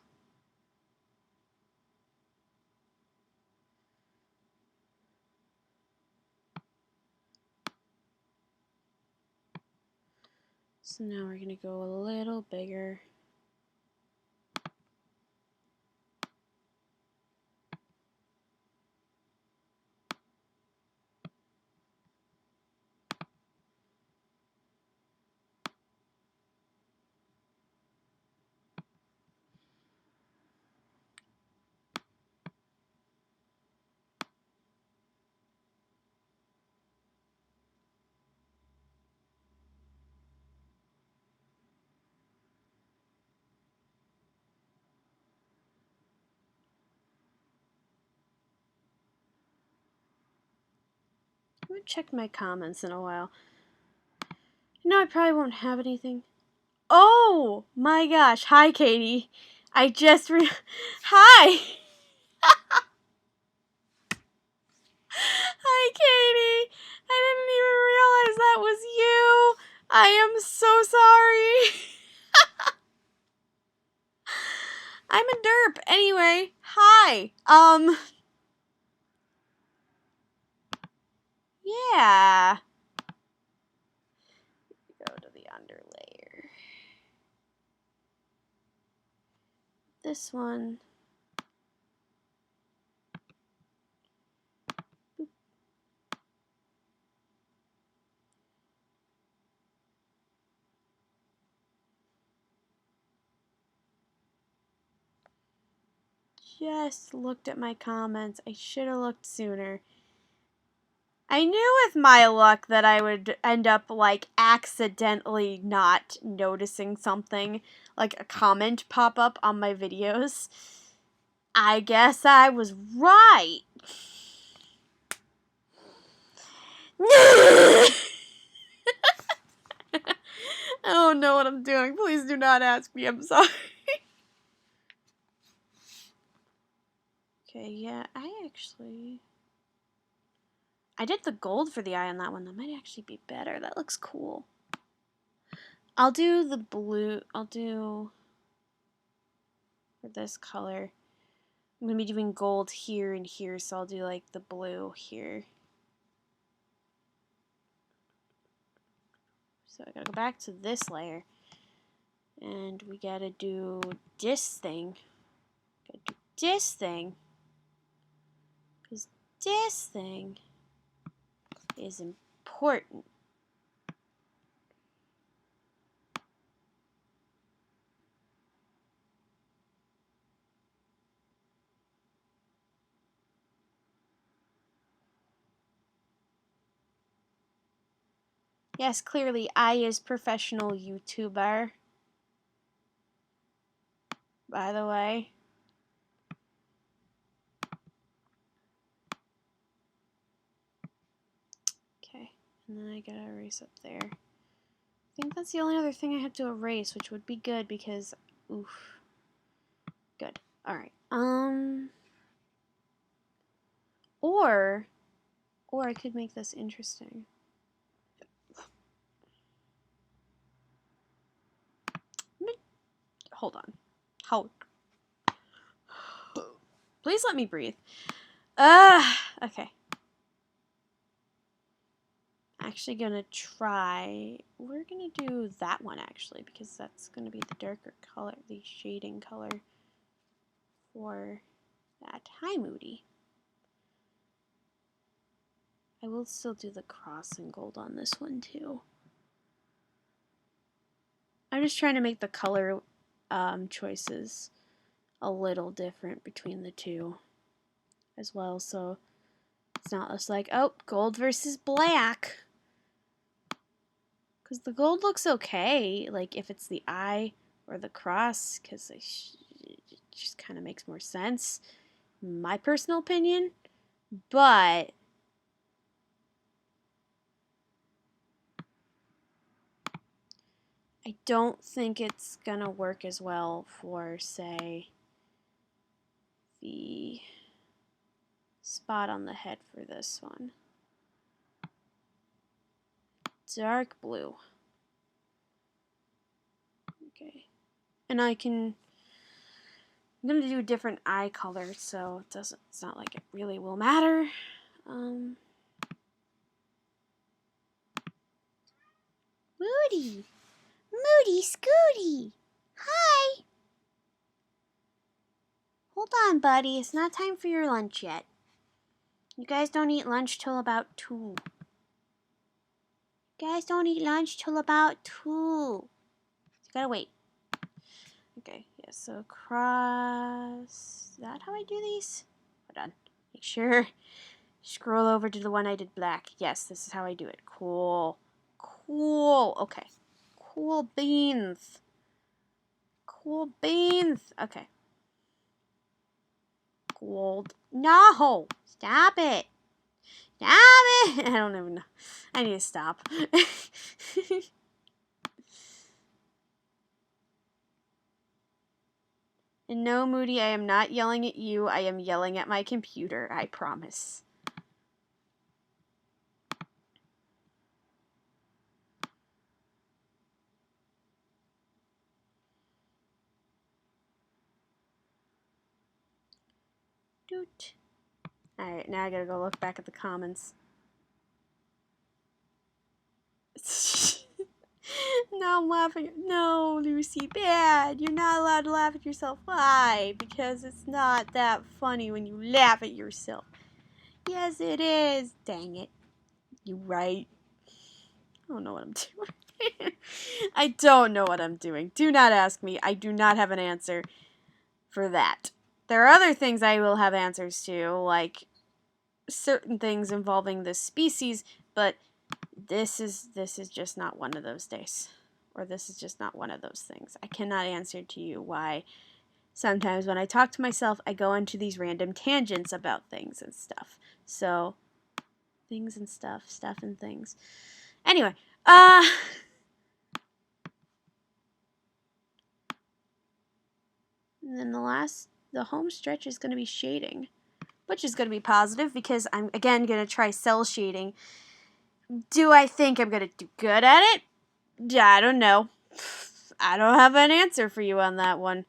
So now we're going to go a little bigger. I haven't checked my comments in a while. I probably won't have anything. Oh my gosh. Hi, Katie. I just Hi! Hi, Katie. I didn't even realize that was you. I am so sorry. I'm a derp. Anyway, hi. Yeah. Go to the underlayer. This one. just looked at my comments. I should have looked sooner. I knew with my luck that I would end up, like, accidentally not noticing something, like a comment pop up on my videos. I guess I was right. I don't know what I'm doing. Please do not ask me. I'm sorry. Okay, yeah, I did the gold for the eye on that one. That might actually be better. That looks cool. I'll do the blue. I'll do for this color. I'm going to be doing gold here and here, so I'll do like the blue here. So I gotta go back to this layer. And we gotta do this thing. Gotta do this thing. Because this thing is important. Yes, clearly I is professional YouTuber. By the way. Okay, and then I gotta erase up there. I think that's the only other thing I have to erase, which would be good because, oof. Good. Alright. Or I could make this interesting. Hold on. Please let me breathe. Okay. Actually gonna try. We're gonna do that one actually because that's gonna be the darker color, the shading color for that. Hi, Moody. I will still do the cross and gold on this one too. I'm just trying to make the color choices a little different between the two as well, so it's not just like, oh, gold versus black. Because the gold looks okay, like if it's the eye or the cross, because it just kind of makes more sense, my personal opinion. But I don't think it's gonna work as well for, say, the spot on the head for this one. Dark blue. Okay. And I'm gonna do a different eye color, so it's not like it really will matter. Moody Scooty. Hi. Hold on, buddy. It's not time for your lunch yet. You guys don't eat lunch till about 2. You guys don't eat lunch till about 2. So you gotta wait. Okay, yeah, so cross. Is that how I do these? Hold on. Make sure. Scroll over to the one I did black. Yes, this is how I do it. Cool. Cool. Okay. Cool beans. Cool beans. Okay. Gold. No! Stop it! Stop it! I don't even know. I need to stop. And no, Moody, I am not yelling at you. I am yelling at my computer. I promise. Doot. Alright, now I gotta go look back at the comments. Now I'm laughing. No, Lucy, bad. You're not allowed to laugh at yourself. Why? Because it's not that funny when you laugh at yourself. Yes, it is. Dang it. You right. I don't know what I'm doing. I don't know what I'm doing. Do not ask me. I do not have an answer for that. there are other things I will have answers to, like certain things involving this species, but this is just not one of those days. Or this is just not one of those things. I cannot answer to you why sometimes when I talk to myself, I go into these random tangents about things and stuff. So, things and stuff and things. Anyway, and then the home stretch is going to be shading, which is going to be positive because I'm, again, going to try cell shading. Do I think I'm going to do good at it? I don't know. I don't have an answer for you on that one.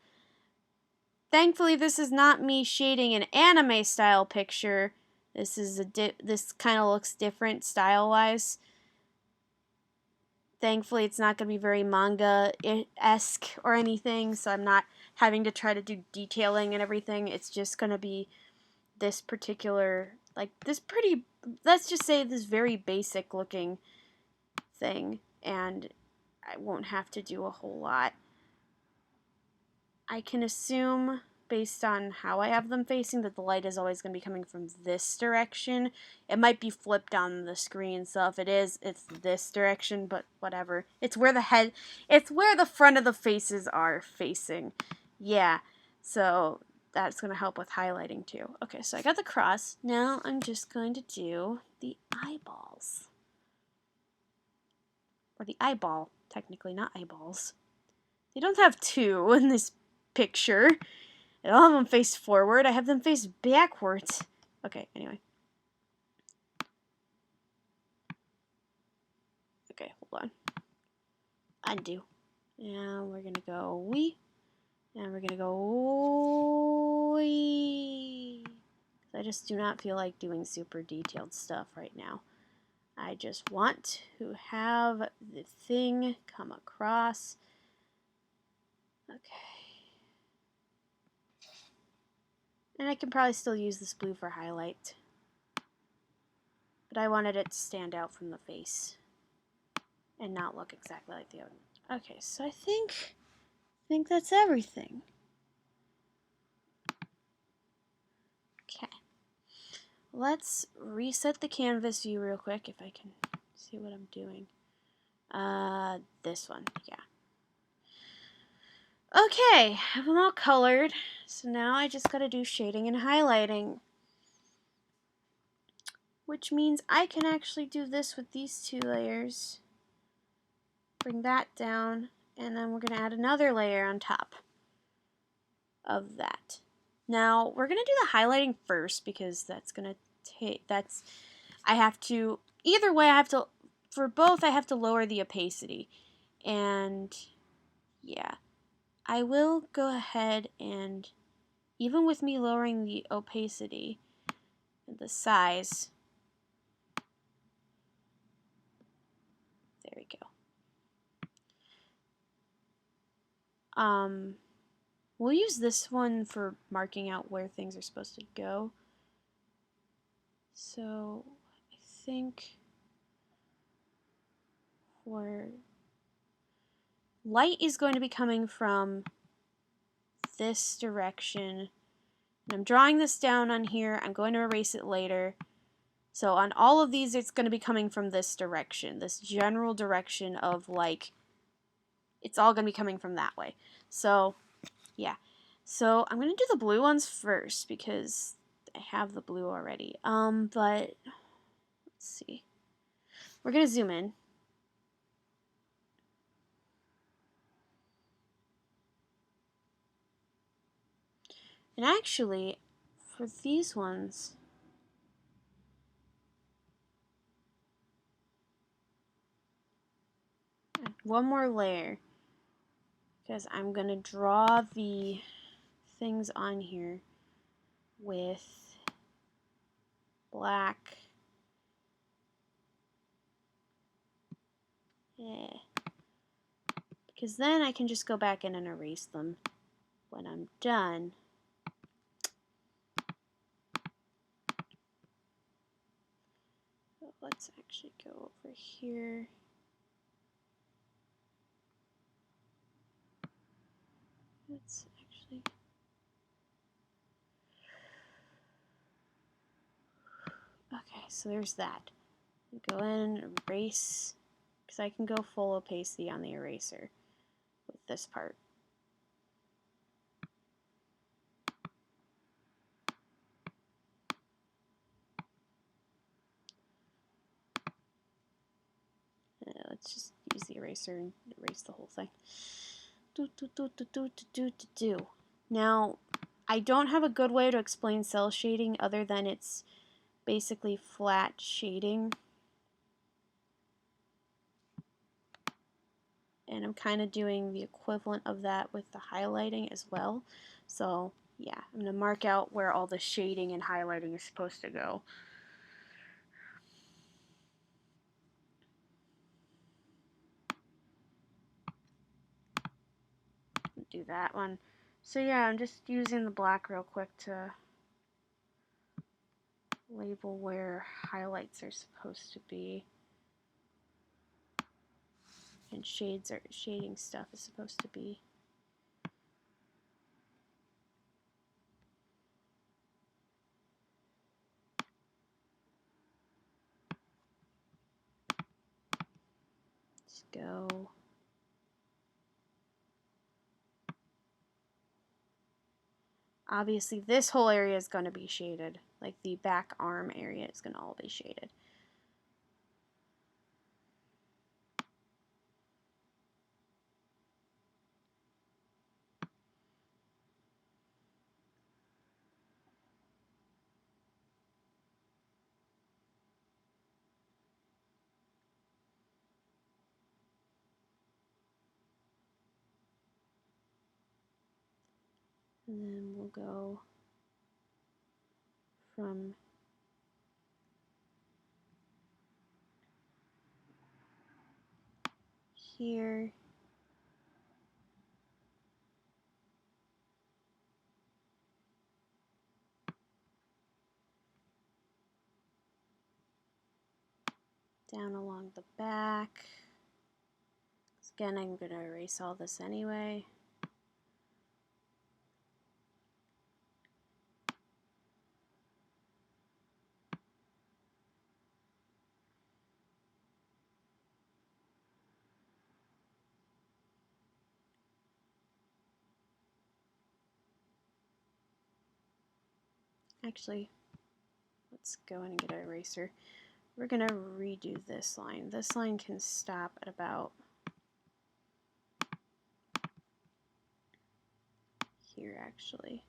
Thankfully, this is not me shading an anime style picture. This is this kind of looks different style-wise. Thankfully, it's not going to be very manga-esque or anything, so I'm not having to try to do detailing and everything. It's just going to be this particular, like, this pretty, let's just say this very basic looking thing, and I won't have to do a whole lot. I can assume, based on how I have them facing, that the light is always going to be coming from this direction. It might be flipped on the screen, so if it is, it's this direction, but whatever. It's where the front of the faces are facing. Yeah, so that's going to help with highlighting too. Okay, so I got the cross. Now I'm just going to do the eyeballs. Or the eyeball, technically, not eyeballs. They don't have two in this picture. I don't have them face forward. I have them face backwards. Okay, anyway. Okay, hold on. Undo. And we're going to go wee. And we're going to go wee. I just do not feel like doing super detailed stuff right now. I just want to have the thing come across. Okay. And I can probably still use this blue for highlight. But I wanted it to stand out from the face and not look exactly like the other one. Okay, so I think that's everything. Okay. Let's reset the canvas view real quick if I can see what I'm doing. This one, yeah. Okay, have them all colored. So now I just gotta do shading and highlighting. Which means I can actually do this with these two layers. Bring that down, and then we're gonna add another layer on top of that. Now, we're gonna do the highlighting first because that's gonna take, I have to, either way, for both, I have to lower the opacity. And, yeah. I will go ahead and, even with me lowering the opacity and the size, there we go. We'll use this one for marking out where things are supposed to go. So, I think for light is going to be coming from this direction. And I'm drawing this down on here. I'm going to erase it later. So on all of these, it's going to be coming from this direction, this general direction of, like, it's all going to be coming from that way. So, yeah. So I'm going to do the blue ones first because I have the blue already. But let's see. We're going to zoom in. And actually, for these ones, one more layer, because I'm going to draw the things on here with black. Yeah. Because then I can just go back in and erase them when I'm done. So let's actually go over here. Let's actually so there's that. Go in, erase, because I can go full opacity on the eraser with this part. Let's just use the eraser and erase the whole thing. Now, I don't have a good way to explain cell shading other than it's basically flat shading. And I'm kind of doing the equivalent of that with the highlighting as well. So yeah, I'm going to mark out where all the shading and highlighting is supposed to go. Do that one. So yeah, I'm just using the black real quick to label where highlights are supposed to be. And shading stuff is supposed to be. Let's go. Obviously, this whole area is going to be shaded. Like the back arm area is going to all be shaded. And then we'll go from here down along the back. Again, I'm going to erase all this anyway. Actually, let's go in and get an eraser. We're going to redo this line. This line can stop at about here, actually.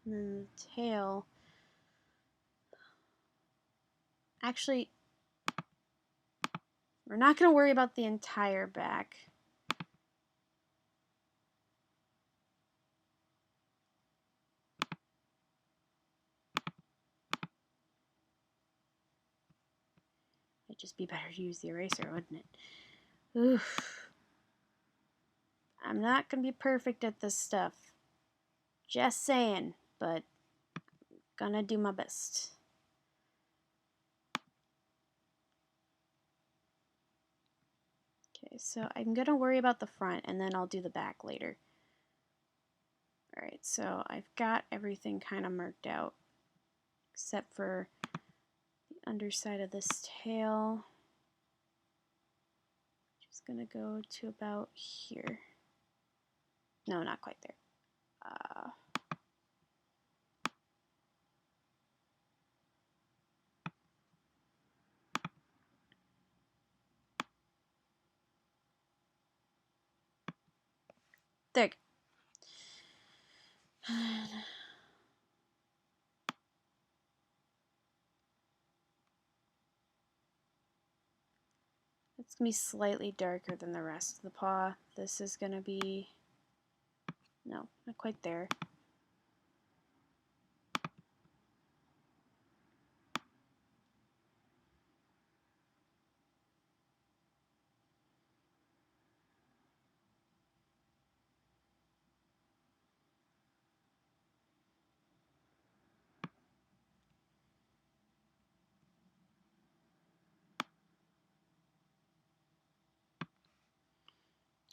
And then the tail. Actually, we're not going to worry about the entire back. It'd just be better to use the eraser, wouldn't it? Oof. I'm not going to be perfect at this stuff. Just saying, but gonna do my best. Okay, so I'm gonna worry about the front and then I'll do the back later. Alright, so I've got everything kind of marked out except for the underside of this tail. Just gonna go to about here. No, not quite there. There. It's going to be slightly darker than the rest of the paw. This is going to be, no, not quite there.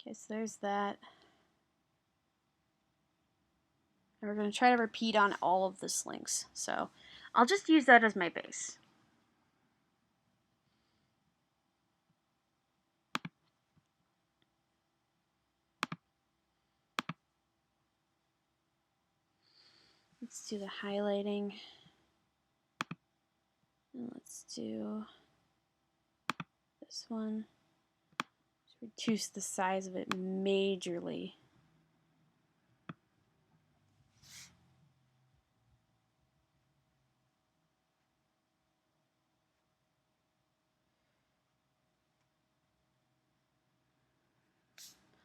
Okay, so there's that. And we're going to try to repeat on all of the Slynx. So I'll just use that as my base. Let's do the highlighting. And let's do this one. Just reduce the size of it majorly.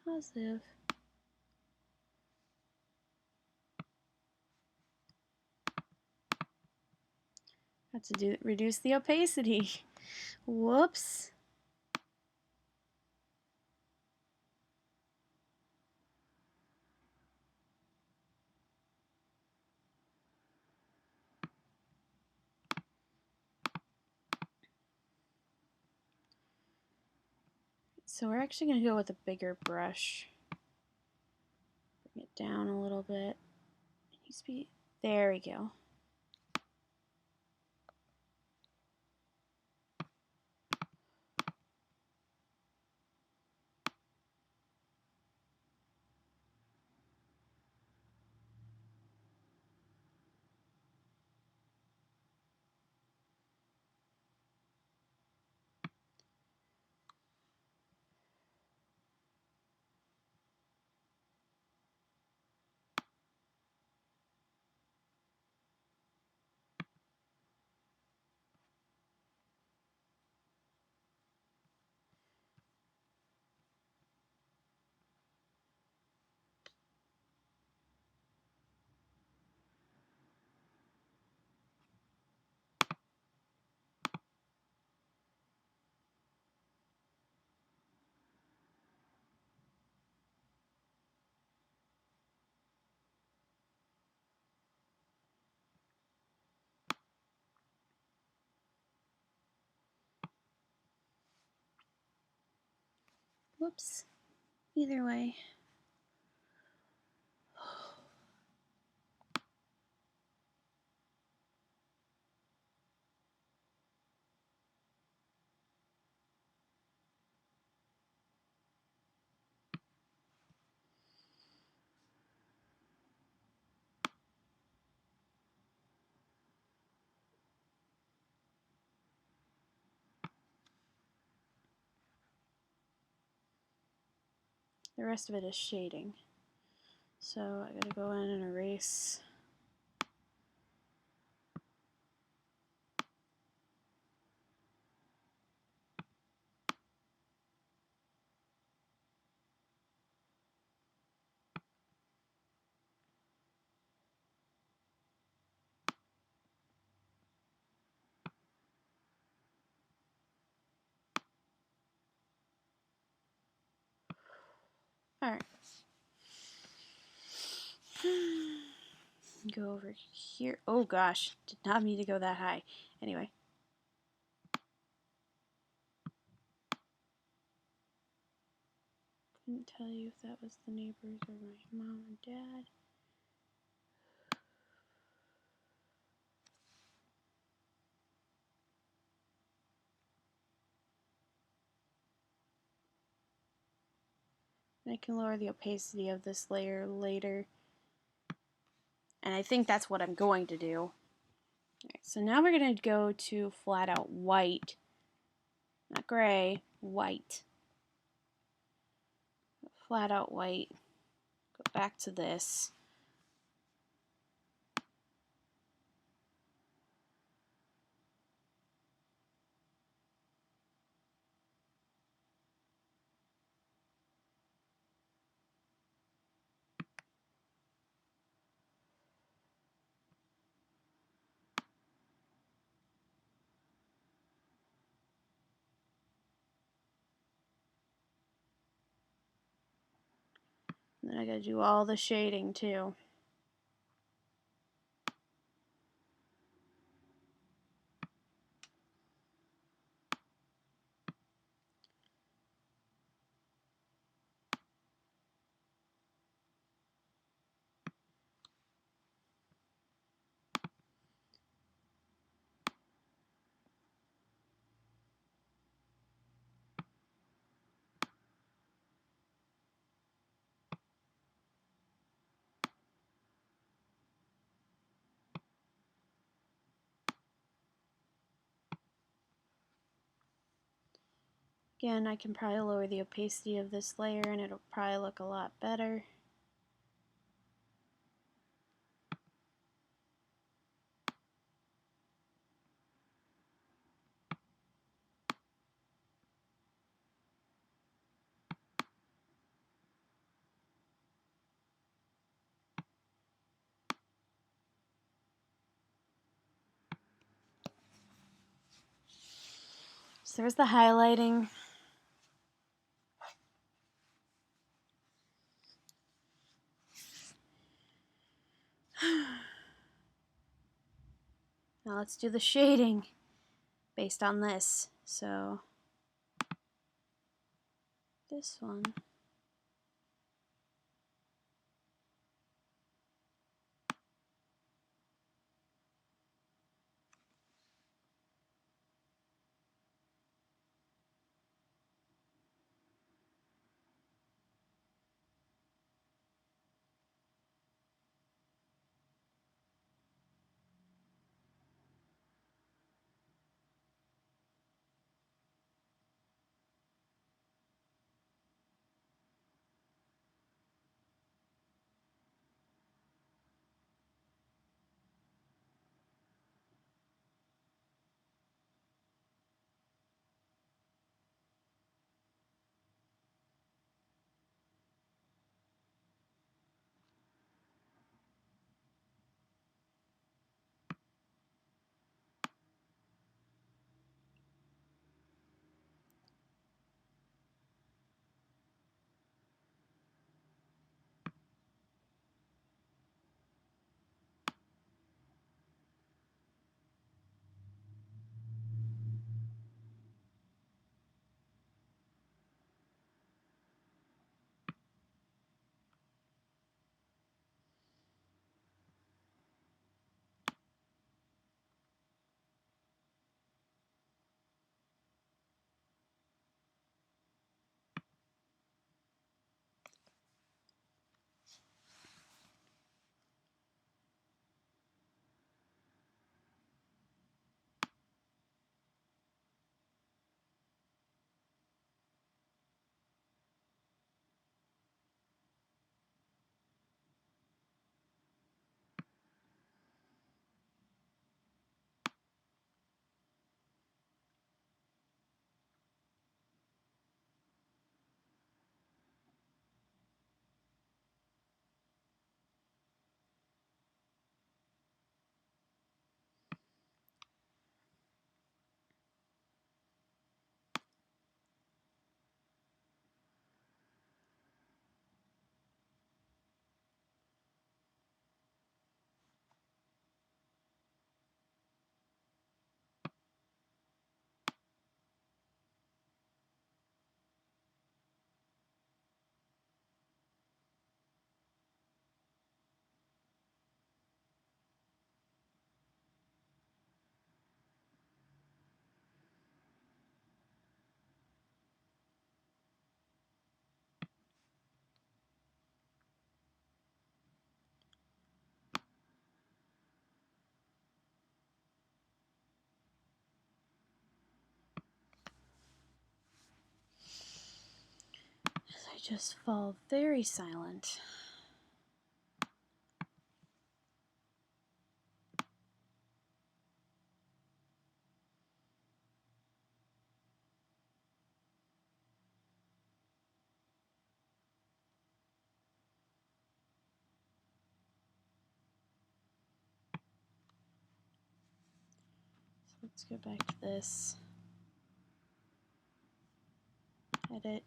Positive. Have to reduce the opacity. Whoops. So we're actually going to go with a bigger brush. Bring it down a little bit. It needs to be, there we go. Whoops. Either way. The rest of it is shading. So I gotta go in and erase. Alright. Go over here. Oh gosh, did not mean to go that high. Anyway. Couldn't tell you if that was the neighbors or my mom and dad. I can lower the opacity of this layer later. And I think that's what I'm going to do. Right, so now we're going to go to flat out white. Not gray, white. Flat out white. Go back to this. And then I gotta do all the shading too. Again, I can probably lower the opacity of this layer and it'll probably look a lot better. So there's the highlighting. Now let's do the shading based on this. So this one. I just fall very silent. So let's go back to this. Edit.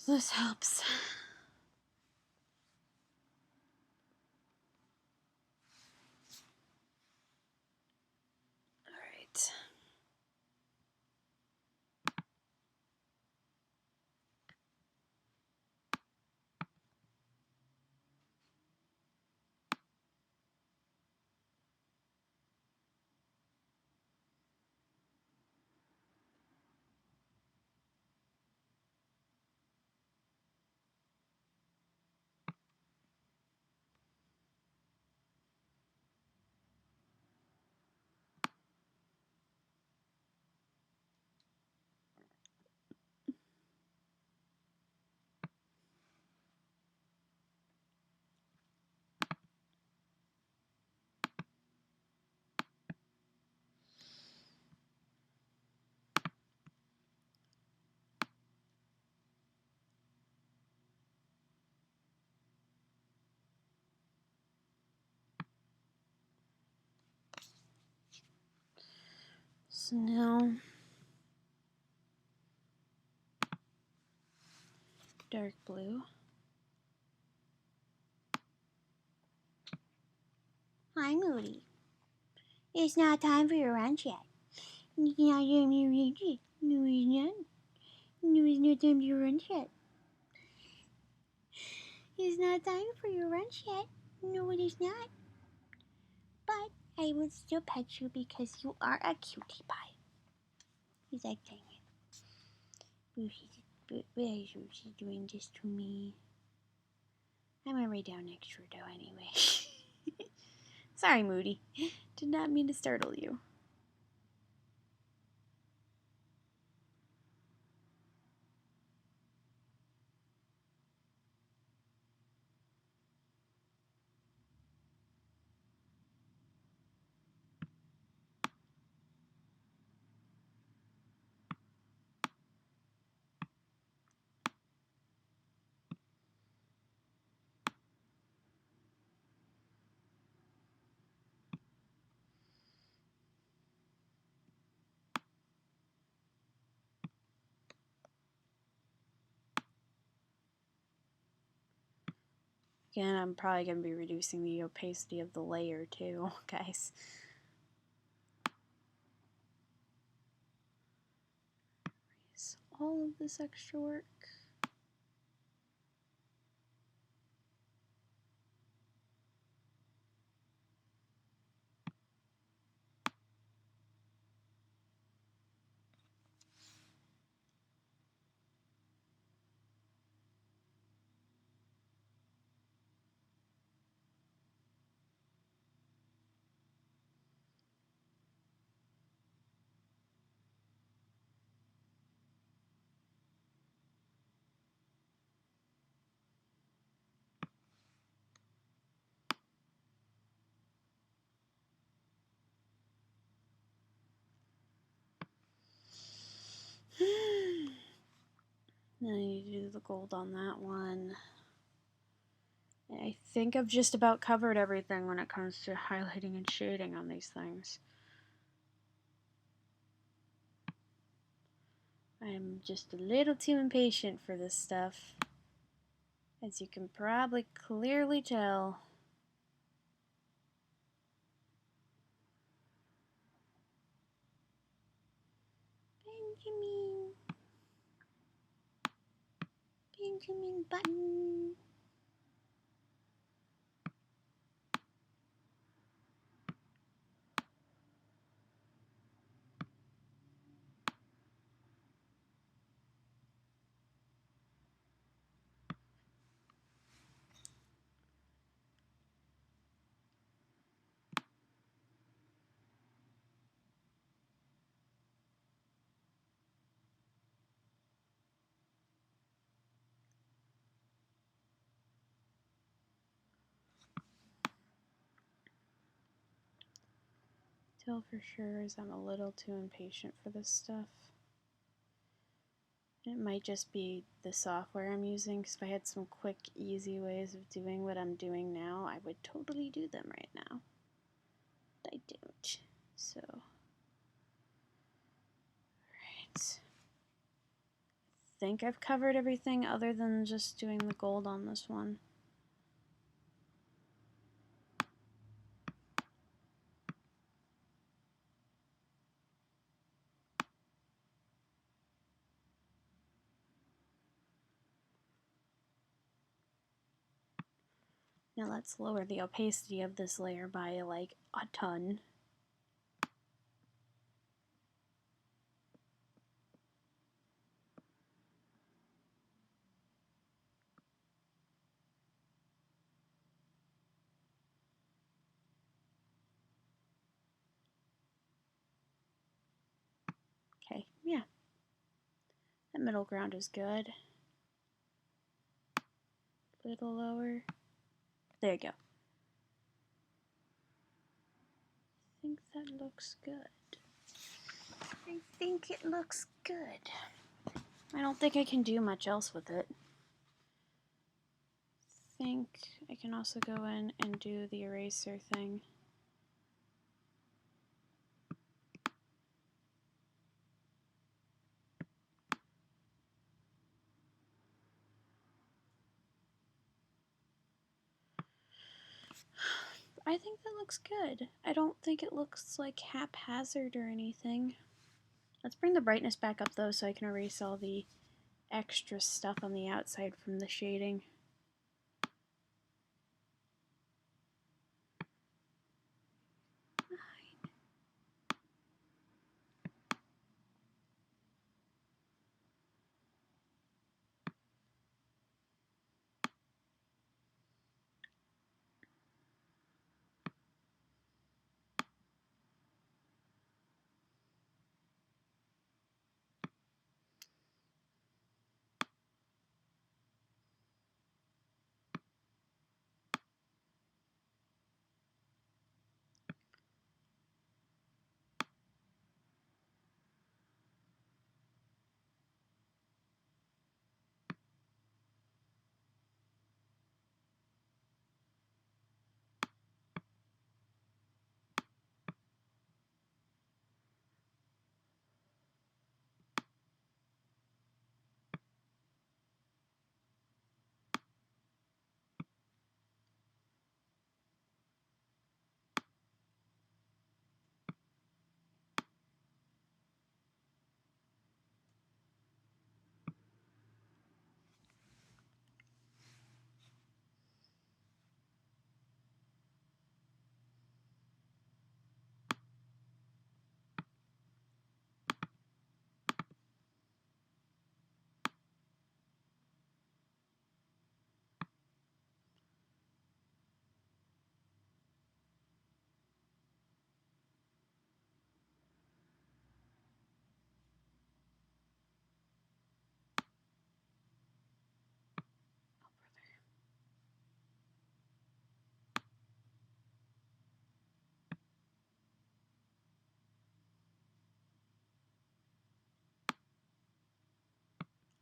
So this helps. All right. So now, dark blue. Hi, Moody. It's not time for your lunch yet. It's not time for your lunch yet. No, it's not. No, it's not time for your lunch yet. It's not time for your lunch yet. No, it is not. But I will still pet you because you are a cutie pie. He's like, dang it. Why is Lucy doing this to me? I'm gonna write down next to her though anyway. Sorry, Moody. Did not mean to startle you. Again, I'm probably going to be reducing the opacity of the layer too, guys. Erase all of this extra work. Then I need to do the gold on that one. And I think I've just about covered everything when it comes to highlighting and shading on these things. I'm just a little too impatient for this stuff, as you can probably clearly tell. Benjamin Button. Tell for sure is I'm a little too impatient for this stuff. It might just be the software I'm using, because if I had some quick, easy ways of doing what I'm doing now, I would totally do them right now. But I don't. So, alright. think I've covered everything other than just doing the gold on this one. Now let's lower the opacity of this layer by like a ton. Okay, yeah. That middle ground is good. A little lower. There you go. I think that looks good. I think it looks good. I don't think I can do much else with it. I think I can also go in and do the eraser thing. I think that looks good. I don't think it looks like haphazard or anything. Let's bring the brightness back up though so I can erase all the extra stuff on the outside from the shading.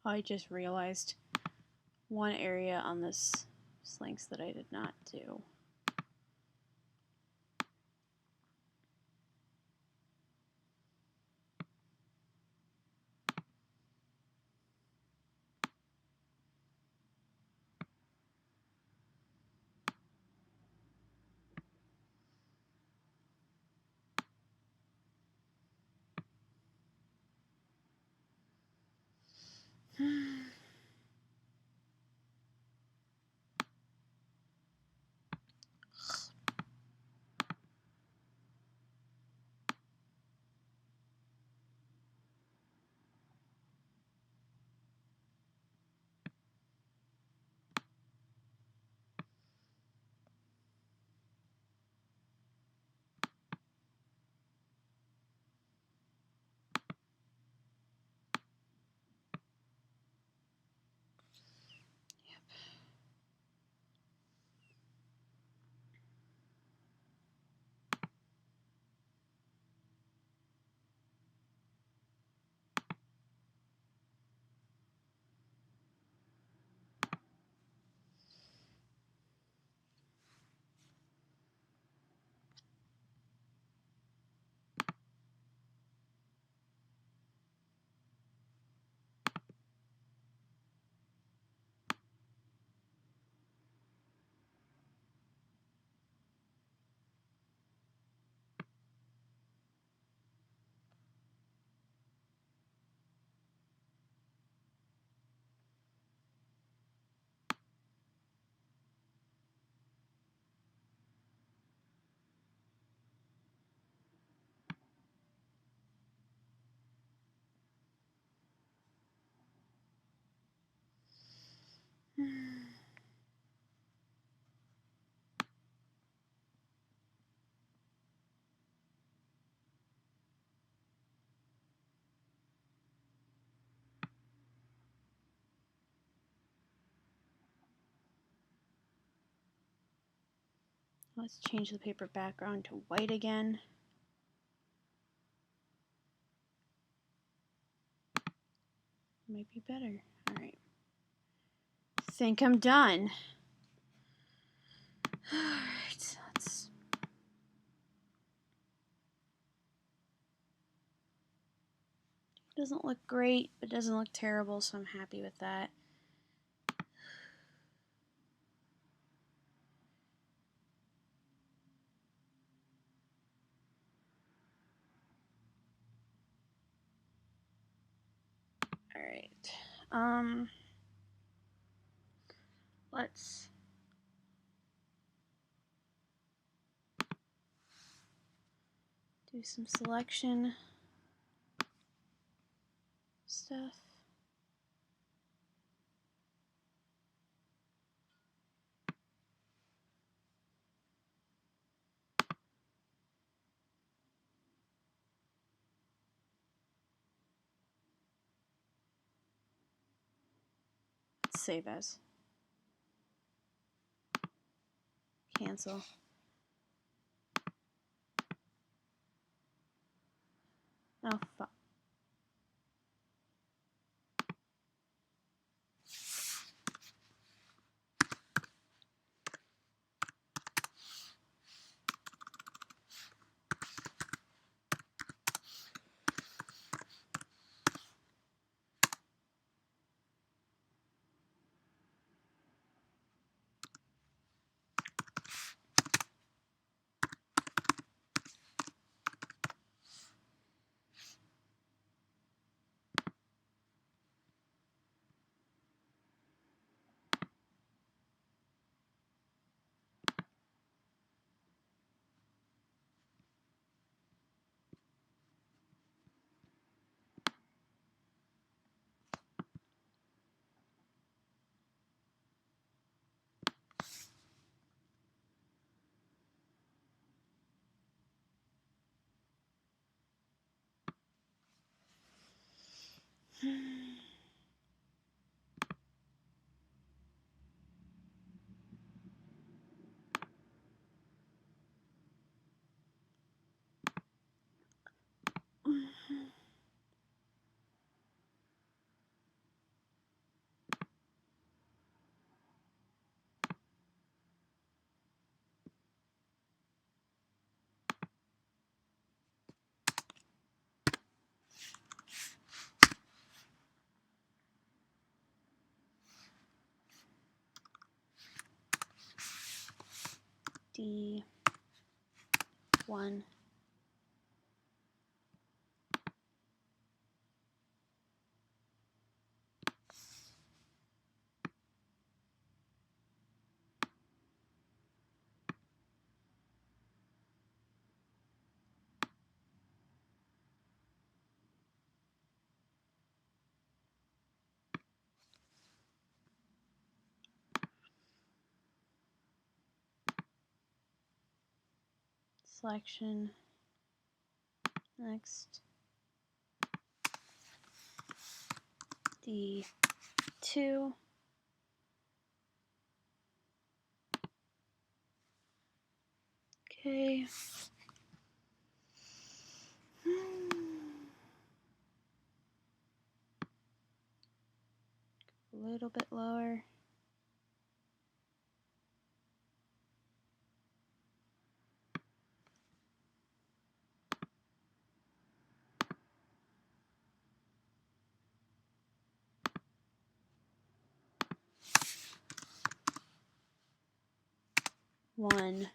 I just realized one area on this Slynx that I did not do. Let's change the paper background to white again. Might be better. Alright. Think I'm done. Alright, let's... Doesn't look great, but doesn't look terrible, so I'm happy with that. Alright. Let's do some selection stuff. Save as. Cancel. Oh, fuck. D1. Selection. Next. D2. Okay. A little bit lower. One.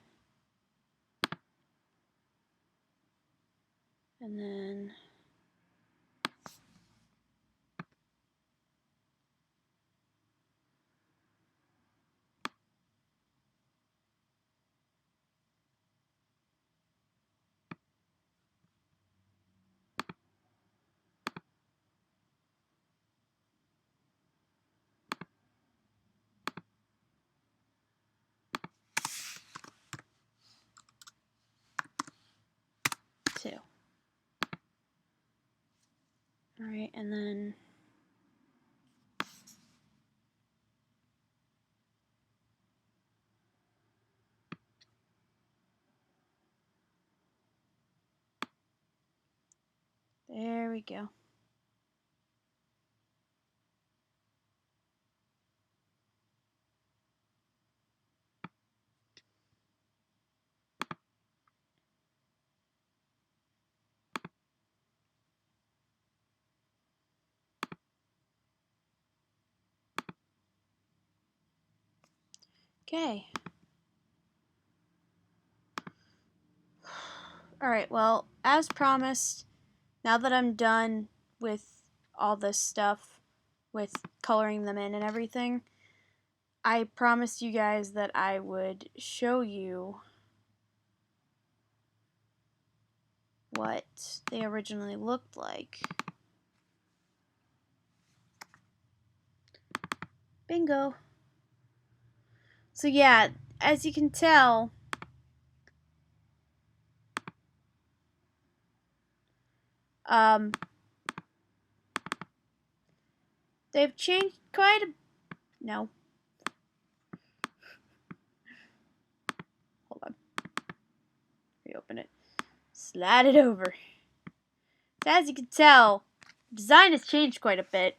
And then Alright, and then there we go. Okay. Alright, well, as promised, now that I'm done with all this stuff, with coloring them in and everything, I promised you guys that I would show you what they originally looked like. Bingo! So yeah, as you can tell, they've changed quite a... No. Hold on. Reopen it. Slide it over. So as you can tell, design has changed quite a bit.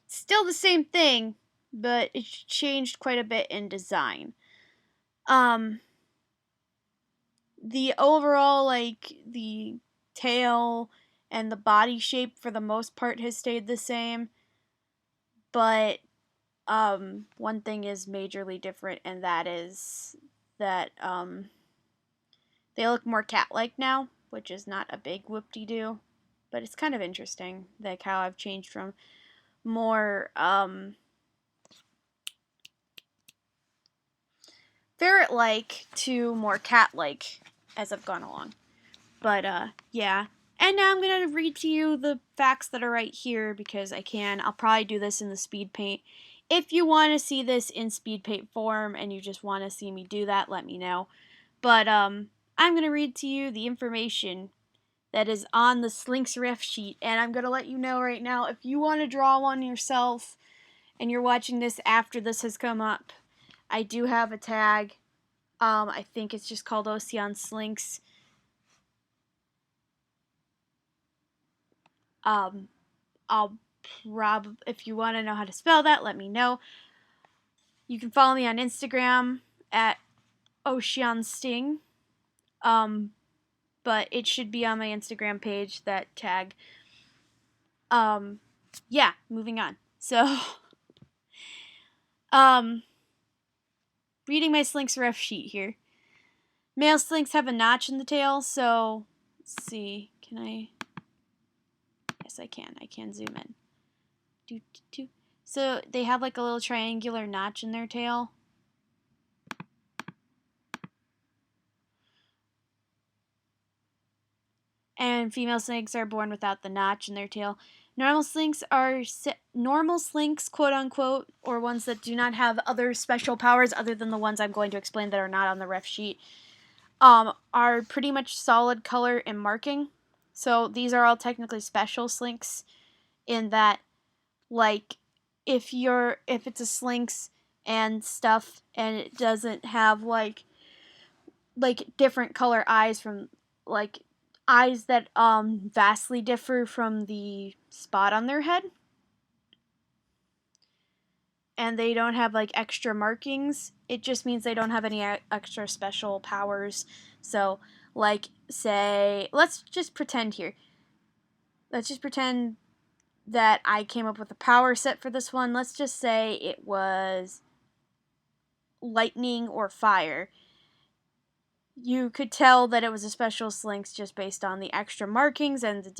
Still the same thing, but it's changed quite a bit in design. The overall, like, the tail and the body shape for the most part has stayed the same, but one thing is majorly different, and that is that they look more cat-like now, which is not a big whoop-de-doo, but it's kind of interesting, like how I've changed from more ferret-like to more cat-like as I've gone along. But yeah. And now I'm going to read to you the facts that are right here because I can. I'll probably do this in the speed paint. If you want to see this in speed paint form and you just want to see me do that, let me know. But I'm going to read to you the information that is on the Slynx ref sheet. And I'm going to let you know right now, if you want to draw one yourself and you're watching this after this has come up, I do have a tag. I think it's just called Ocean Slynx. I'll if you want to know how to spell that, let me know. You can follow me on Instagram at OceanSting. But it should be on my Instagram page, that tag. Yeah, moving on. So, reading my Slynx ref sheet here. Male Slynx have a notch in the tail, so, let's see, can I? Yes, I can. I can zoom in. So they have like a little triangular notch in their tail. And female Slynx are born without the notch in their tail. Normal Slynx are normal Slynx, quote unquote, or ones that do not have other special powers other than the ones I'm going to explain that are not on the ref sheet, are pretty much solid color and marking. So these are all technically special Slynx in that, like, if it's a Slynx and stuff and it doesn't have like different color eyes from like eyes that vastly differ from the spot on their head, and they don't have like extra markings, it just means they don't have any extra special powers. So like, say, let's just pretend that I came up with a power set for this one. Let's just say it was lightning or fire. You could tell that it was a special Slynx just based on the extra markings and the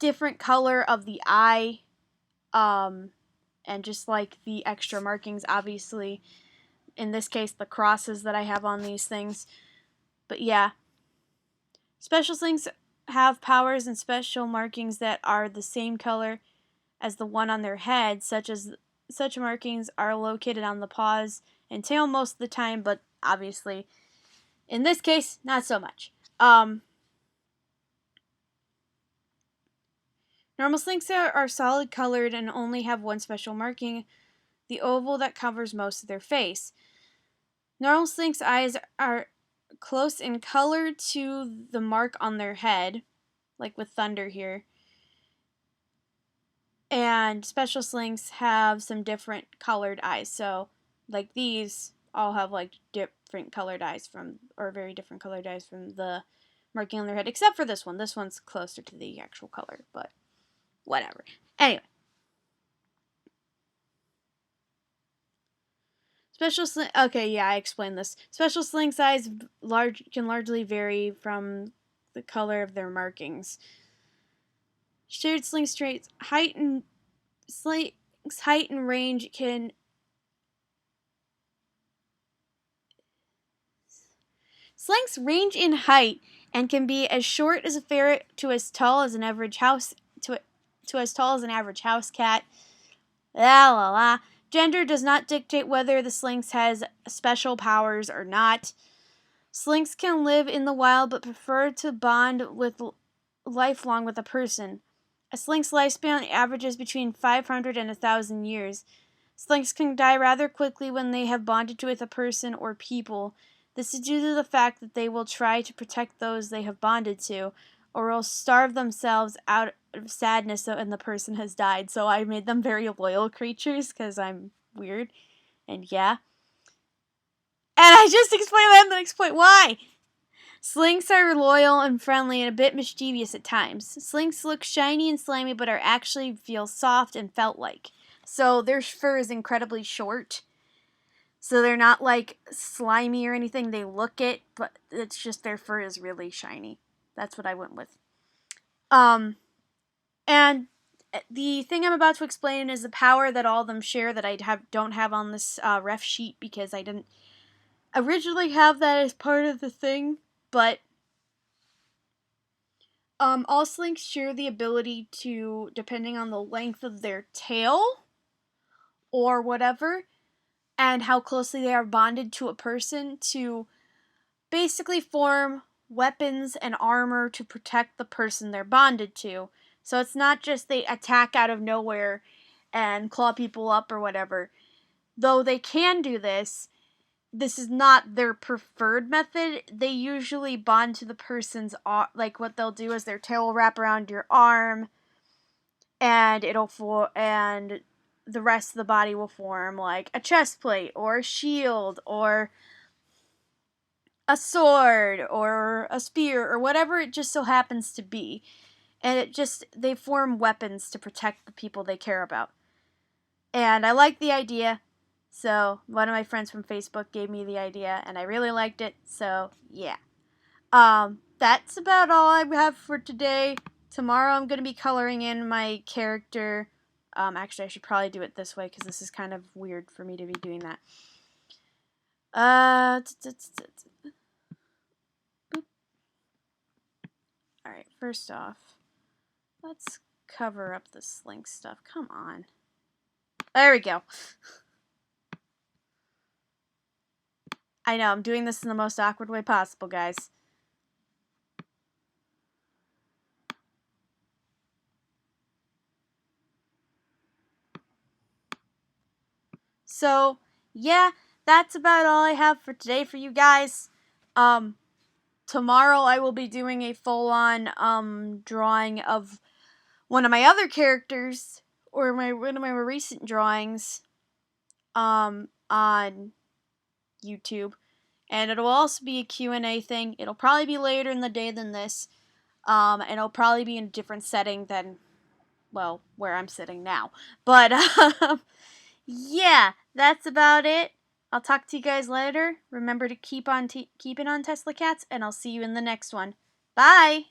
different color of the eye, and just like the extra markings, obviously. In this case, the crosses that I have on these things. But yeah, special Slynx have powers and special markings that are the same color as the one on their head, such markings are located on the paws and tail most of the time, but obviously in this case, not so much. Normal Slynx are solid colored and only have one special marking, the oval that covers most of their face. Normal Slynx eyes are close in color to the mark on their head, like with Thunder here. And special Slynx have some different colored eyes. So, like these all have like different colored eyes or very different colored eyes from the marking on their head, except for this one. This one's closer to the actual color, but whatever. Anyway. Okay, yeah, I explained this. Special Slynx eyes can largely vary from the color of their markings. Shared Slynx traits Slynx height and range can Slynx range in height and can be as short as a ferret to as tall as an average house to as tall as an average house cat. La la la. Gender does not dictate whether the Slynx has special powers or not. Slynx can live in the wild but prefer to bond with lifelong with a person. A Slynx lifespan averages between 500 and 1,000 years. Slynx can die rather quickly when they have bonded with a person or people. This is due to the fact that they will try to protect those they have bonded to, or will starve themselves out of sadness when the person has died. So I made them very loyal creatures because I'm weird. And yeah. And I just explained that and then explained why. Slynx are loyal and friendly and a bit mischievous at times. Slynx look shiny and slimy but are actually feel soft and felt-like. So their fur is incredibly short. So they're not like slimy or anything. They look it, but it's just their fur is really shiny. That's what I went with. And the thing I'm about to explain is the power that all of them share that I don't have on this ref sheet because I didn't originally have that as part of the thing, but all Slynx share the ability to, depending on the length of their tail or whatever, and how closely they are bonded to a person, to basically form weapons and armor to protect the person they're bonded to. So it's not just they attack out of nowhere and claw people up or whatever. Though they can do this, this is not their preferred method. They usually bond to the person's like what they'll do is their tail will wrap around your arm, and and the rest of the body will form like a chest plate or a shield or a sword or a spear or whatever it just so happens to be. And they form weapons to protect the people they care about. And I like the idea. So one of my friends from Facebook gave me the idea and I really liked it. So yeah. That's about all I have for today. Tomorrow I'm going to be coloring in my character. Actually I should probably do it this way because this is kind of weird for me to be doing that. Alright, first off, let's cover up the Slynx stuff. Come on. There we go. I know, I'm doing this in the most awkward way possible, guys. So, yeah, that's about all I have for today for you guys. Tomorrow I will be doing a full-on drawing of one of my other characters, or one of my more recent drawings, on YouTube. And it'll also be a Q&A thing. It'll probably be later in the day than this. And it'll probably be in a different setting than, well, where I'm sitting now. But, yeah, that's about it. I'll talk to you guys later. Remember to keep it on Tesla Cats, and I'll see you in the next one. Bye!